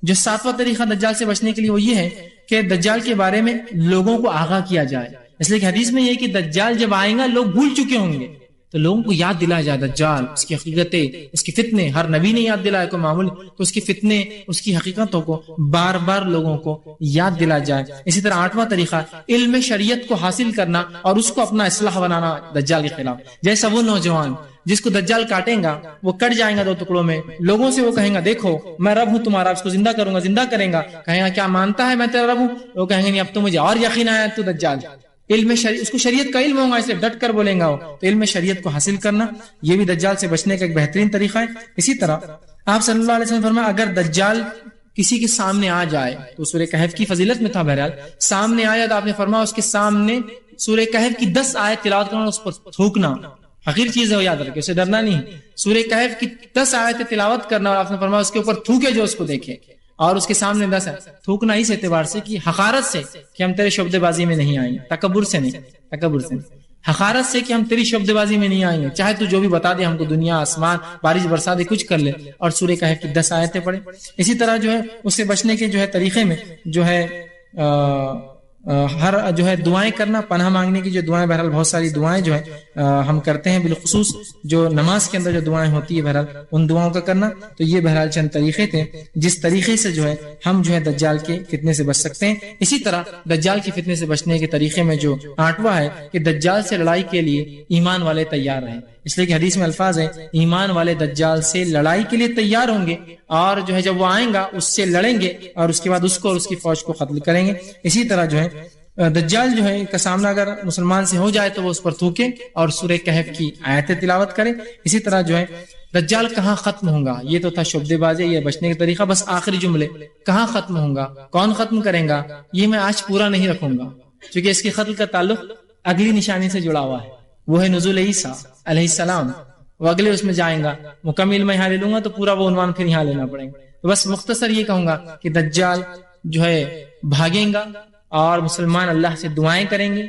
Speaker 1: جو ساتواں طریقہ دجال سے بچنے کے لیے وہ یہ ہے کہ دجال کے بارے میں لوگوں کو آگاہ کیا جائے. اس لیے کہ حدیث میں یہ کہ دجال جب آئیں گا لوگ بھول چکے ہوں گے, تو لوگوں کو یاد دلایا جائے دجال, اس کی حقیقتیں, اس کی فتنے. ہر نبی نے یاد دلایا کوئی معمول, تو اس کی فتنے, اس کی حقیقتوں کو بار بار لوگوں کو یاد دلایا جائے. اسی طرح آٹھواں طریقہ علم شریعت کو حاصل کرنا اور اس کو اپنا اصلاح بنانا دجال کے خلاف. جیسا وہ نوجوان جس کو دجال کاٹیں گا, وہ کٹ جائیں گا 2 ٹکڑوں میں, لوگوں سے وہ کہیں گا دیکھو میں رب ہوں تمہارا, اس کو زندہ کروں گا, زندہ کریں گا, کہیں گا کیا مانتا ہے میں تیرا رب ہوں, وہ کہیں گے نہیں اب تو مجھے اور یقین آیا تو دجال. علم اس کو شریعت کا علم ہوگا, اس لیے ڈٹ کر بولیں گا وہ. تو علم شریعت کو حاصل کرنا یہ بھی دجال سے بچنے کا ایک بہترین طریقہ ہے. اسی طرح آپ صلی اللہ علیہ وسلم فرمایا اگر دجال کسی کے سامنے آ جائے, تو سورہ کہف کی فضیلت میں تھا بہرحال, سامنے آیا تو آپ نے فرمایا اس کے سامنے سورہ کہف کی 10 آیت تلاوت کرنا, اس پر تھوکنا. حقیر چیز ہے وہ, یاد رکھے, اسے ڈرنا نہیں. سورہ کہف کی 10 آیتیں تلاوت کرنا اور آپ نے فرمایا اس کے اوپر تھوکے جو اس کو دیکھے, اور اس کے سامنے 10 ہے. تھوکنا اس اعتبار سے کہ حقارت سے کہ ہم تیرے شعبدے بازی میں نہیں آئیں, تکبر سے نہیں, تکبر سے نہیں. حقارت سے کہ ہم تیری شبد بازی میں نہیں آئیں گے، چاہے تو جو بھی بتا دے ہم کو، دنیا آسمان بارش برسا دے، کچھ کر لے، اور سورہ کہف کی 10 آیتیں پڑھے۔ اسی طرح جو ہے اس سے بچنے کے جو ہے طریقے میں جو ہے ہر جو ہے دعائیں کرنا، پناہ مانگنے کی جو دعائیں، بہرحال بہت ساری دعائیں جو ہے ہم کرتے ہیں، بالخصوص جو نماز کے اندر جو دعائیں ہوتی ہے بہرحال ان دعاؤں کا کرنا۔ تو یہ بہرحال چند طریقے تھے جس طریقے سے جو ہے ہم جو ہے دجال کے فتنے سے بچ سکتے ہیں۔ اسی طرح دجال کے فتنے سے بچنے کے طریقے میں جو 8واں ہے کہ دجال سے لڑائی کے لیے ایمان والے تیار رہیں، اس لیے کہ حدیث میں الفاظ ہیں ایمان والے دجال سے لڑائی کے لیے تیار ہوں گے، اور جو ہے جب وہ آئیں گا اس سے لڑیں گے، اور اس کے بعد اس کو اور اس کی فوج کو قتل کریں گے۔ اسی طرح جو ہے دجال جو ہے کا سامنا اگر مسلمان سے ہو جائے تو وہ اس پر تھوکے اور سورہ کہف کی آیتیں تلاوت کرے۔ اسی طرح جو ہے دجال کہاں ختم ہوگا، یہ تو تھا شبدے بازی، یہ بچنے کا طریقہ۔ بس آخری جملے، کہاں ختم ہوگا، کون ختم کریں گا، یہ میں آج پورا نہیں رکھوں گا، کیونکہ اس کے قتل کا تعلق اگلی نشانی سے جڑا ہوا ہے، وہ ہے نزول عیسیٰ علیہ السلام، وہ اگلے اس میں جائیں گا۔ مکمل میں یہاں لے لوں گا تو پورا وہ عنوان پھر یہاں لینا پڑے گا، تو بس مختصر یہ کہوں گا کہ دجال جو ہے بھاگیں گا، اور مسلمان اللہ سے دعائیں کریں گے،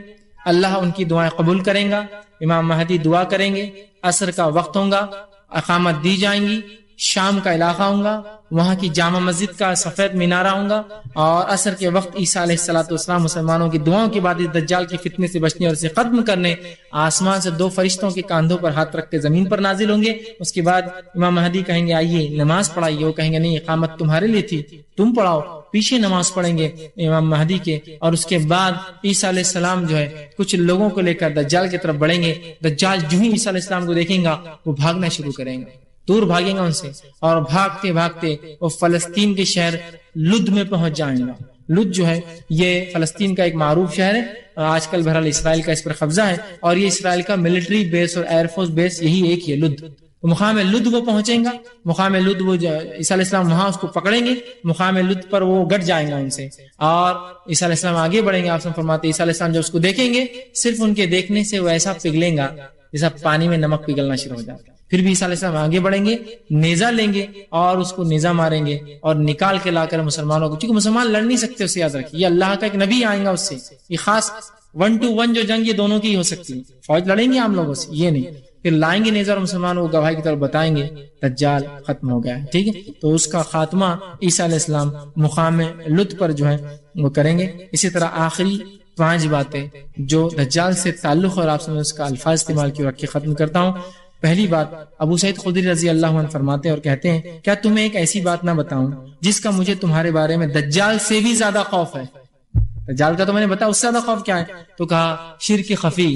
Speaker 1: اللہ ان کی دعائیں قبول کریں گا، امام مہدی دعا کریں گے، عصر کا وقت ہوگا، اقامت دی جائیں گی، شام کا علاقہ ہوگا، وہاں کی جامع مسجد کا سفید مینارہ ہوگا، اور عصر کے وقت عیسیٰ علیہ السلام مسلمانوں کی دعاؤں کے بعد اس دجال کے فتنے سے بچنے اور اسے ختم کرنے آسمان سے 2 فرشتوں کے کاندھوں پر ہاتھ رکھ کے زمین پر نازل ہوں گے۔ اس کے بعد امام مہدی کہیں گے آئیے نماز پڑھائیے، وہ کہیں گے نہیں، اقامت تمہارے لیے تھی، تم پڑھاؤ، پیچھے نماز پڑھیں گے امام مہدی کے، اور اس کے بعد عیسیٰ علیہ السلام جو ہے کچھ لوگوں کو لے کر دجال کی طرف بڑھیں گے۔ دجال جو ہی عیسیٰ علیہ السلام کو دیکھیں گا وہ بھاگنا شروع کریں گے، دور بھاگیں گا ان سے، اور بھاگتے بھاگتے وہ فلسطین کے شہر لد میں پہنچ جائیں گا۔ لد جو ہے یہ فلسطین کا ایک معروف شہر ہے، آج کل بہرحال اسرائیل کا اس پر قبضہ ہے، اور یہ اسرائیل کا ملٹری بیس اور ایئر فورس بیس یہی ایک ہی ہے، لد۔ مقام لد وہ پہنچیں گا، مقام لد وہ عیسیٰ علیہ السلام وہاں اس کو پکڑیں گے، مقام لد پر وہ گٹ جائیں گا ان سے، اور عیسیٰ علیہ السلام آگے بڑھیں گے۔ آپ سے فرماتے ہیں عیسیٰ علیہ السلام جب اس کو دیکھیں گے، صرف ان کے دیکھنے سے وہ ایسا پگھلیں گا جیسا پانی میں نمک پگھلنا شروع ہو جاتا ہے۔ پھر بھی عیسیٰ علیہ السلام آگے بڑھیں گے، نیزہ لیں گے اور اس کو نیزہ ماریں گے، اور نکال کے لا کر مسلمانوں کو، کیونکہ مسلمان لڑ نہیں سکتے، اسے یاد رکھیے، یہ اللہ کا ایک نبی آئیں گا، اس سے یہ خاص 1 to 1 جو جنگ یہ دونوں کی ہی ہو سکتی ہے، فوج لڑیں گے ہم لوگوں سے، یہ نہیں، پھر لائیں گے نیزہ اور مسلمانوں کو گواہی کی طرف بتائیں گے دجال ختم ہو گیا ہے، ٹھیک ہے۔ تو اس کا خاتمہ عیسیٰ علیہ السلام مقام لد پر جو ہے وہ کریں گے۔ اسی طرح آخری 5 باتیں جو دجال سے تعلق، اور آپ سے میں اس کا الفاظ استعمال کیوں رکھ کے ختم کرتا ہوں۔ پہلی بات، ابو سعید خدری رضی اللہ عنہ فرماتے ہیں اور کہتے ہیں کیا تمہیں ایک ایسی بات نہ بتاؤں جس کا مجھے تمہارے بارے میں دجال سے بھی زیادہ خوف ہے۔ دجال کا تو میں نے بتایا، اس سے زیادہ خوف کیا ہے؟ تو کہا شرک خفی،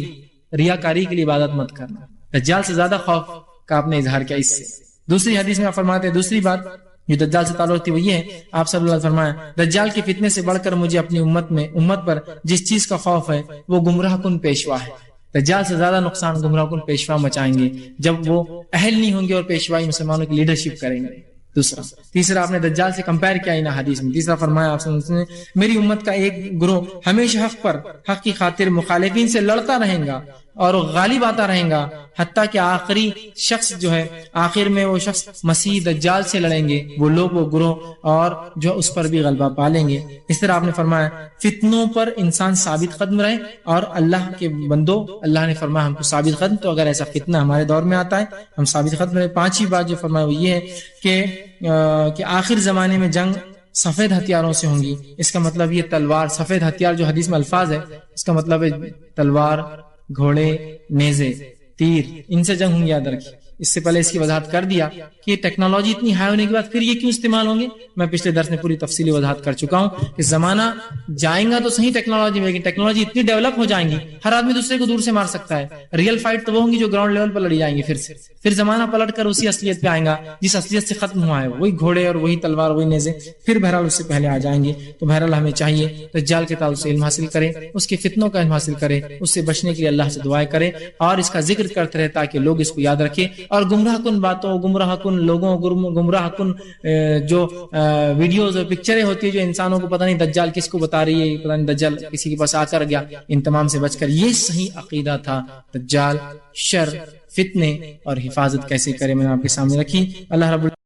Speaker 1: riyaکاری کے لیے عبادت مت کرنا۔ دجال سے زیادہ خوف کا آپ نے اظہار کیا اس سے۔ دوسری حدیث میں آپ فرماتے ہیں، دوسری بات جو دجال سے تعلق تھی وہ یہ ہے، آپ صلی اللہ علیہ وسلم فرمایا دجال کے فتنے سے بڑھ کر مجھے اپنی امت پر جس چیز کا خوف ہے وہ گمراہ کن پیشوا ہے۔ دجال سے زیادہ نقصان گمراہ کن پیشوا مچائیں گے جب وہ اہل نہیں ہوں گے اور پیشوائی مسلمانوں کی لیڈرشپ کریں گے۔ تیسرا آپ نے دجال سے کمپیئر کیا ان حدیث میں۔ تیسرا فرمایا آپ نے میری امت کا ایک گروہ ہمیشہ حق کی خاطر مخالفین سے لڑتا رہے گا اور غالب آتا رہے گا، حتیٰ کہ آخری شخص جو ہے آخر میں وہ شخص مسیح دجال سے لڑیں گے، وہ لوگ وہ گروہ، اور جو اس پر بھی غلبہ پالیں گے۔ اس طرح آپ نے فرمایا فتنوں پر انسان ثابت قدم رہے، اور اللہ کے بندو اللہ نے فرمایا ہم کو ثابت قدم، تو اگر ایسا فتنہ ہمارے دور میں آتا ہے ہم ثابت قدم رہے۔ 5ویں بات جو فرمایا وہ یہ ہے کہ آخر زمانے میں جنگ سفید ہتھیاروں سے ہوں گی۔ اس کا مطلب یہ تلوار، سفید ہتھیار جو حدیث میں الفاظ ہے اس کا مطلب ہے تلوار، گھوڑے، نیزے، تیر، ان سے جنگ ہوں گی، یاد رکھیے۔ اس سے پہلے اس کی وضاحت کر دیا کہ ٹیکنالوجی اتنی ہائی ہونے کے بعد پھر یہ کیوں استعمال ہوں گے، میں پچھلے درس میں پوری تفصیلی وضاحت کر چکا ہوں کہ زمانہ جائیں گا تو صحیح ٹیکنالوجی میں، لیکن ٹیکنالوجی اتنی ڈیولپ ہو جائیں گی ہر آدمی دوسرے کو دور سے مار سکتا ہے۔ ریئل فائٹ تو وہ ہوں گی جو گراؤنڈ لیول پر لڑی جائیں گی، پھر زمانہ پلٹ کر اسی اصلیت پہ آئے گا جس اصلیت سے ختم ہوا ہے، وہی گھوڑے اور وہی تلوار، وہی نیزے، پھر بہرحال اس سے پہلے آ جائیں گے۔ تو بہرحال ہمیں چاہیے دجال کے تعلق سے علم حاصل کرے، اس کے فتنوں کا علم حاصل کرے، اس سے بچنے کے لیے اللہ سے دعائیں کرے اور اس کا ذکر کرتے رہے تاکہ لوگ اس کو یاد رکھیں، اور گمراہ کن باتوں، گمراہ کن لوگوں، گمراہ کن جو ویڈیوز اور پکچریں ہوتی ہیں جو انسانوں کو پتہ نہیں دجال کس کو بتا رہی ہے، پتہ نہیں دجال کسی کے پاس آ کر گیا، ان تمام سے بچ کر یہ صحیح عقیدہ تھا دجال، شر، فتنے اور حفاظت کیسے کرے میں نے آپ کے سامنے رکھی۔ اللہ رب